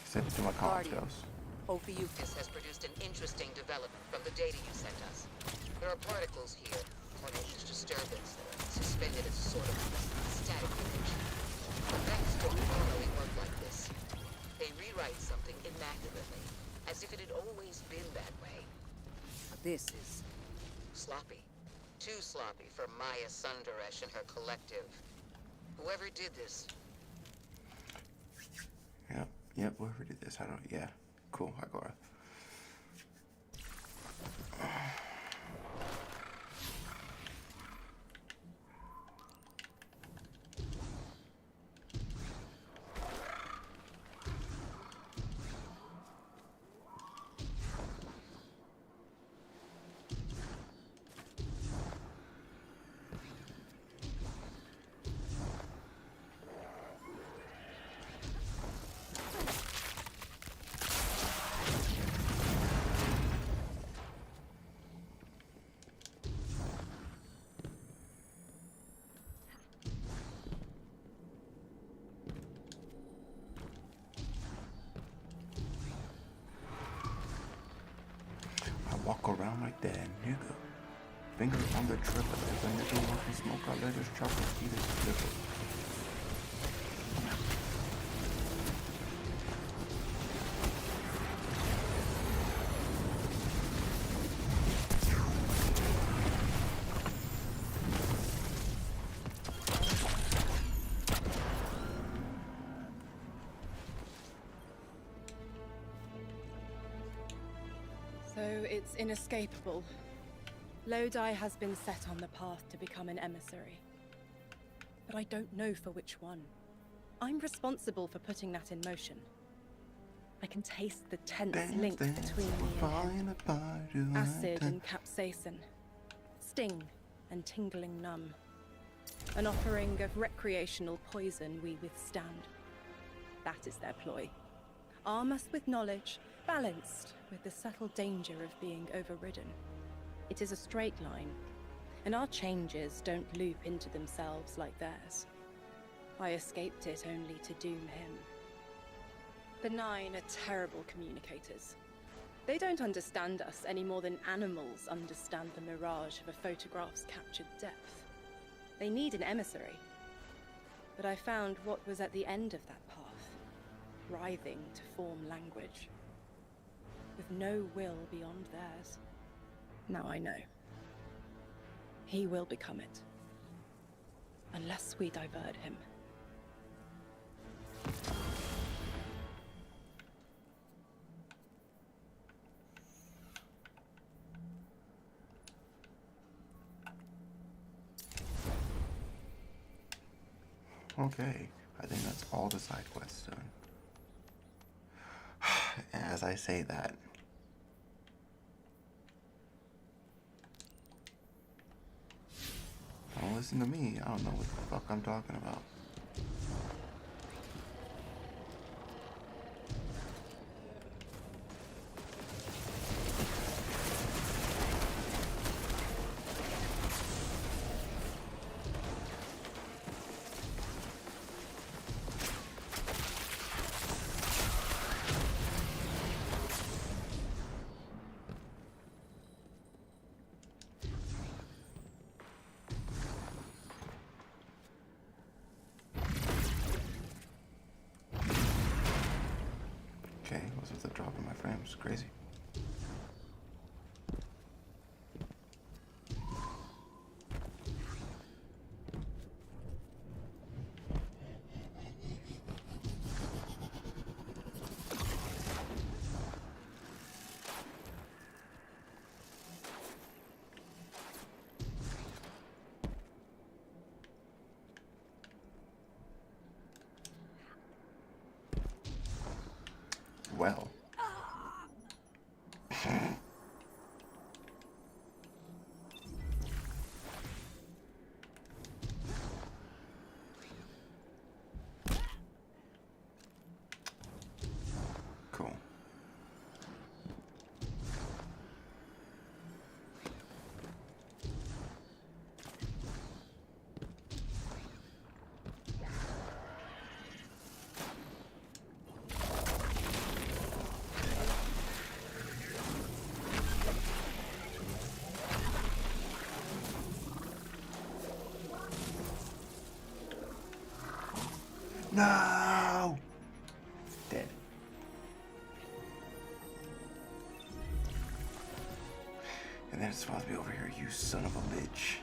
Send it to my comms house. Ophiuchus has produced an interesting development from the data you sent us. There are particles here, tenacious disturbance that are suspended as a sort of static image. The Vex don't normally work like this. They rewrite something immaculately, as if it had always been that way. This is... Sloppy. Too sloppy for Maya Sundaresh and her collective. Whoever did this, Yeah. Yep, whoever did this, I don't. Yeah, cool. Hi, Cora. Walk around like that, nigga. Finger on the trigger. If a nigga wants to smoke, I let his chocolate eat his flipper. So it's inescapable. Lodi has been set on the path to become an emissary. But I don't know for which one. I'm responsible for putting that in motion. I can taste the tense link between me and him. Acid and capsaicin. Sting and tingling numb. An offering of recreational poison we withstand. That is their ploy. Arm us with knowledge, balanced with the subtle danger of being overridden. It is a straight line, and our changes don't loop into themselves like theirs. I escaped it only to doom him. The Nine are terrible communicators. They don't understand us any more than animals understand the mirage of a photograph's captured depth. They need an emissary. But I found what was at the end of that path, writhing to form language, with no will beyond theirs. Now I know. He will become it. Unless we divert him. Okay, I think that's all the side quests done. As I say that, don't listen to me. I don't know what the fuck I'm talking about. Okay, what's with the drop in my frames? Crazy. Well. Cool. No! Dead. And then it's supposed to be over here, you son of a bitch.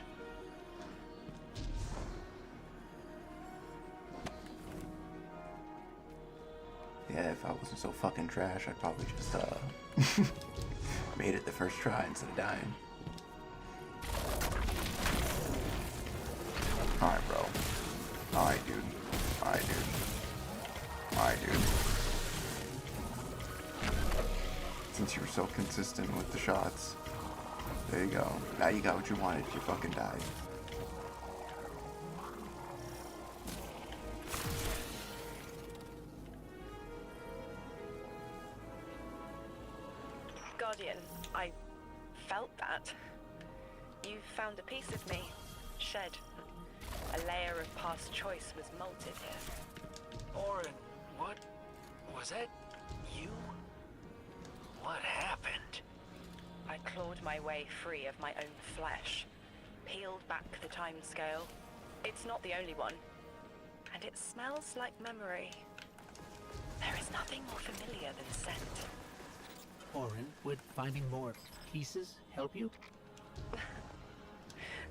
Yeah, if I wasn't so fucking trash, I'd probably just made it the first try instead of dying. Alright, bro. Alright, dude. Alright, dude. Alright, dude. Since you were so consistent with the shots, there you go. Now you got what you wanted. You fucking died. Guardian, I felt that. You found a piece of me, shed. A layer of past choice was molted here. Orin, what? Was that you? What happened? I clawed my way free of my own flesh, peeled back the time scale. It's not the only one. And it smells like memory. There is nothing more familiar than scent. Orin, would finding more pieces help you?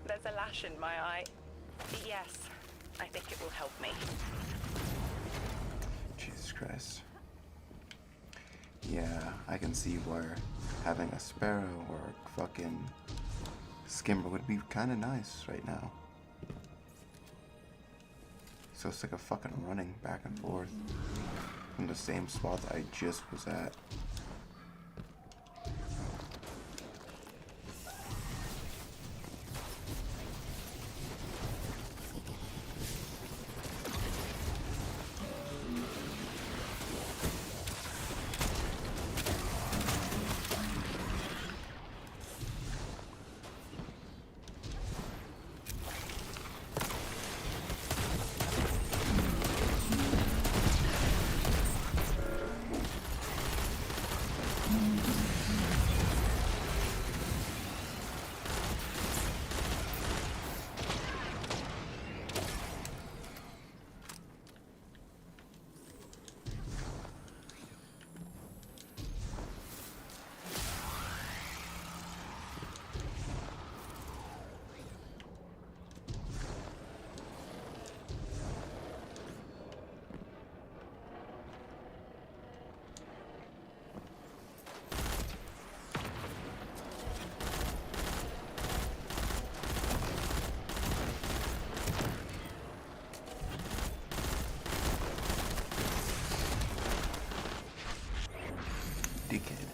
There's a lash in my eye. Yes, I think it will help me. Jesus Christ. Yeah, I can see where having a sparrow or a fucking skimmer would be kind of nice right now. So sick of fucking running back and forth from the same spot that I just was at. Dickhead.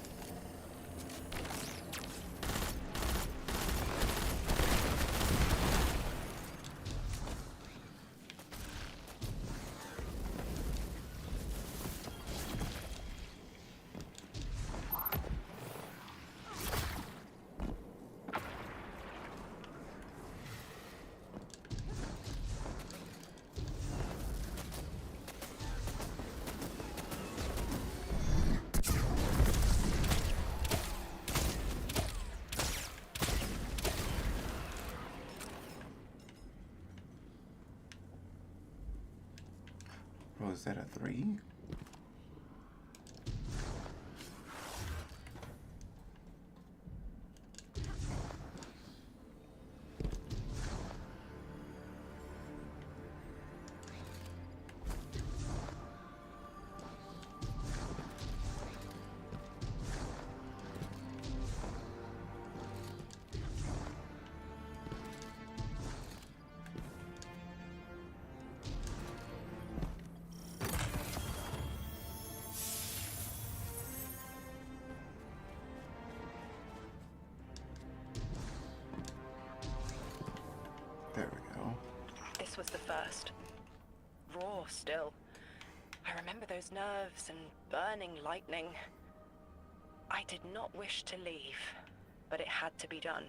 Was that a 3? There we go. This was the first. Raw still. I remember those nerves and burning lightning. I did not wish to leave, but it had to be done.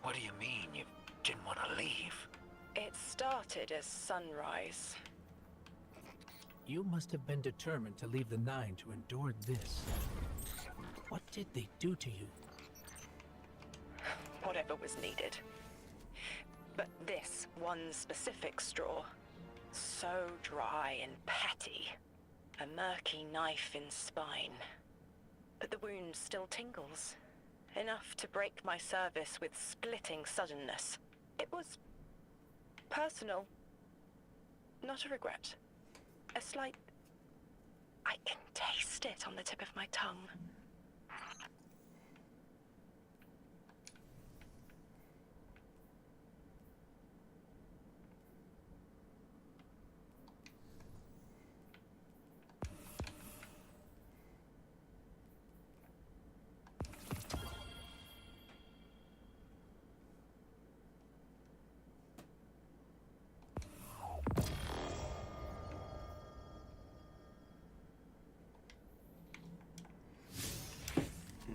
What do you mean you didn't want to leave? It started as sunrise. You must have been determined to leave the Nine to endure this. What did they do to you? Whatever was needed. But this one specific straw, so dry and petty. A murky knife in spine. But the wound still tingles. Enough to break my service with splitting suddenness. It was personal. Not a regret. A slight I can taste it on the tip of my tongue.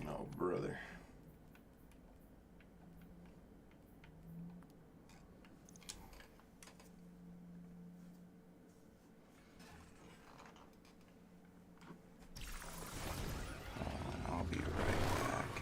Oh, brother. I'll be right back.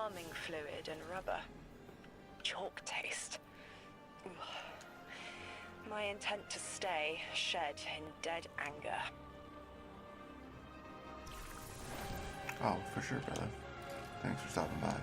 embalming fluid and rubber. Chalk taste. Ugh. My intent to stay shed in dead anger. Oh, for sure, brother. Thanks for stopping by.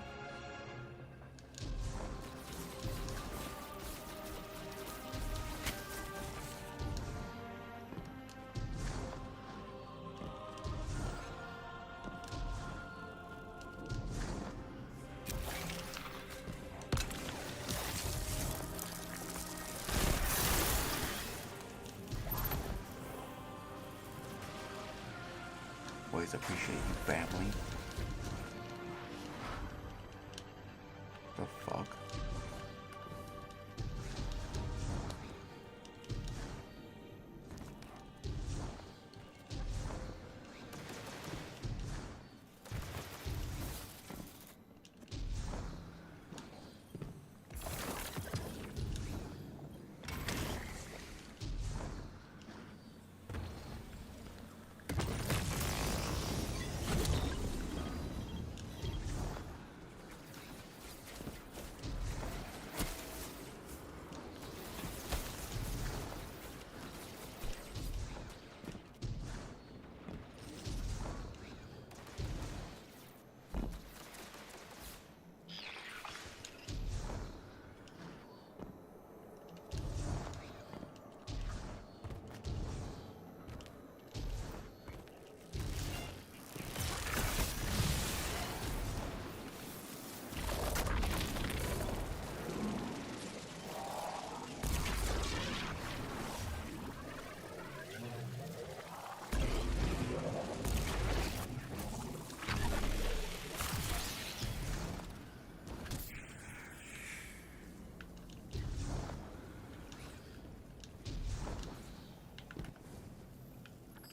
Always appreciate you, family. The fuck?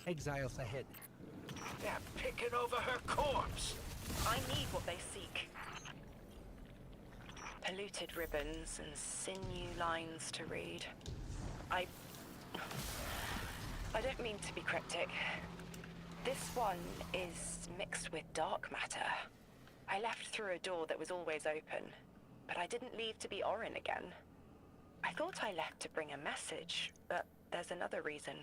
Exiles ahead. They're picking over her corpse. I need what they seek. Polluted ribbons and sinew lines to read. I don't mean to be cryptic. This one is mixed with dark matter. I left through a door that was always open, but I didn't leave to be Orin again. I thought I left to bring a message, but there's another reason.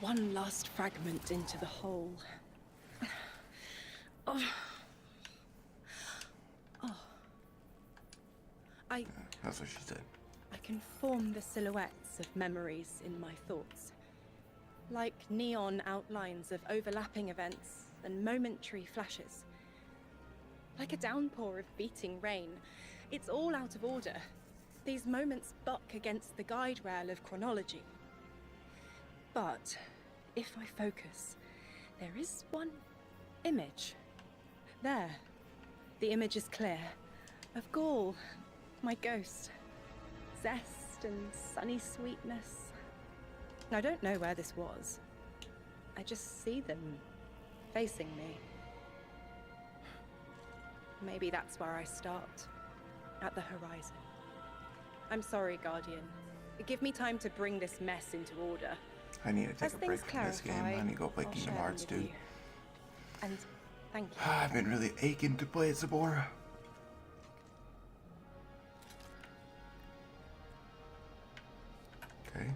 One last fragment into the hole. Oh. That's what she said. I can form the silhouettes of memories in my thoughts. Like neon outlines of overlapping events and momentary flashes. Like a downpour of beating rain. It's all out of order. These moments buck against the guide rail of chronology. But if I focus, there is one image. There. The image is clear. Of Gaul, my ghost. Zest and sunny sweetness. I don't know where this was. I just see them facing me. Maybe that's where I start. At the horizon. I'm sorry, Guardian. Give me time to bring this mess into order. I need to take As a break things from this game. clarify, I need to go play I'll Kingdom share them Hearts, with dude. you. And thank you. I've been really aching to play it some more. Okay.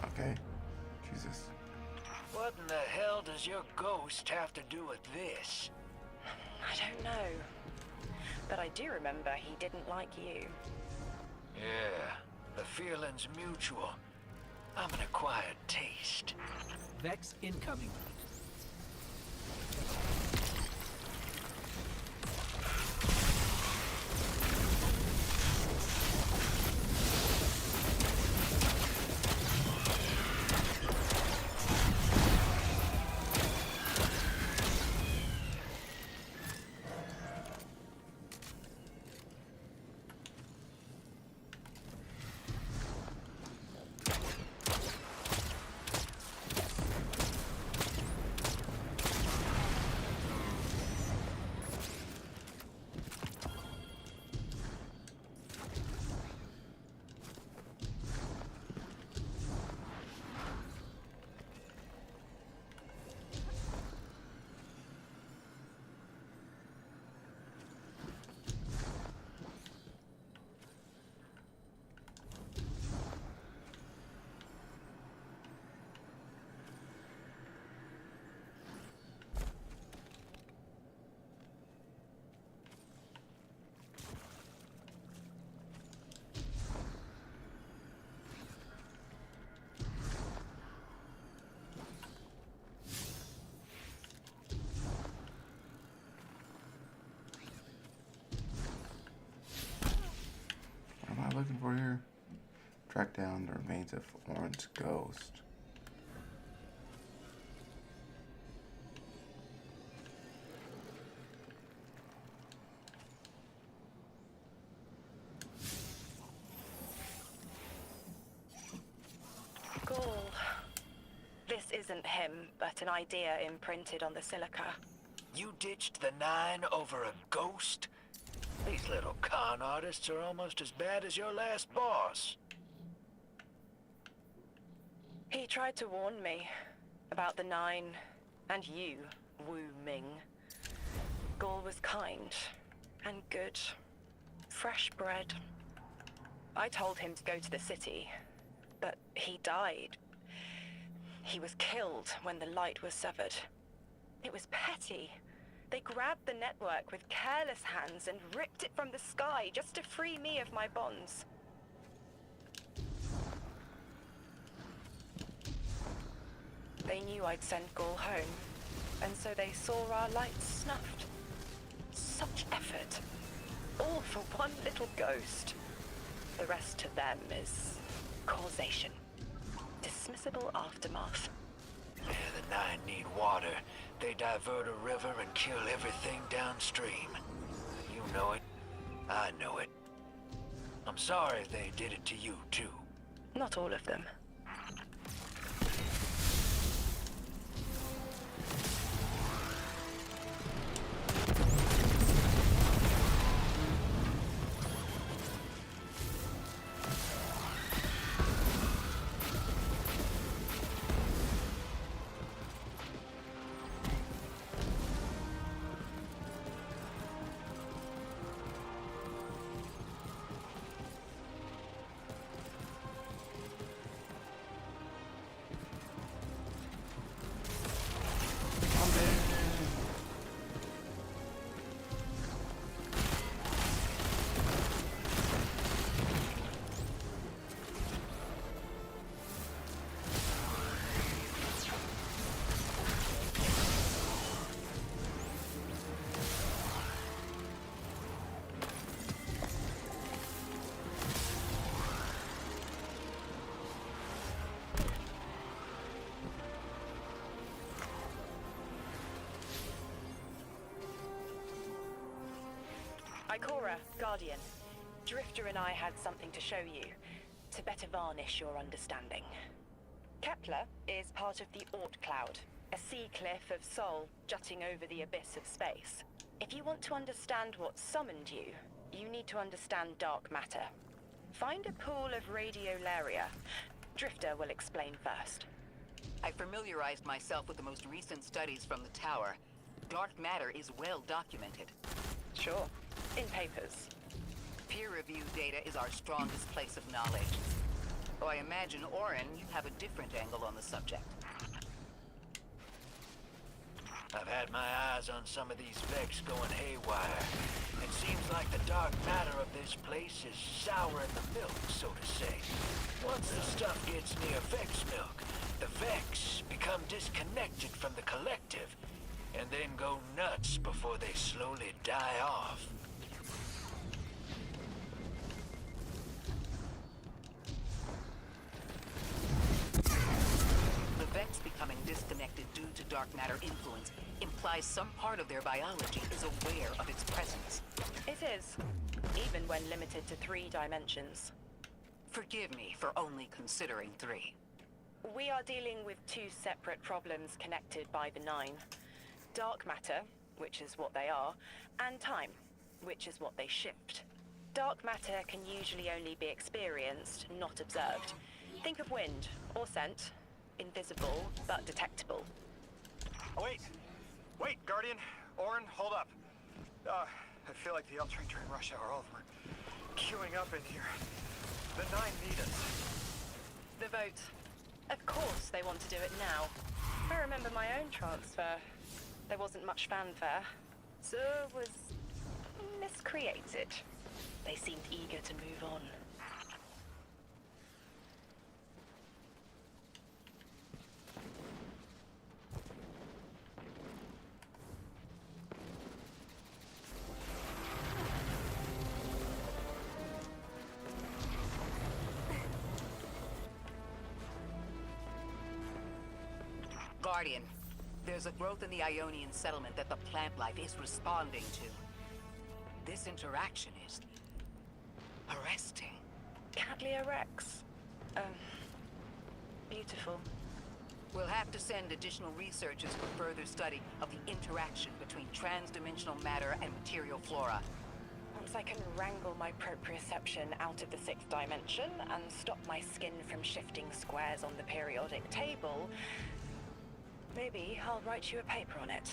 Okay. Jesus. What in the hell does your ghost have to do with this? I don't know. But I do remember he didn't like you. Yeah, the feeling's mutual. I'm an acquired taste. Vex incoming. looking for here? Track down the remains of Orin's ghost. Gaul. This isn't him, but an idea imprinted on the silica. You ditched the 9 over a ghost? These little con artists are almost as bad as your last boss. He tried to warn me about the 9 and you, Wu Ming. Gaul was kind and good. Fresh bread. I told him to go to the city, but he died. He was killed when the light was severed. It was petty. They grabbed the network with careless hands and ripped it from the sky just to free me of my bonds. They knew I'd send Gaul home, and so they saw our lights snuffed. Such effort. All for one little ghost. The rest to them is causation. Dismissible aftermath. Yeah, the 9 need water. They divert a river and kill everything downstream. You know it. I know it. I'm sorry they did it to you, too. Not all of them. Ikora, Guardian. Drifter and I had something to show you, to better varnish your understanding. Kepler is part of the Oort Cloud, a sea cliff of Sol jutting over the abyss of space. If you want to understand what summoned you, you need to understand dark matter. Find a pool of radiolaria. Drifter will explain first. I familiarized myself with the most recent studies from the tower. Dark matter is well documented. Sure. In papers. Peer-reviewed data is our strongest place of knowledge. Though I imagine, Orin, you have a different angle on the subject. I've had my eyes on some of these Vex going haywire. It seems like the dark matter of this place is souring the milk, so to say. Once the stuff gets near Vex milk, the Vex become disconnected from the collective, and then go nuts before they slowly die off. The Vex becoming disconnected due to dark matter influence implies some part of their biology is aware of its presence. It is, even when limited to 3 dimensions. Forgive me for only considering 3. We are dealing with 2 separate problems connected by the 9. Dark matter, which is what they are, and time, which is what they shift. Dark matter can usually only be experienced, not observed. Think of wind, or scent. Invisible, but detectable. Oh, wait, Guardian. Orin, hold up. I feel like the L train during rush hour. All of them are queuing up in here. The 9 need us. The vote. Of course they want to do it now. I remember my own transfer. There wasn't much fanfare. So was miscreated. They seemed eager to move on. Guardian, there's a growth in the Ionian settlement that the plant life is responding to. This interaction is arresting. Catlia Rex. Beautiful. We'll have to send additional researchers for further study of the interaction between trans-dimensional matter and material flora. Once I can wrangle my proprioception out of the sixth dimension and stop my skin from shifting squares on the periodic table, maybe I'll write you a paper on it.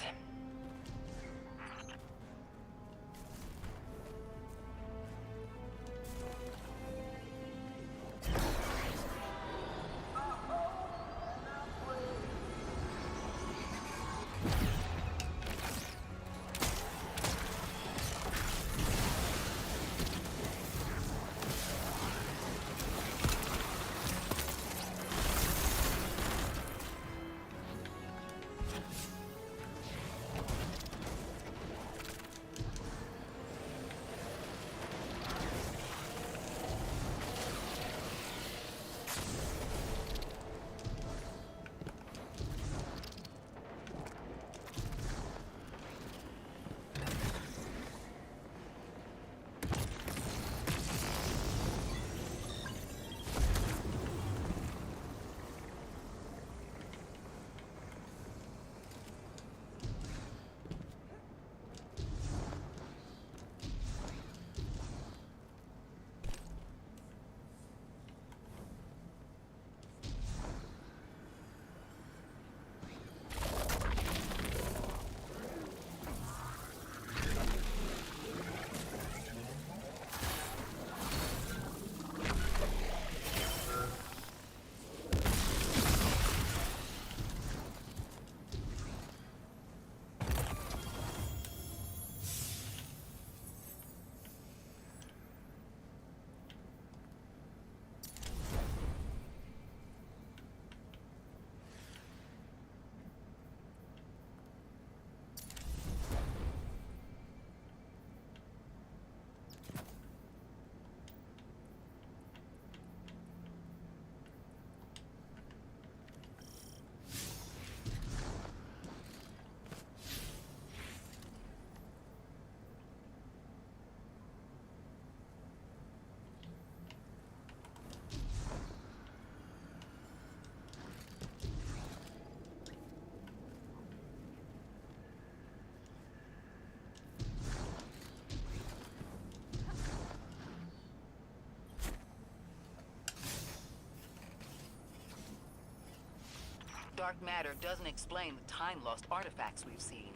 Dark matter doesn't explain the time-lost artifacts we've seen.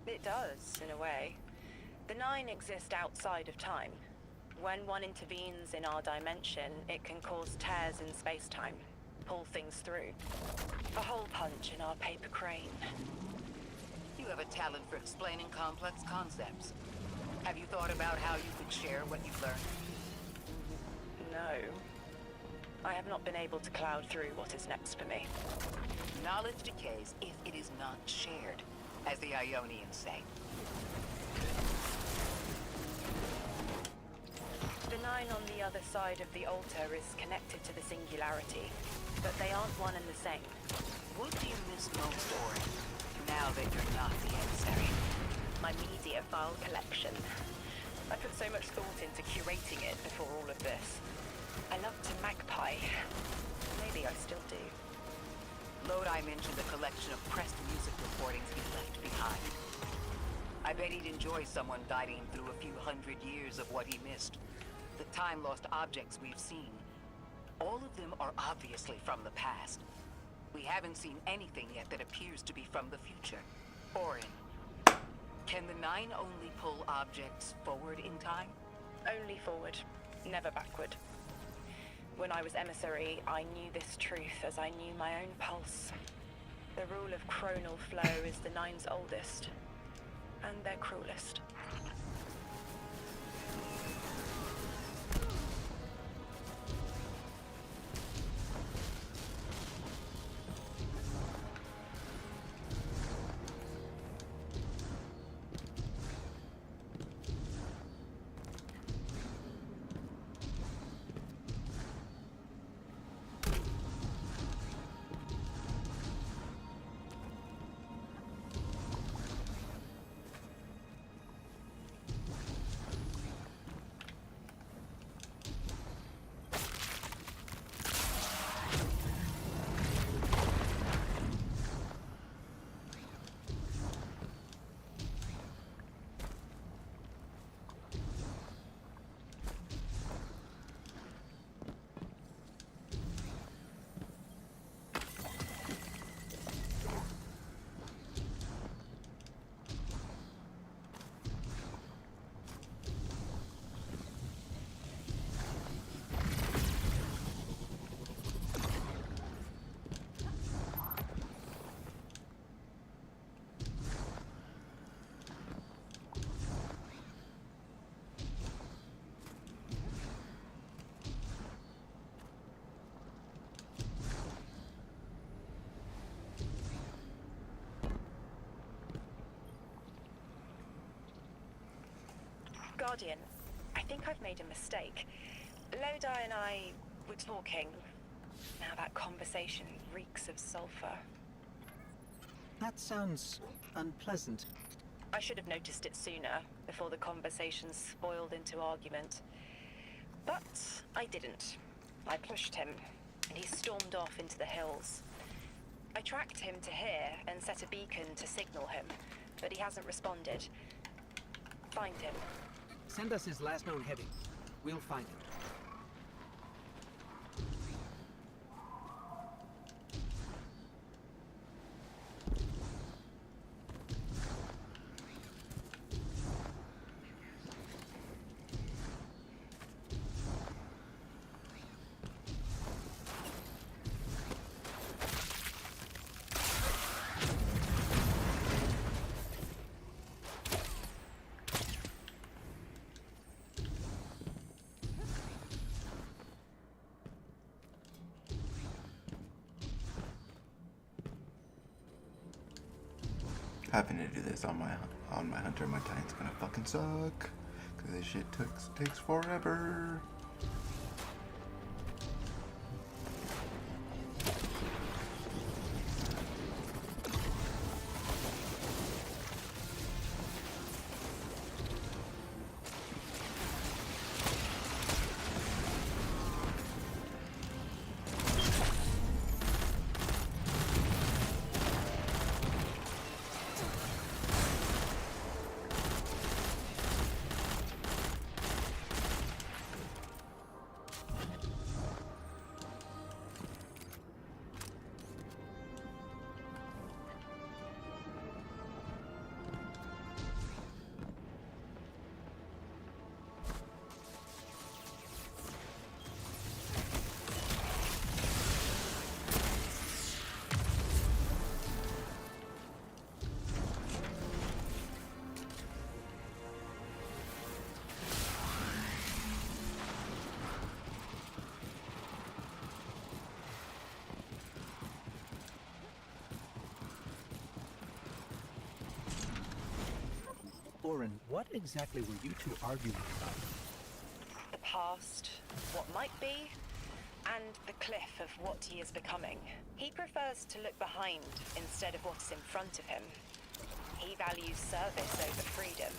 It does, in a way. The Nine exist outside of time. When one intervenes in our dimension, it can cause tears in space-time, pull things through. A hole punch in our paper crane. You have a talent for explaining complex concepts. Have you thought about how you could share what you've learned? No. I have not been able to cloud through what is next for me. Knowledge decays if it is not shared, as the Ionians say. The Nine on the other side of the altar is connected to the Singularity, but they aren't one and the same. What do you miss most, Orin, now that you're not the emissary? My media file collection. I put so much thought into curating it before all of this. I loved Magpie. Maybe I still do. Lodi mentioned a collection of pressed music recordings he left behind. I bet he'd enjoy someone guiding him through a few hundred years of what he missed. The time-lost objects we've seen, all of them are obviously from the past. We haven't seen anything yet that appears to be from the future. Orin, can the Nine only pull objects forward in time? Only forward, never backward. When I was emissary, I knew this truth as I knew my own pulse. The rule of chronal flow is the Nine's oldest, and their cruelest. Guardian, I think I've made a mistake. Lodi and I were talking. Now that conversation reeks of sulfur. That sounds unpleasant. I should have noticed it sooner, before the conversation spoiled into argument. But I didn't. I pushed him, and he stormed off into the hills. I tracked him to here and set a beacon to signal him, but he hasn't responded. Find him. Send us his last known heading. We'll find him. Having to do this on my Hunter, my Titan's gonna fucking suck, cause this shit takes forever. Orin, what exactly were you two arguing about? The past, what might be, and the cliff of what he is becoming. He prefers to look behind instead of what's in front of him. He values service over freedom.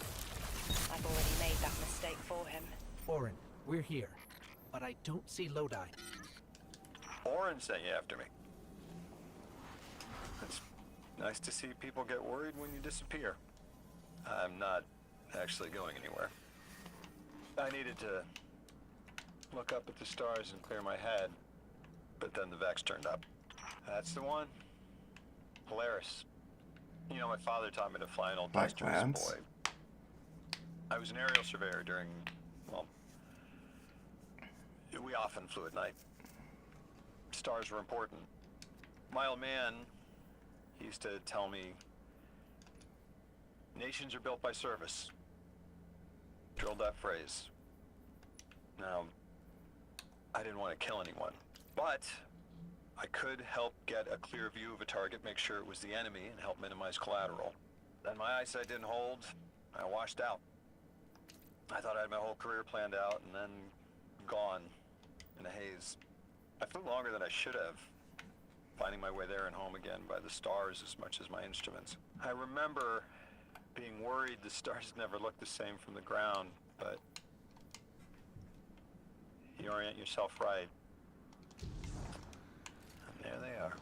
I've already made that mistake for him. Orin, we're here, but I don't see Lodi. Orin sent you after me. It's nice to see people get worried when you disappear. I'm not actually going anywhere. I needed to look up at the stars and clear my head, but then the Vex turned up. That's the one. Polaris. You know, my father taught me to fly an old Black Dexter as a Lance? boy. I was an aerial surveyor during, well, we often flew at night. Stars were important. My old man, he used to tell me, nations are built by service. Drilled that phrase. Now, I didn't want to kill anyone, but I could help get a clear view of a target, make sure it was the enemy, and help minimize collateral. Then my eyesight didn't hold. I washed out. I thought I had my whole career planned out, and then gone in a haze. I flew longer than I should have, finding my way there and home again by the stars as much as my instruments. I remember being worried the stars never look the same from the ground, but you orient yourself right, and there they are.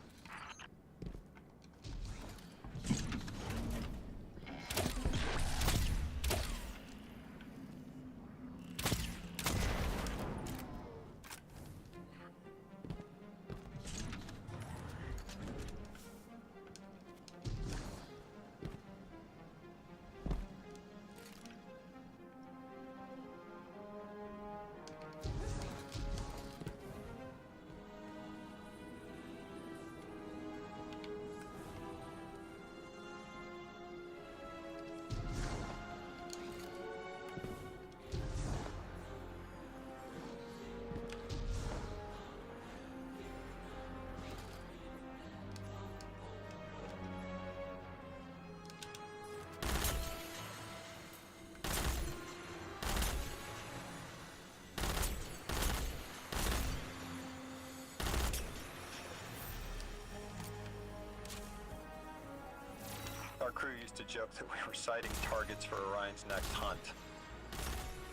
used to joke that we were sighting targets for Orion's next hunt,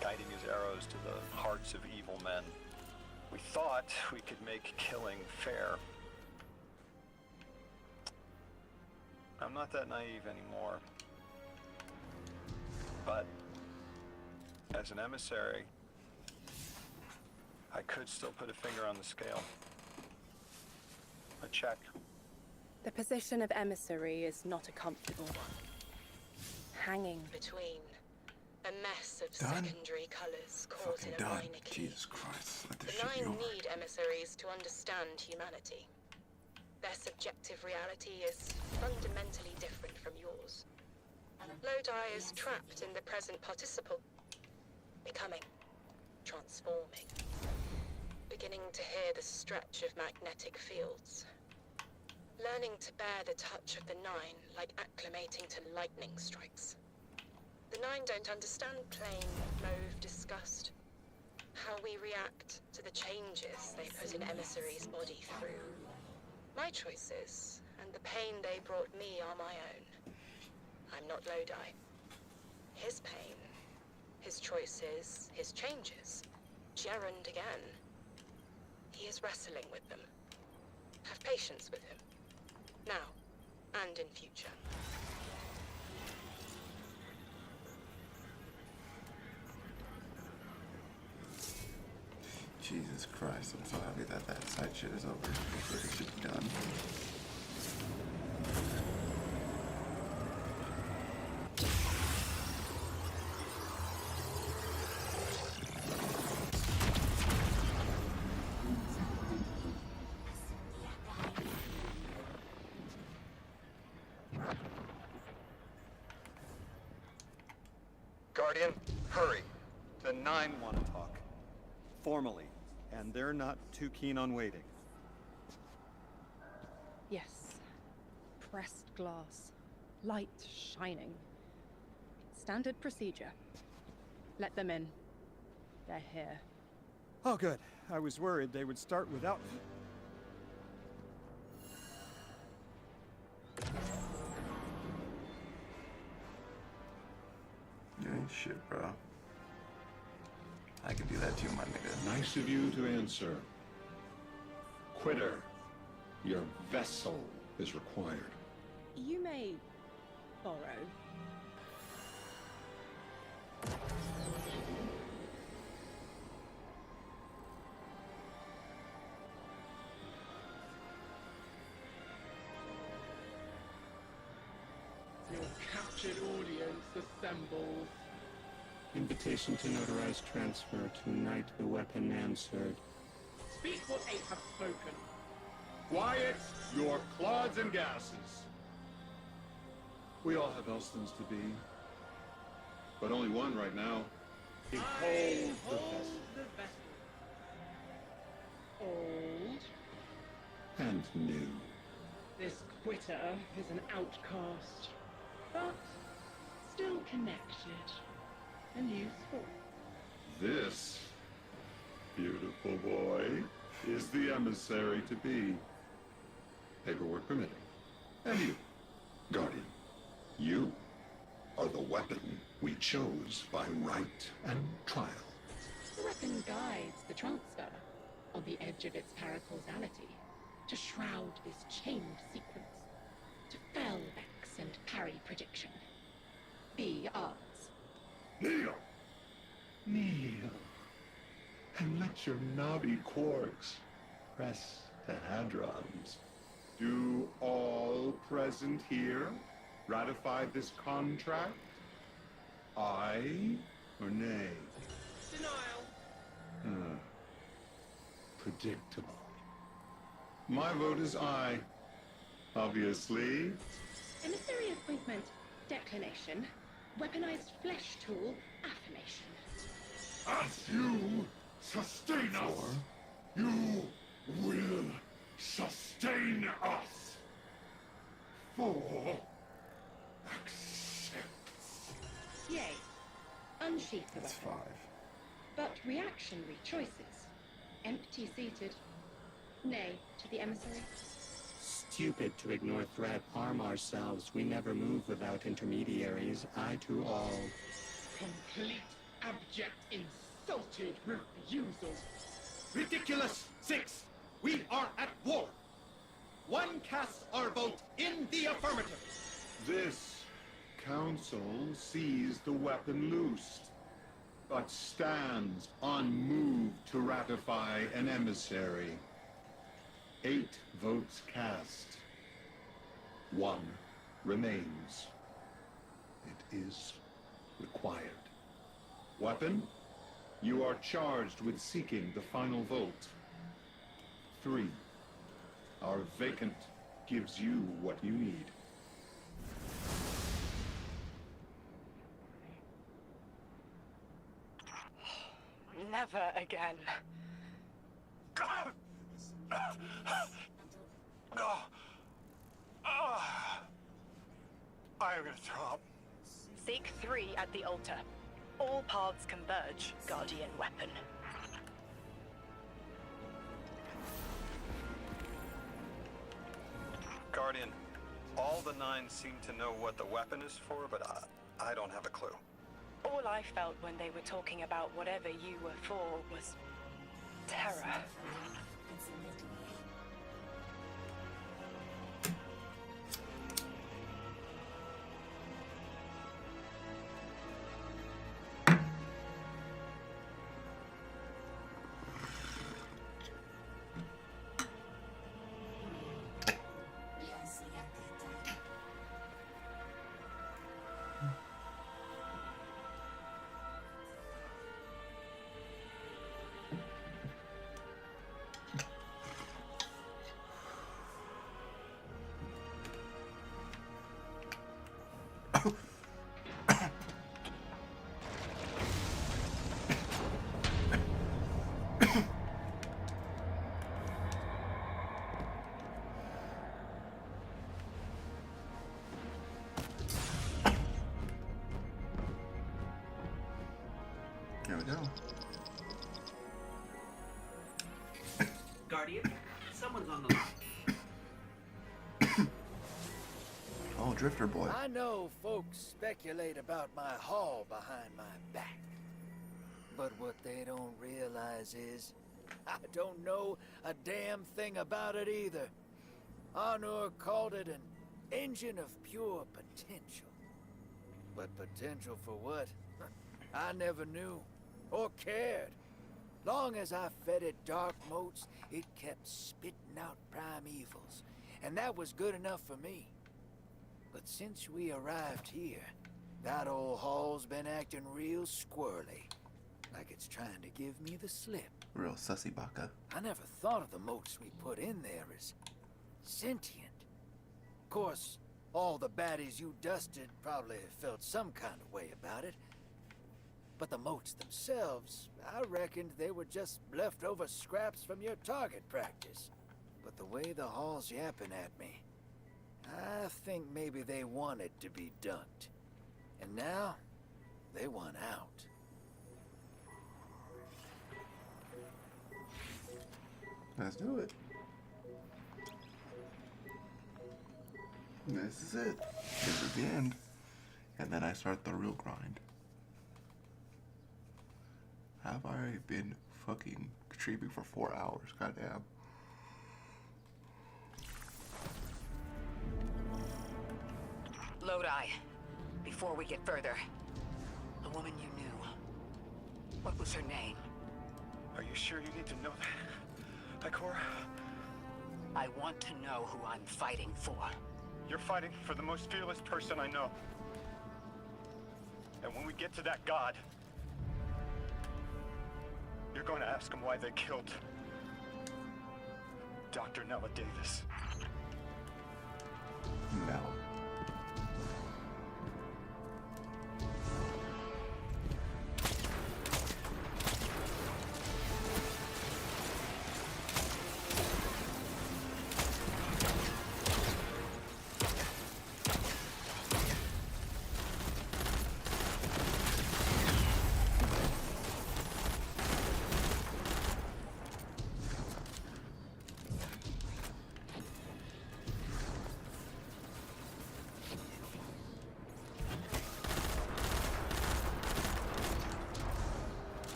guiding his arrows to the hearts of evil men. We thought we could make killing fair. I'm not that naive anymore. But as an emissary, I could still put a finger on the scale. A check. The position of emissary is not a comfortable one. Hanging between a mess of Done? secondary colors caught Fucking in a done. minor key. Jesus Christ. Let this The shit be Nine over. need emissaries to understand humanity. Their subjective reality is fundamentally different from yours. Lodi is trapped in the present participle, becoming, transforming, beginning to hear the stretch of magnetic fields, learning to bear the touch of the Nine like acclimating to lightning strikes. The Nine don't understand plain, mauve disgust, how we react to the changes they put an emissary's body through. My choices and the pain they brought me are my own. I'm not Lodi. His pain, his choices, his changes, gerund again. He is wrestling with them. Have patience with him. Now, and in future. Jesus Christ, I'm so happy that that side shit is over. It should be done. Guardian, hurry. The Nine want to talk. Formally. And they're not too keen on waiting. Yes. Pressed glass. Light shining. Standard procedure. Let them in. They're here. Oh, good. I was worried they would start without me. You ain't shit, bro. I can do that too, my nigga. Nice of you to answer. Quitter, your vessel is required. You may borrow. Your captured audience assembles. Invitation to notarize transfer. Tonight the weapon answered. Speak what eight have spoken. Quiet your clods and gases. We all have Elstons to be. But only one right now. Behold the vessel. The vessel. Old. And new. This quitter is an outcast, but still connected and useful. This beautiful boy is the emissary to be. Paperwork permitting. And you, Guardian, you are the weapon we chose by right and trial. The weapon guides the transfer on the edge of its paracausality to shroud this chained sequence, to fell Vex and parry prediction. Be ours. Kneel! Kneel. And let your knobby quarks press the hadrons. Do all present here ratify this contract? Aye or nay? Denial. Predictable. My vote is aye. Obviously. Emissary appointment, declination. Weaponized flesh tool, affirmation. As you sustain us, you will sustain us. 4 accepts. Yay. Unsheath the That's weapon. 5. But reactionary choices. Empty-seated. Nay to the emissary. stupid to ignore threat, arm ourselves. We never move without intermediaries. I to all. Complete, abject, insulted refusal. Ridiculous! 6! We are at war! One casts our vote in the affirmative. This council sees the weapon loosed, but stands unmoved to ratify an emissary. 8 votes cast. 1 remains. It is required. Weapon, you are charged with seeking the final vote. 3. Our vacant gives you what you need. Never again. I am gonna throw up. Seek 3 at the altar. All paths converge, Guardian Weapon. Guardian, all the 9 seem to know what the weapon is for, but I don't have a clue. All I felt when they were talking about whatever you were for was terror. There we go. Guardian, someone's on the line. Oh, Drifter Boy. I know folks speculate about my haul behind my back. But what they don't realize is, I don't know a damn thing about it either. Arnor called it an engine of pure potential. But potential for what? I never knew, or cared. Long as I fed it dark motes, it kept spitting out primevals, and that was good enough for me. But since we arrived here, that old hall's been acting real squirrely, like it's trying to give me the slip. Real sussy baka. I never thought of the motes we put in there as sentient. Of course, all the baddies you dusted probably felt some kind of way about it. But the motes themselves, I reckoned they were just leftover scraps from your target practice. But the way the hall's yapping at me, I think maybe they wanted to be dunked. And now, they want out. Let's do it. This is it. This is the end. And then I start the real grind. Have I been fucking streaming for 4 hours? Goddamn. Lodi, before we get further, the woman you knew, what was her name? Are you sure you need to know that, Ikora? I want to know who I'm fighting for. You're fighting for the most fearless person I know. And when we get to that god, you're going to ask him why they killed Dr. Nella Davis. No.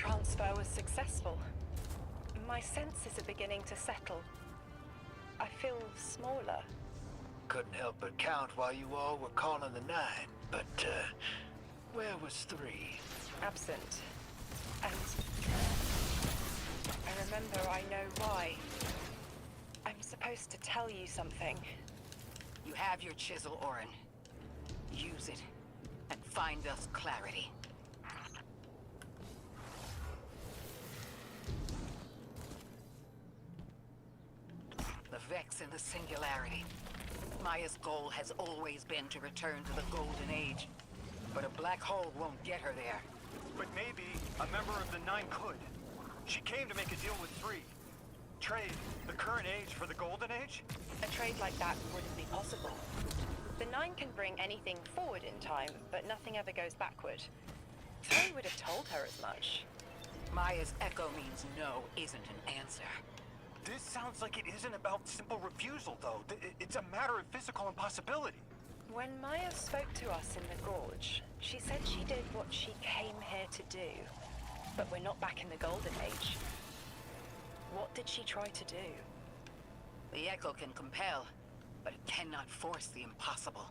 transfer was successful. My senses are beginning to settle. I feel smaller. Couldn't help but count while you all were calling the 9, but, where was 3? Absent. And I remember I know why. I'm supposed to tell you something. You have your chisel, Orin. Use it, and find us clarity. The Vex in the Singularity. Maya's goal has always been to return to the Golden Age. But a black hole won't get her there. But maybe a member of the Nine could. She came to make a deal with 3. Trade the current age for the Golden Age? A trade like that wouldn't be possible. The Nine can bring anything forward in time, but nothing ever goes backward. Three would have told her as much. Maya's echo means no isn't an answer. This sounds like it isn't about simple refusal, though. It's a matter of physical impossibility. When Maya spoke to us in the gorge, she said she did what she came here to do. But we're not back in the Golden Age. What did she try to do? The echo can compel, but it cannot force the impossible.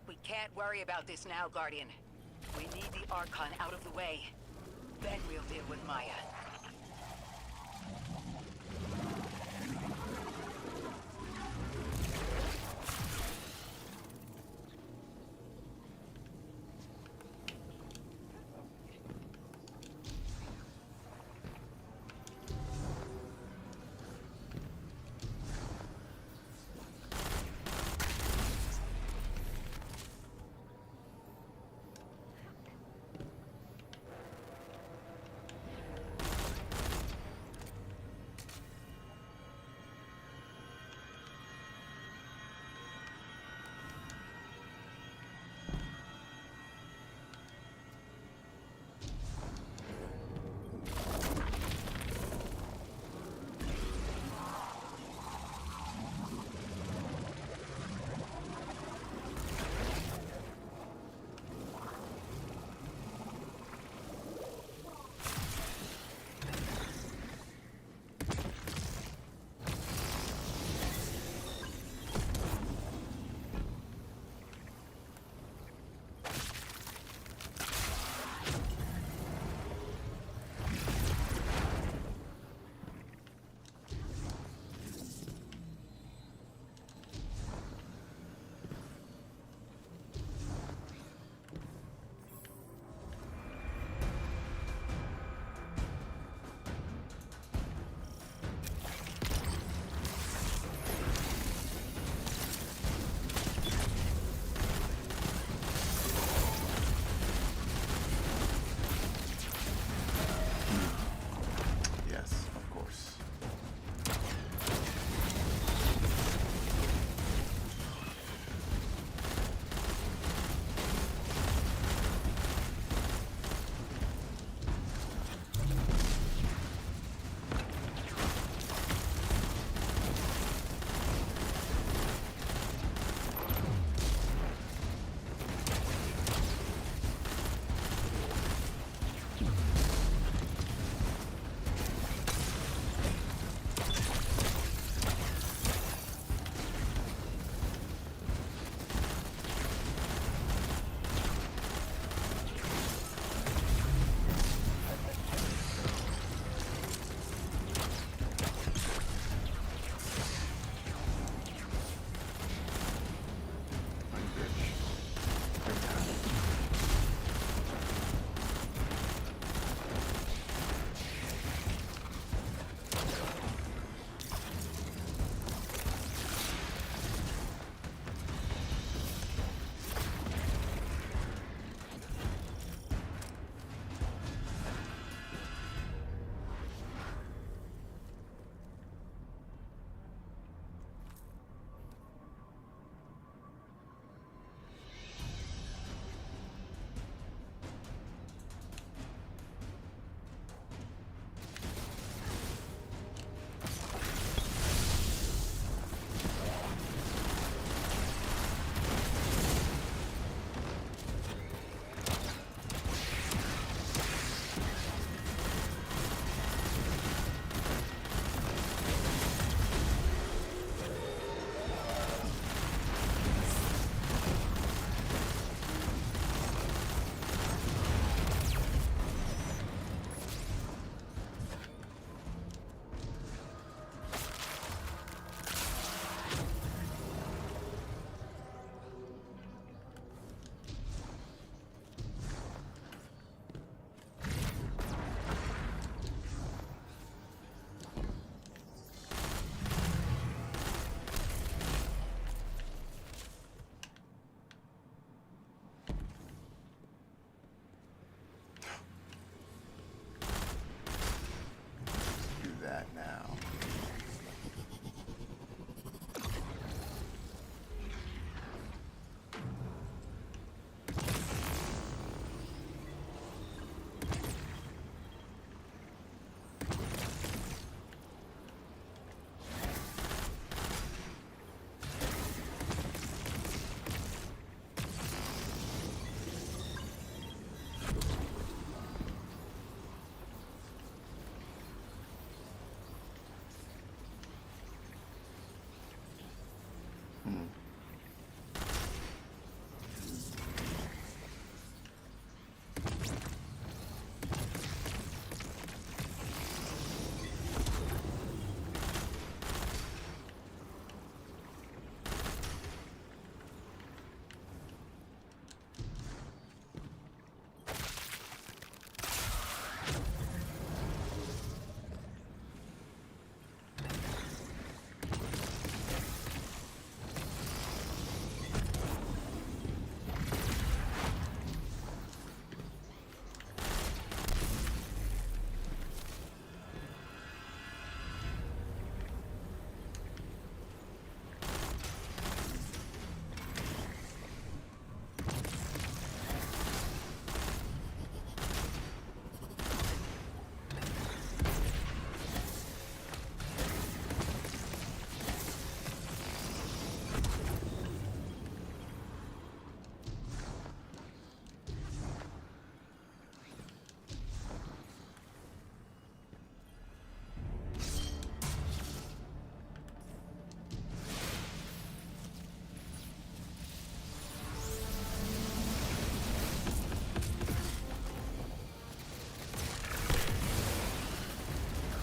We can't worry about this now, Guardian. We need the Archon out of the way. Then we'll deal with Maya.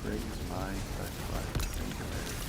Raise my touch by singularity.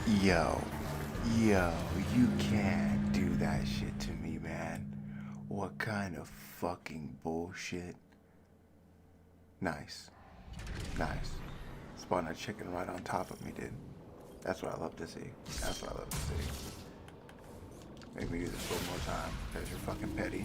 Yo, you can't do that shit to me, man. What kind of fucking bullshit? Nice. Nice. Spawn a chicken right on top of me, dude. That's what I love to see. That's what I love to see. Make me do this one more time, because you're fucking petty.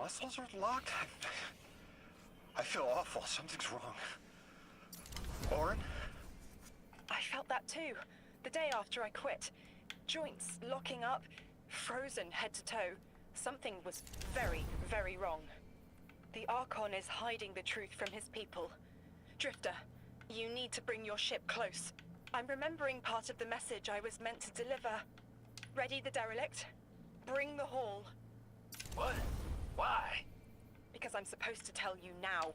muscles are locked? I feel awful. Something's wrong. Orin? I felt that too. The day after I quit. Joints locking up, frozen head to toe. Something was very, very wrong. The Archon is hiding the truth from his people. Drifter, you need to bring your ship close. I'm remembering part of the message I was meant to deliver. Ready the derelict? Bring the haul. What? Why? Because I'm supposed to tell you now.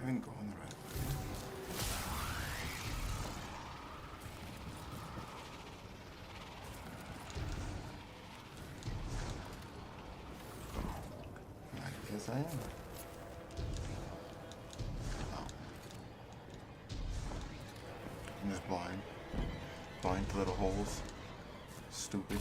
I ain't going the right way. I guess I am. Oh. I'm just blind. Blind to little holes. Stupid.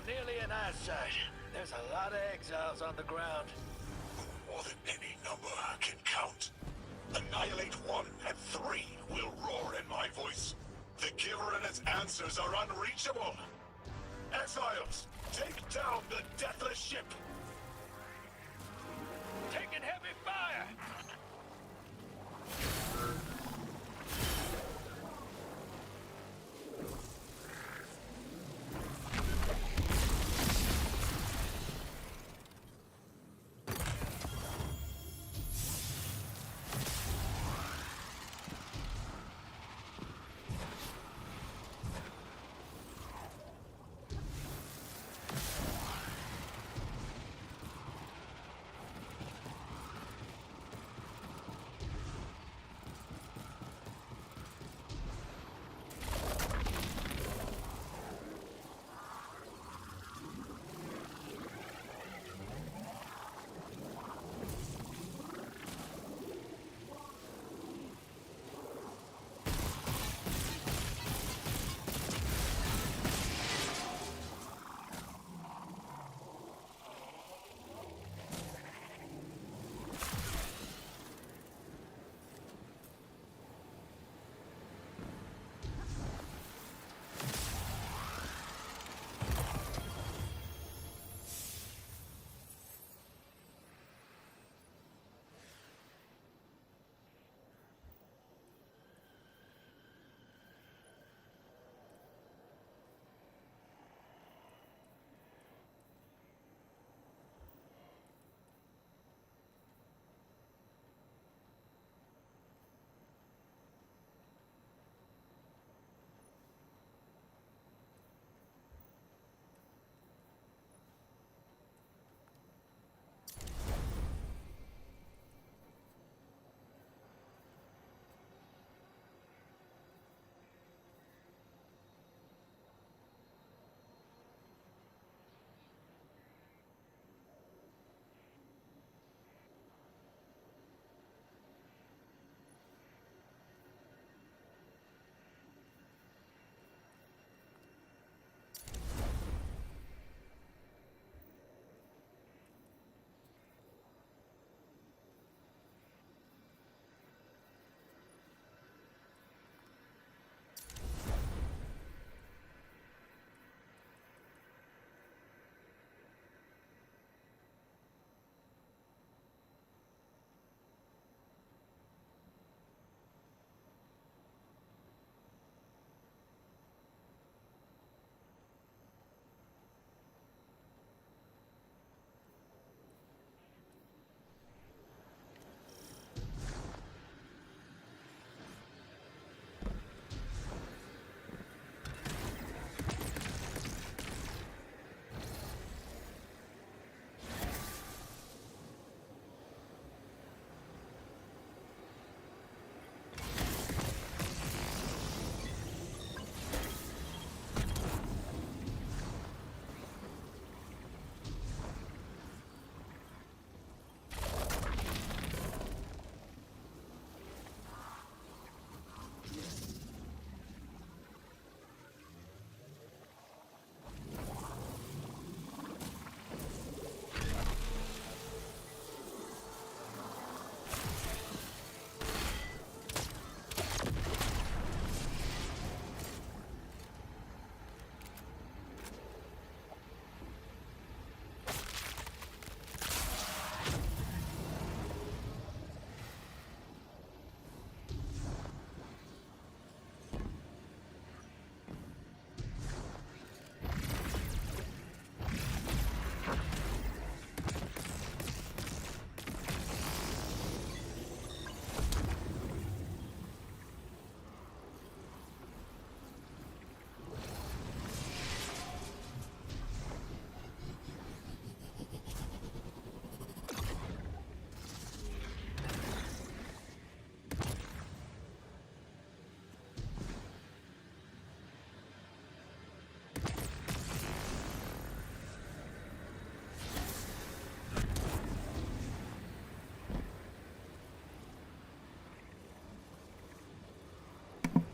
nearly in eyesight. There's a lot of exiles on the ground. More than any number can count. Annihilate 1 and 3 will roar in my voice. The Giver and its answers are unreachable. Exiles, take down the deathless ship. Taking heavy fire!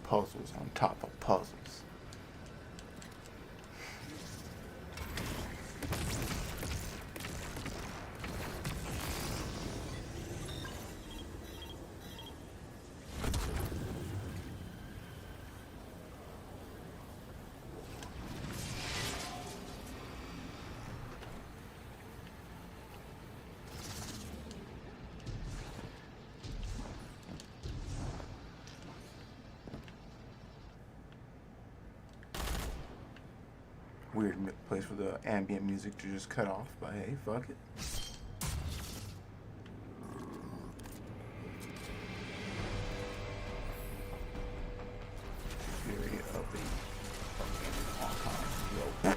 Puzzles on top of puzzles. weird place for the ambient music to just cut off, but hey, fuck it. Fury of the fucking all-time rope.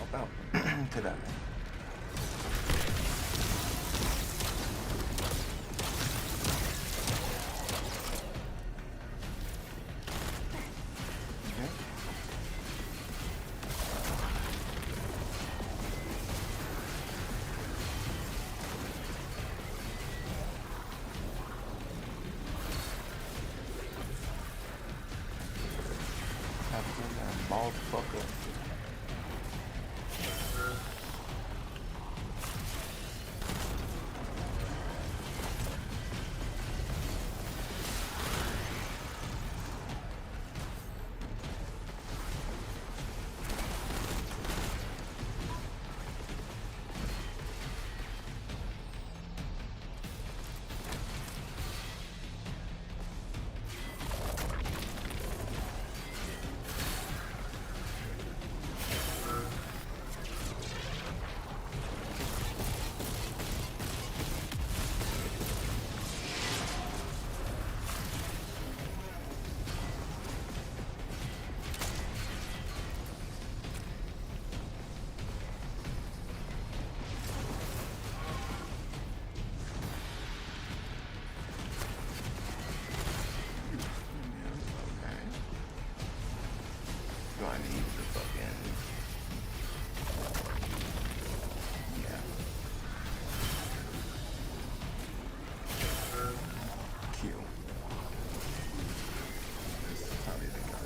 About to that. Okay. Have to get that ball the fuck up. Do I need the fucking... Yeah. Q. This is probably the guy.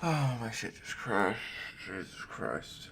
Oh, my shit just crashed. Jesus Christ.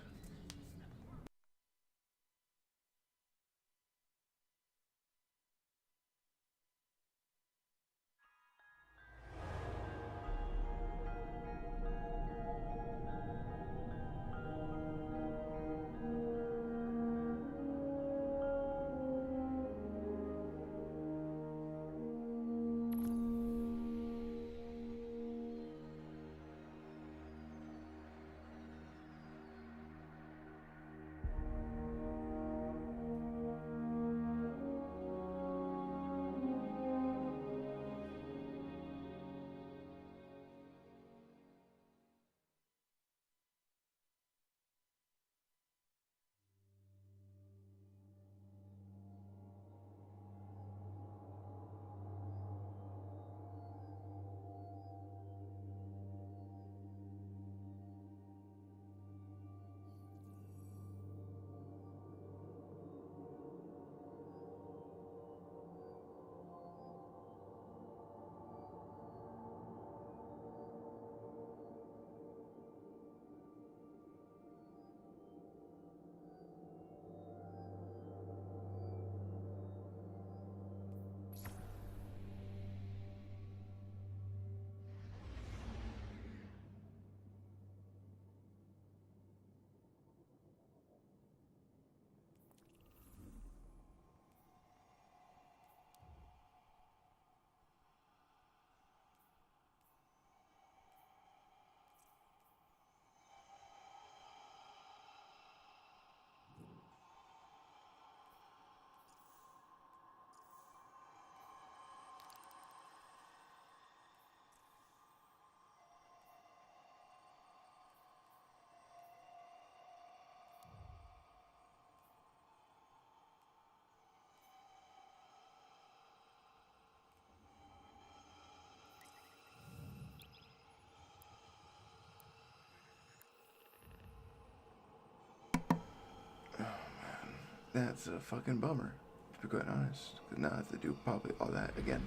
That's a fucking bummer, to be quite honest. Because now I have to do probably all that again.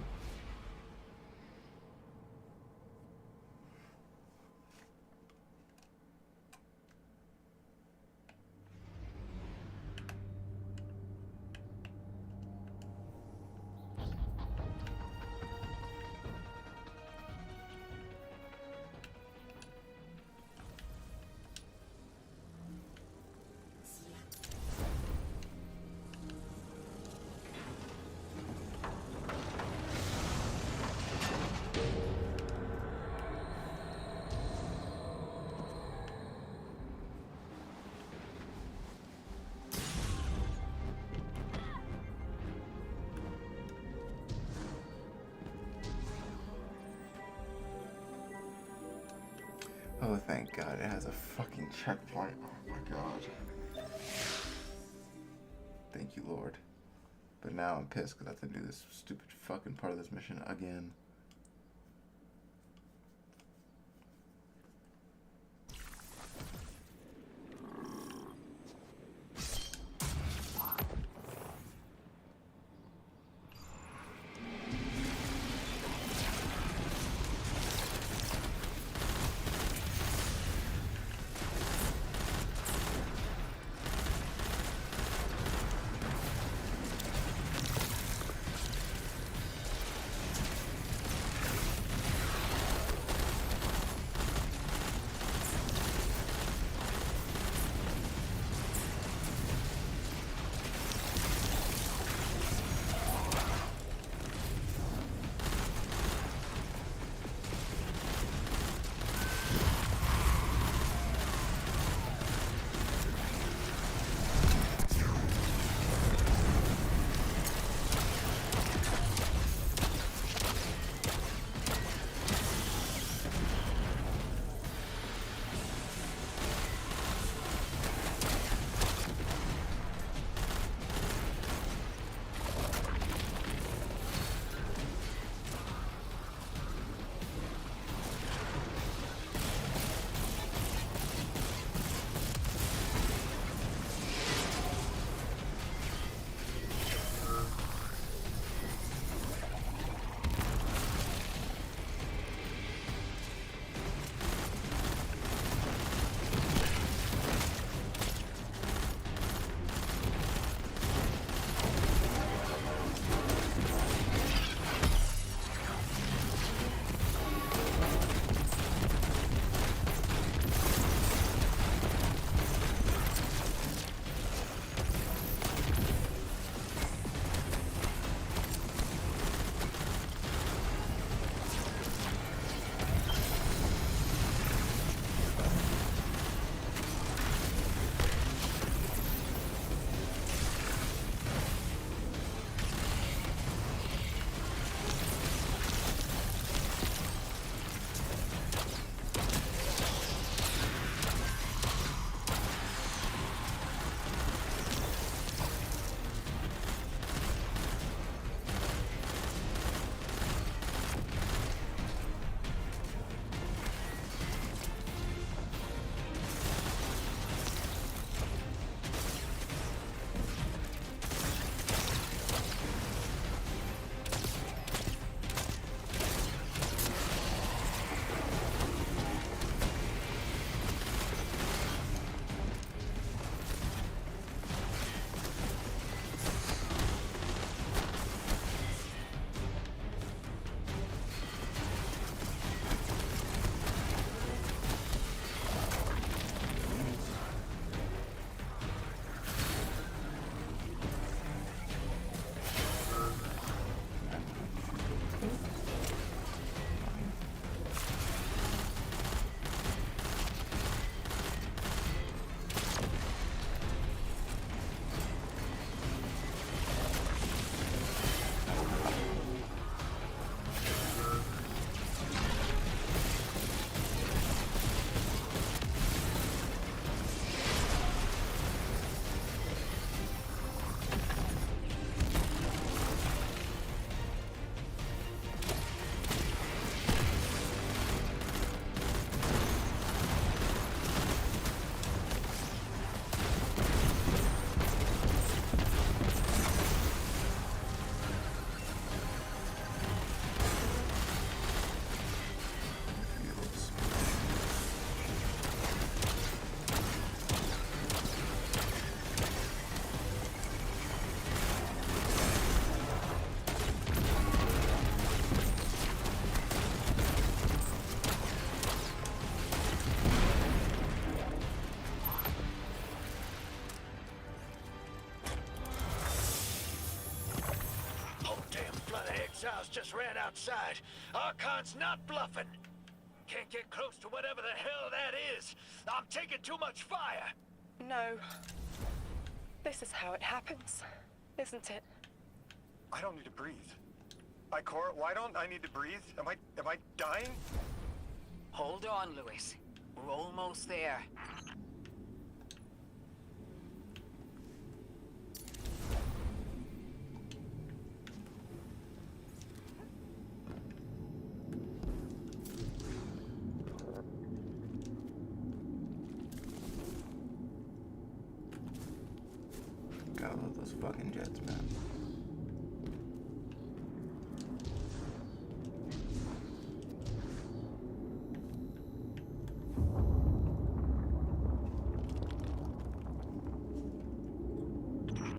Oh, thank God, it has a fucking checkpoint. Oh my God. Thank you, Lord. But now I'm pissed because I have to do this stupid fucking part of this mission again. missiles just ran outside. Archon's not bluffing. Can't get close to whatever the hell that is. I'm taking too much fire. No. This is how it happens, isn't it? I don't need to breathe. Ikora, why don't I need to breathe? Am I dying? Hold on, Lewis. We're almost there. Gotta love those fucking jets, man.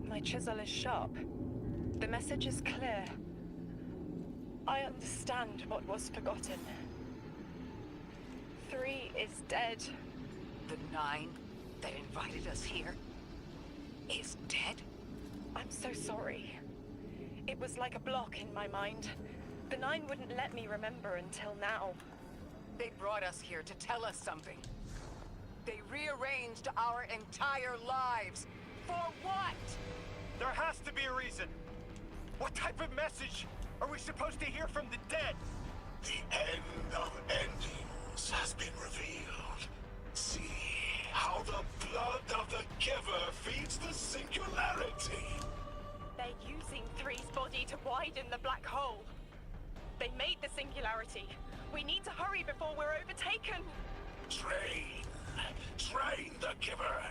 My chisel is sharp. The message is clear. I understand what was forgotten. 3 is dead. The 9 that invited us here is dead? I'm so sorry. It was like a block in my mind. The 9 wouldn't let me remember until now. They brought us here to tell us something. They rearranged our entire lives. For what? There has to be a reason. What type of message are we supposed to hear from the dead? The end of endings has been revealed. See how the blood of the giver feeds the singularity. They're using 3's body to widen the black hole. They made the singularity. We need to hurry before we're overtaken. Train the giver.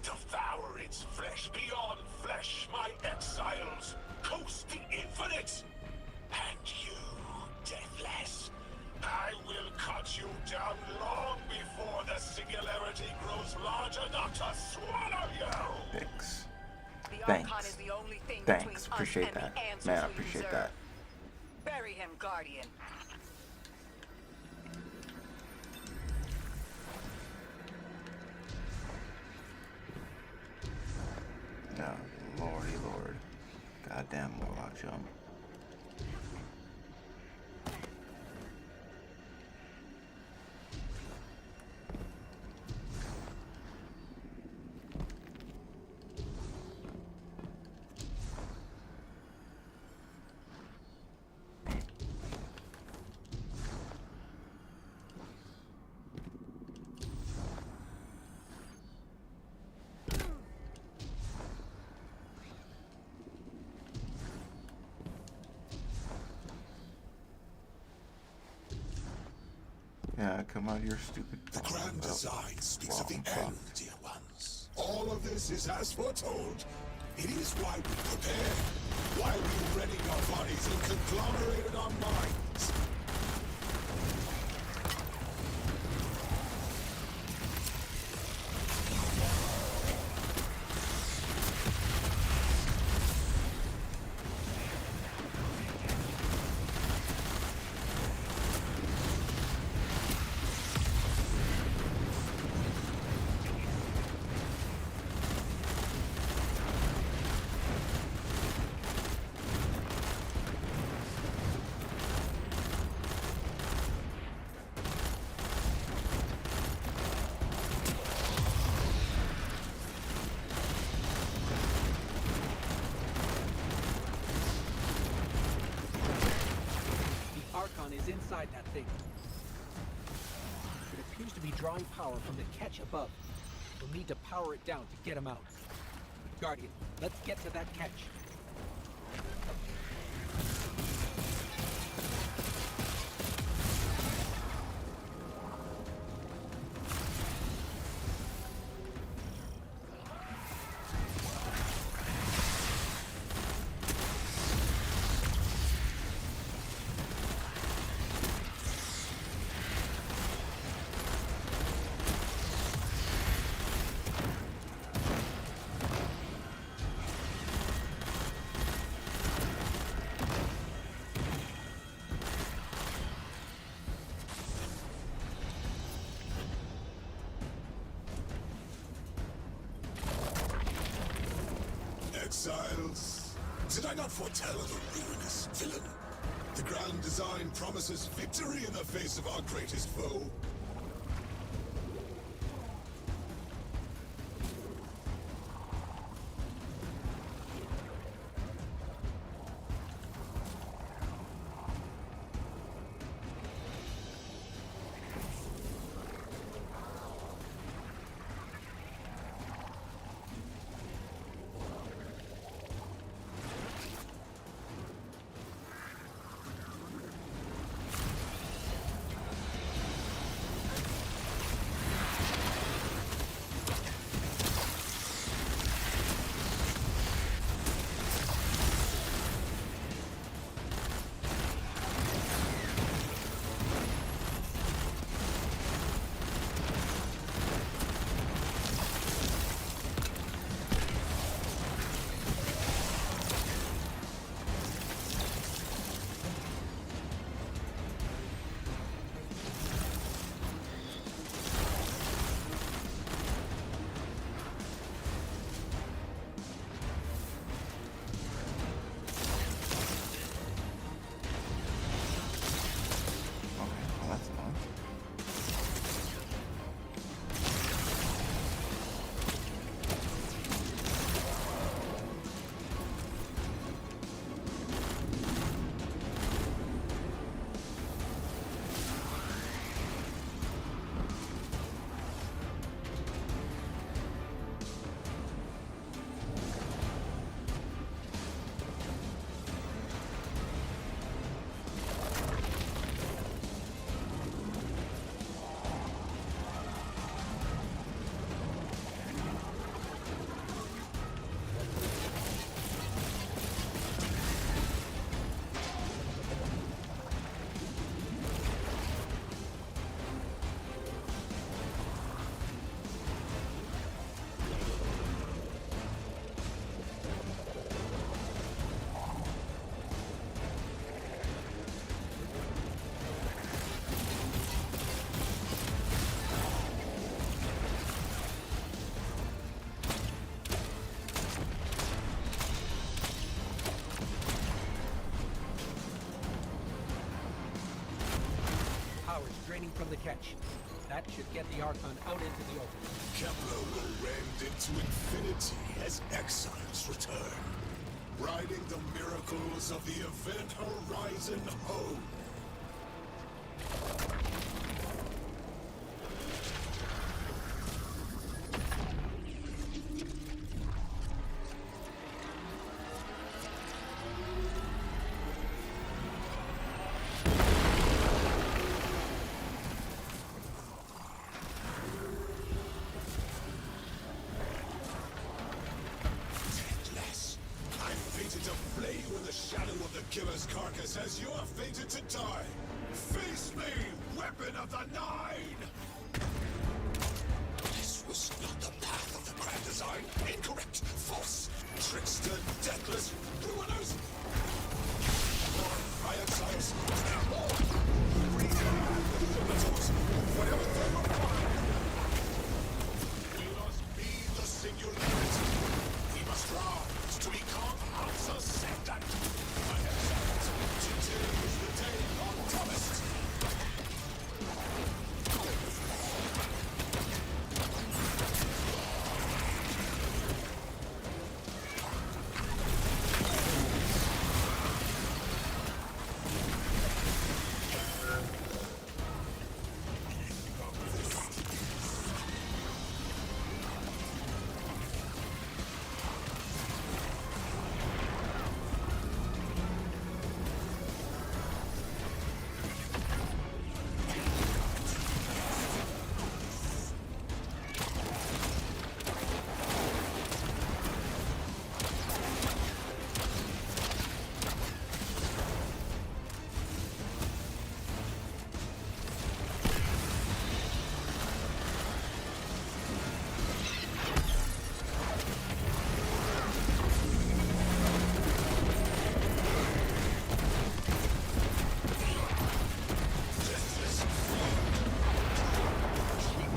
Devour its flesh beyond flesh, my exiles. Coast the infinite. And you, Deathless, I will cut you down long before the singularity grows large enough to swallow you. Thanks. The Archon is the only thing Thanks. between us Appreciate and that. the answers Man, I we appreciate deserve. that. Bury him, Guardian. No, lordy lord. Goddamn Morlock jump. Yeah, come out of your stupid. The grand design speaks of the wrong end, dear ones. All of this is as foretold. It is why we prepare, why we readied our bodies and conglomerated our minds. Is inside that thing. It appears to be drawing power from the catch above. We'll need to power it down to get him out. Guardian, let's get to that catch. Exiles, did I not foretell the ruinous villain? The grand design promises victory in the face of our greatest foe. Draining from the catch. That should get the Archon out into the open. Kepler will rend into infinity as exiles return, riding the miracles of the Event Horizon home. Killer's carcass as you are fated to die. Face me, weapon of the Nine! This was not the path of the grand design. Incorrect, false, trickster, deathless, ruiners. More, I exiles, more. Whatever they require. We must be the singularity. We must rise to become House Ascendant. Today is the day God promised.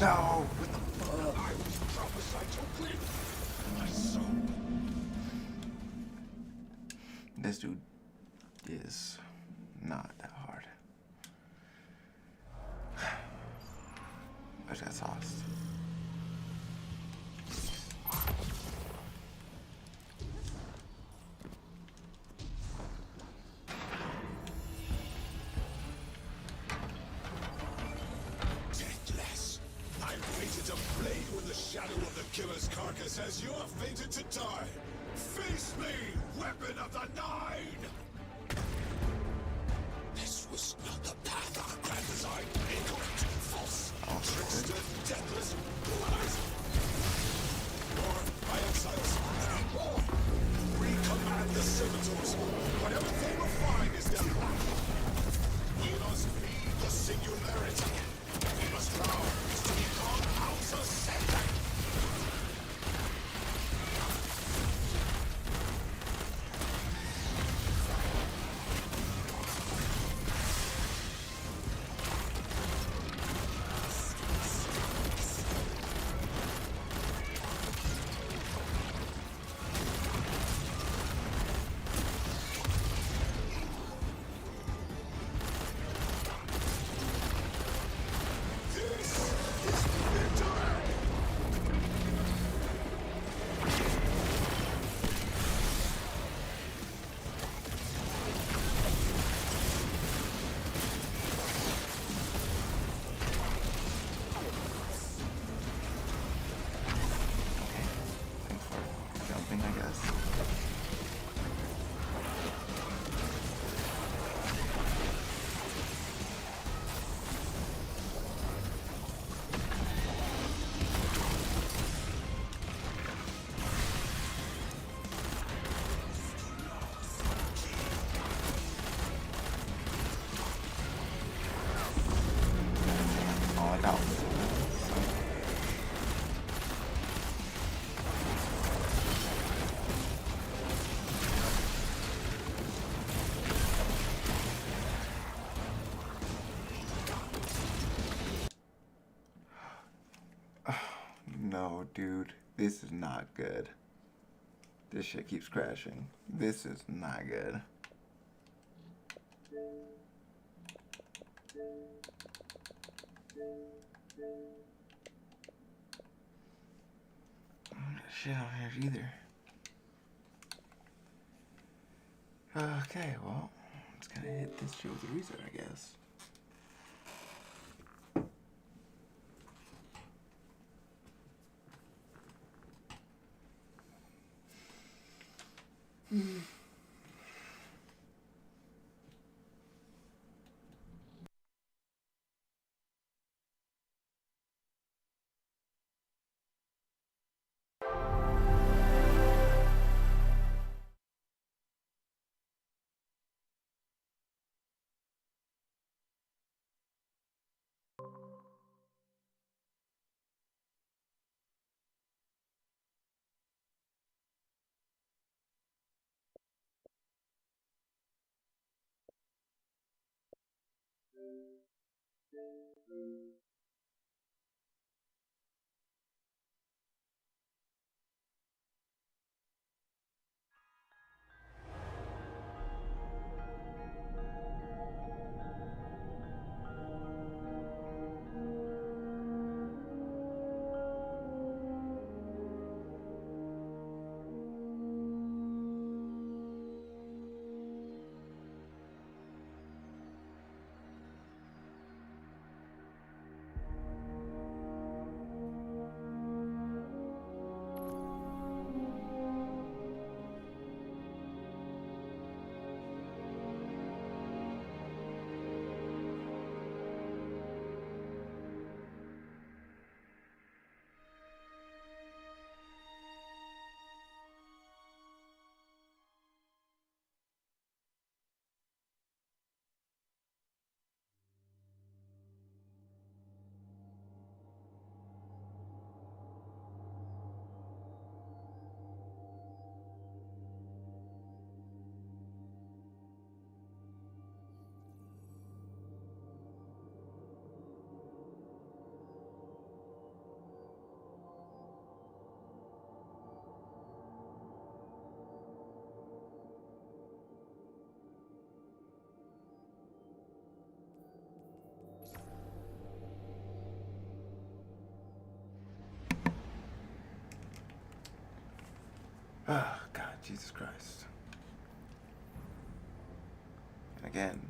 No! What the fuck? I was prophesied to win. My soul. This dude is not that hard. I got sauce. Deathless. I fated to blade when the shadow of the killer's carcass as you are fated to die. Face me, weapon of the Nine! This was not the path our grand design. Incorrect, false, trickster, deathless, lies. Or I exile more. Recommand the servitors. Whatever they will find is their path. We must be the singularity. We must rise to become House Ascendant. Jumping, I guess. Oh, I got No, dude, this is not good. This shit keeps crashing. This is not good. Shit out here either. Okay, well, let's kind of hit this shit with a reset, I guess. Oh, God, Jesus Christ. And again.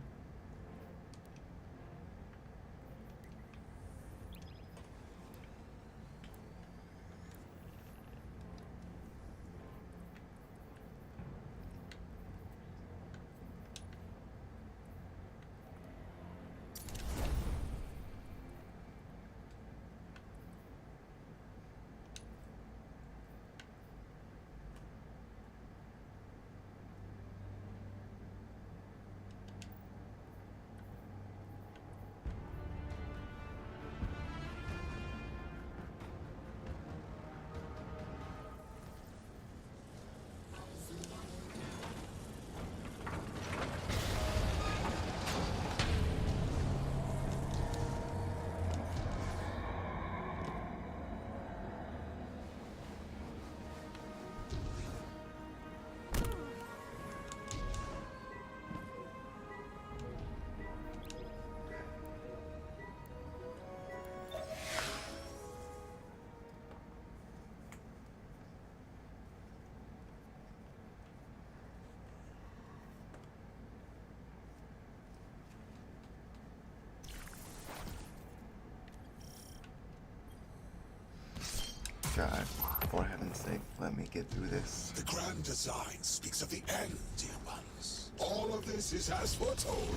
God, for heaven's sake, let me get through this. The grand design speaks of the end, dear ones. All of this is as foretold.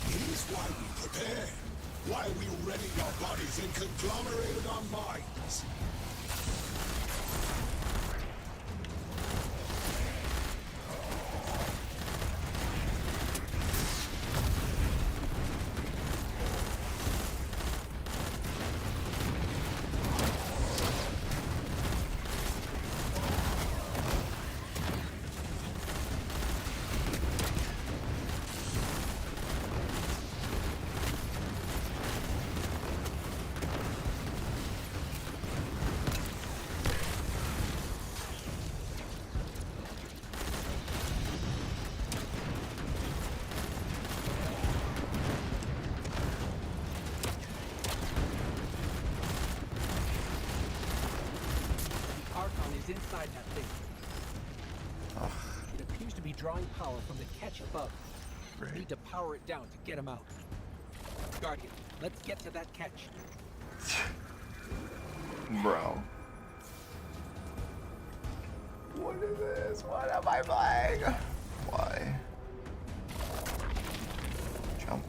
It is why we prepare, why we ready our bodies and conglomerated our minds. Inside that thing. Ugh. It appears to be drawing power from the catch above. Right. We need to power it down to get him out. Guardian, let's get to that catch. Bro. What is this? What am I playing? Why? Jump.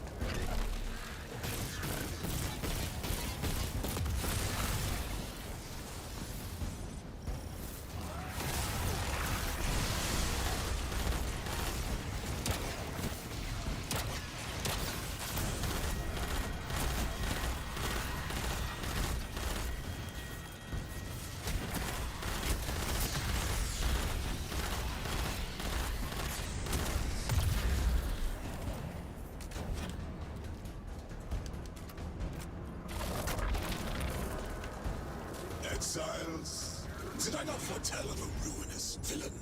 Exiles, did I not foretell of a ruinous villain?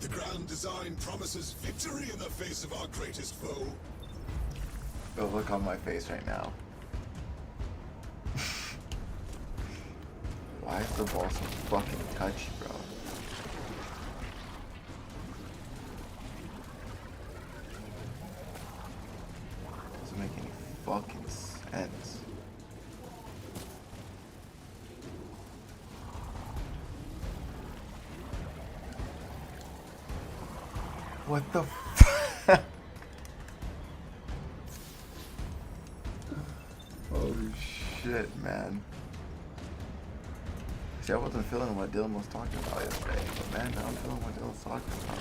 The grand design promises victory in the face of our greatest foe. The look on my face right now. Why is the ball so fucking touchy, bro? Doesn't make any fucking sense. What the f- Holy shit, man. See, I wasn't feeling what Dylan was talking about yesterday, but man, now I'm feeling what Dylan's talking about.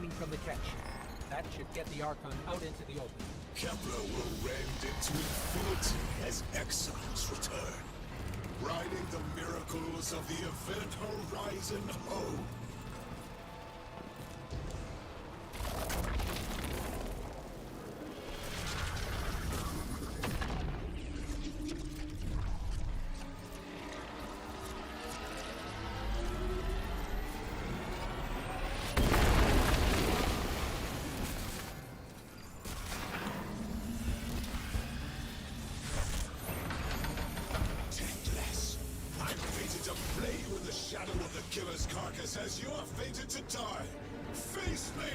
mining from the cache. That should get the Archon out into the open. Kepler will rend into infinity as exiles return, riding the miracles of the Event Horizon home. Killer's carcass as you are fated to die. Face me,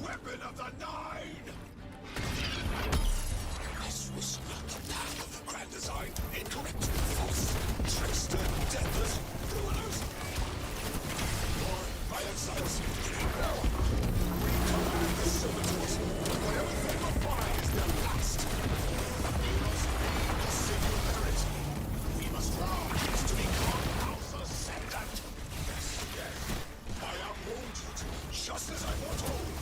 weapon of the Nine! This was not the path of the grand design. Incorrect, false, trickster, deathless, ruiners. Or by exiles. We command the servitors. Whatever they will find is their last. We must be the singularity. We must rise to become House Ascendant. Yes, I am wounded, just as I foretold.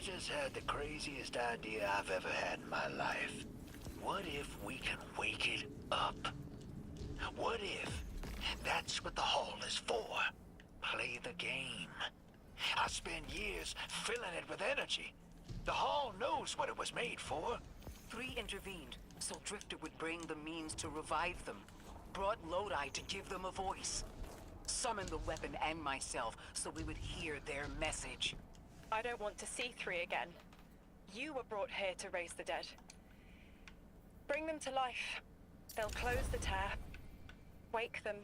just had the craziest idea I've ever had in my life. What if we can wake it up? What if that's what the hall is for? Play the game. I spent years filling it with energy. The hall knows what it was made for. 3 intervened, so Drifter would bring the means to revive them. Brought Lodi to give them a voice. Summoned the weapon and myself, so we would hear their message. I don't want to see 3 again. You were brought here to raise the dead. Bring them to life. They'll close the tear, wake them,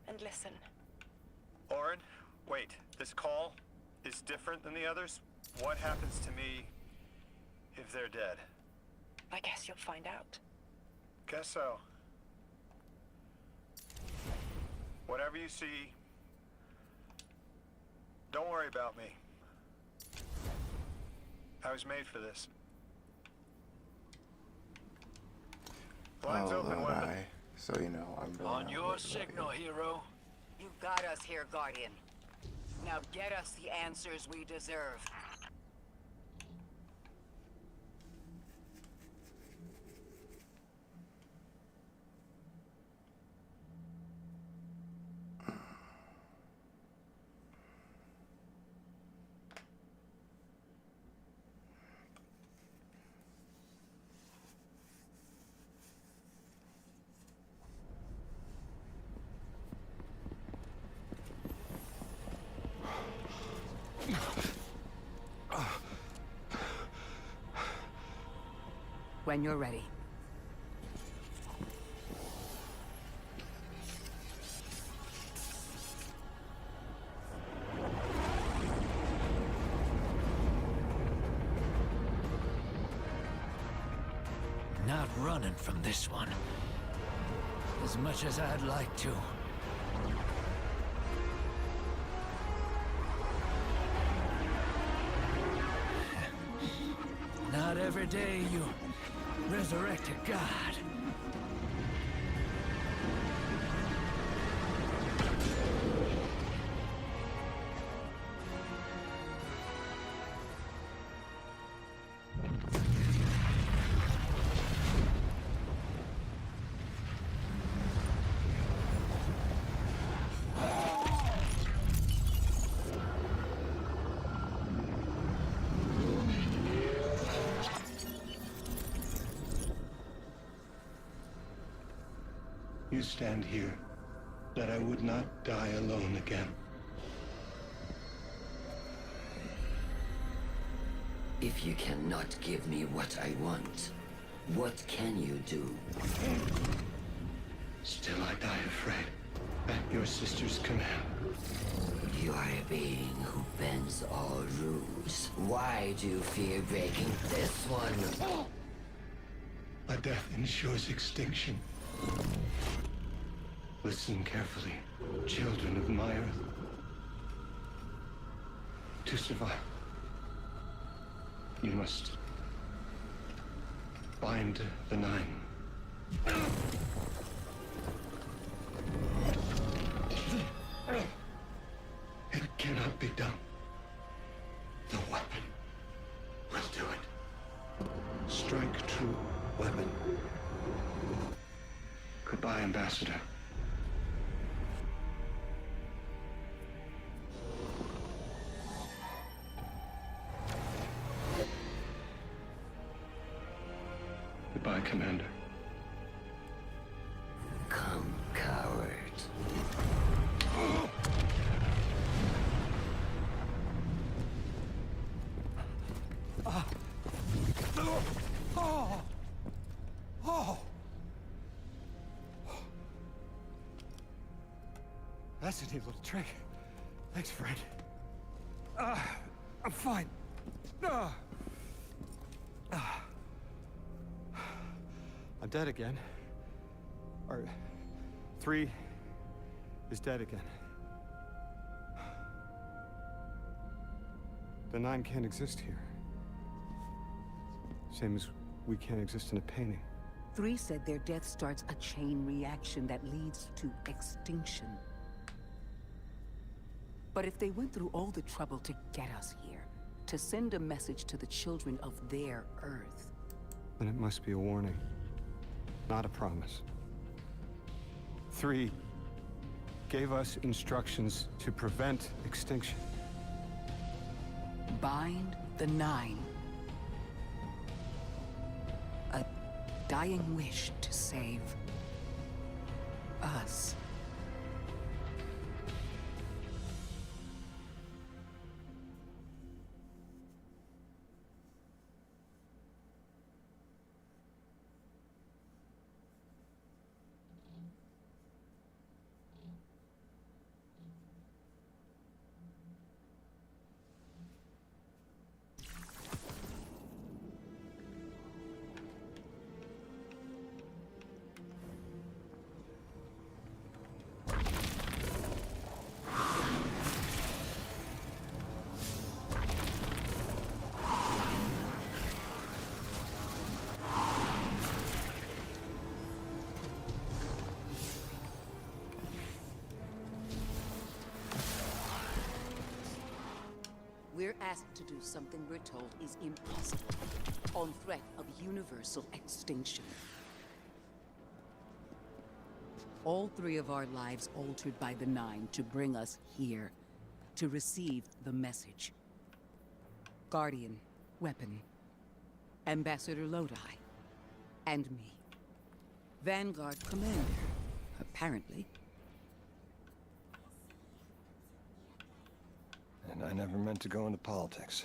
and listen. Orin, wait. This call is different than the others? What happens to me if they're dead? I guess you'll find out. Guess so. Whatever you see, don't worry about me. I was made for this. Blinds open, weapon. Lodi. So you know, I'm really On not your worried about signal, you. hero. You got us here, Guardian. Now get us the answers we deserve. When you're ready. Not running from this one. As much as I'd like to. Not every day you resurrect a god. You stand here, that I would not die alone again. If you cannot give me what I want, what can you do? Still I die afraid, at your sister's command. You are a being who bends all rules. Why do you fear breaking this one? A death ensures extinction. Listen carefully, children of my earth. To survive, you must bind the Nine. It cannot be done. The weapon will do it. Strike true, weapon. Goodbye, Ambassador. Goodbye, Commander. Come, coward. That's a neat little trick. Thanks, friend. I'm fine. I'm dead again. Or 3 is dead again. The 9 can't exist here. Same as we can't exist in a painting. 3 said their death starts a chain reaction that leads to extinction. But if they went through all the trouble to get us here, to send a message to the children of their Earth. Then it must be a warning, not a promise. 3 gave us instructions to prevent extinction. Bind the 9. A dying wish to save us. We're asked to do something we're told is impossible, on threat of universal extinction. All 3 of our lives altered by the 9 to bring us here, to receive the message. Guardian, Weapon, Ambassador Lodi, and me. Vanguard Commander, apparently. And I never meant to go into politics.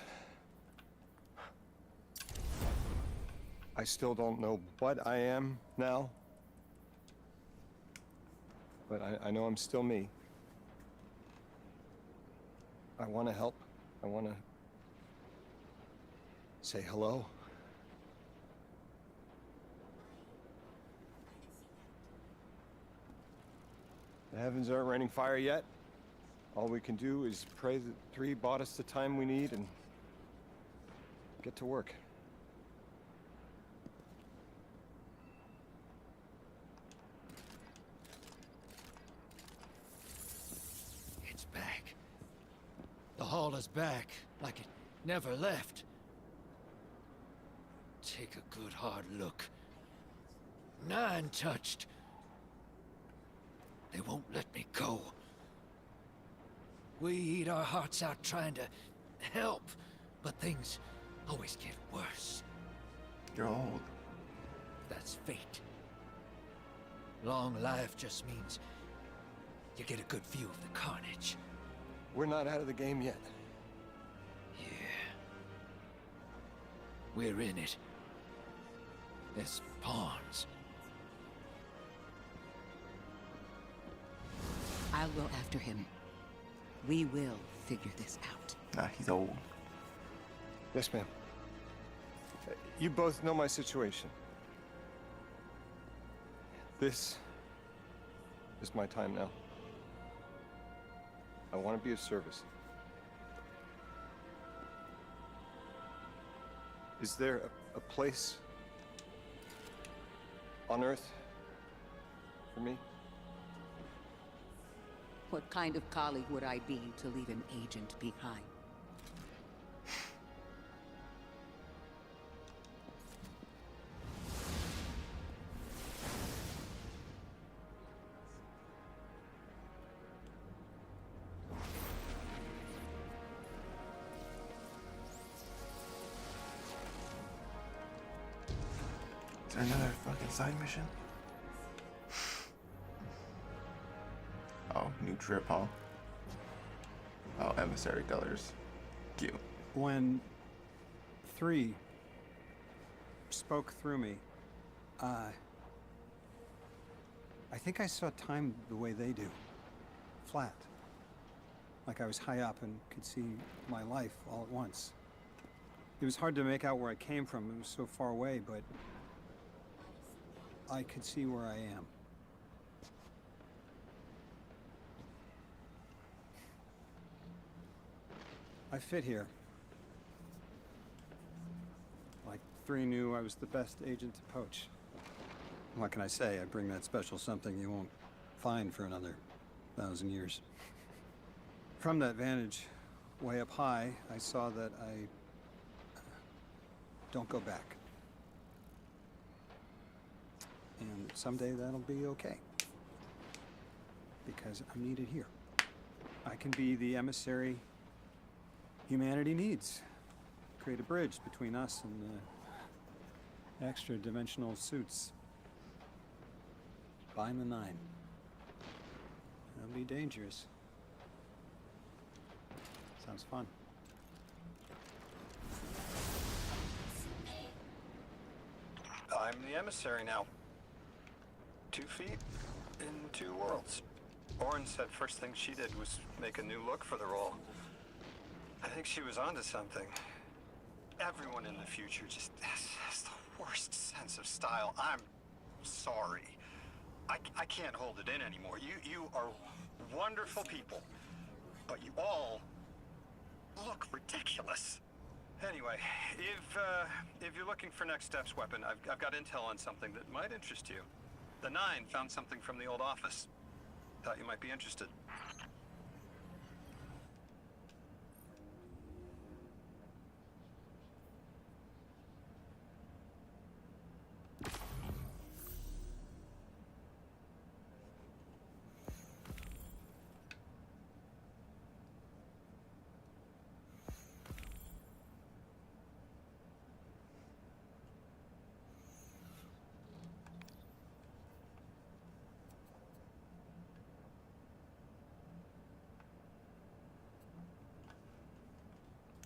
I still don't know what I am now. But I know I'm still me. I want to help. I want to say hello. The heavens aren't raining fire yet. All we can do is pray that 3 bought us the time we need and get to work. It's back. The hall is back, like it never left. Take a good hard look. 9 touched. They won't let me go. We eat our hearts out trying to help, but things always get worse. You're old. That's fate. Long life just means you get a good view of the carnage. We're not out of the game yet. Yeah. We're in it. As pawns. I'll go after him. We will figure this out. Nah, he's old. Yes, ma'am. You both know my situation. This is my time now. I want to be of service. Is there a place on Earth for me? What kind of colleague would I be to leave an agent behind? Is there another fucking side mission? Oh, new trip, huh? Oh, emissary colors. Cute. When 3 spoke through me, I think I saw time the way they do. Flat. Like I was high up and could see my life all at once. It was hard to make out where I came from. It was so far away, but I could see where I am. I fit here. Like 3 knew I was the best agent to poach. What can I say? I bring that special something you won't find for another 1,000 years. From that vantage, way up high, I saw that I don't go back. And someday that'll be okay. Because I'm needed here. I can be the emissary humanity needs. Create a bridge between us and the extra-dimensional suits. Bind the 9. That'll be dangerous. Sounds fun. I'm the emissary now. 2 feet in 2 worlds. Orin said first thing she did was make a new look for the role. I think she was onto something. Everyone in the future just has the worst sense of style. I'm sorry. I can't hold it in anymore. You are wonderful people, but you all look ridiculous. Anyway, if you're looking for next steps, Weapon, I've got intel on something that might interest you. The 9 found something from the old office. Thought you might be interested.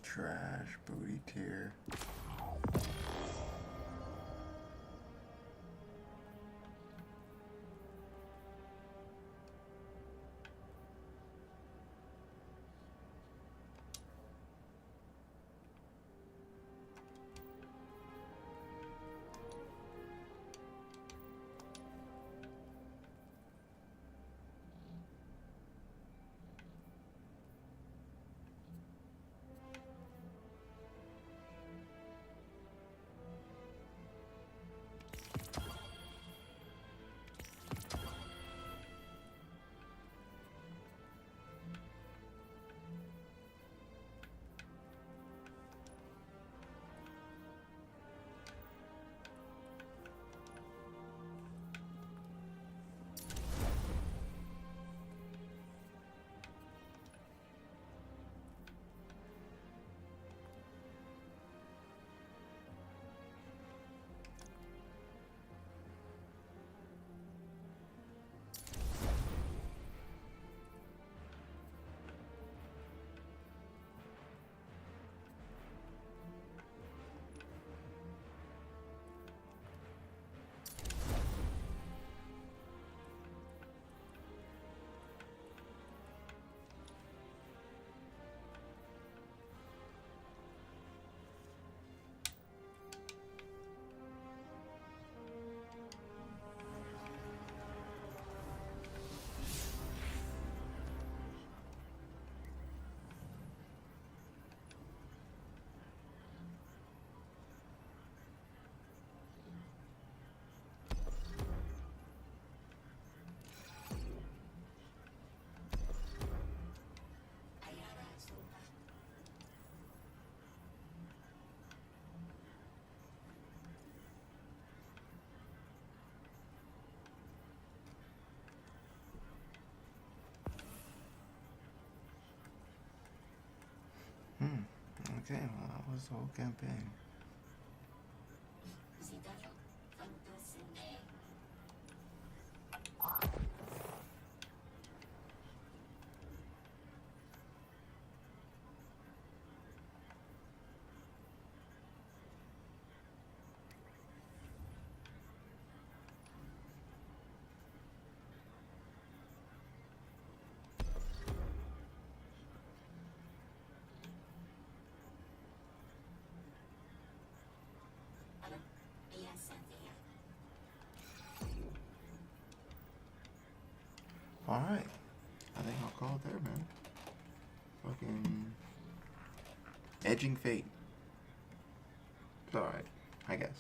Trash booty tier. Okay, well, that was the whole campaign. Alright. I think I'll call it there, man. Fucking Edging Fate. It's alright, I guess.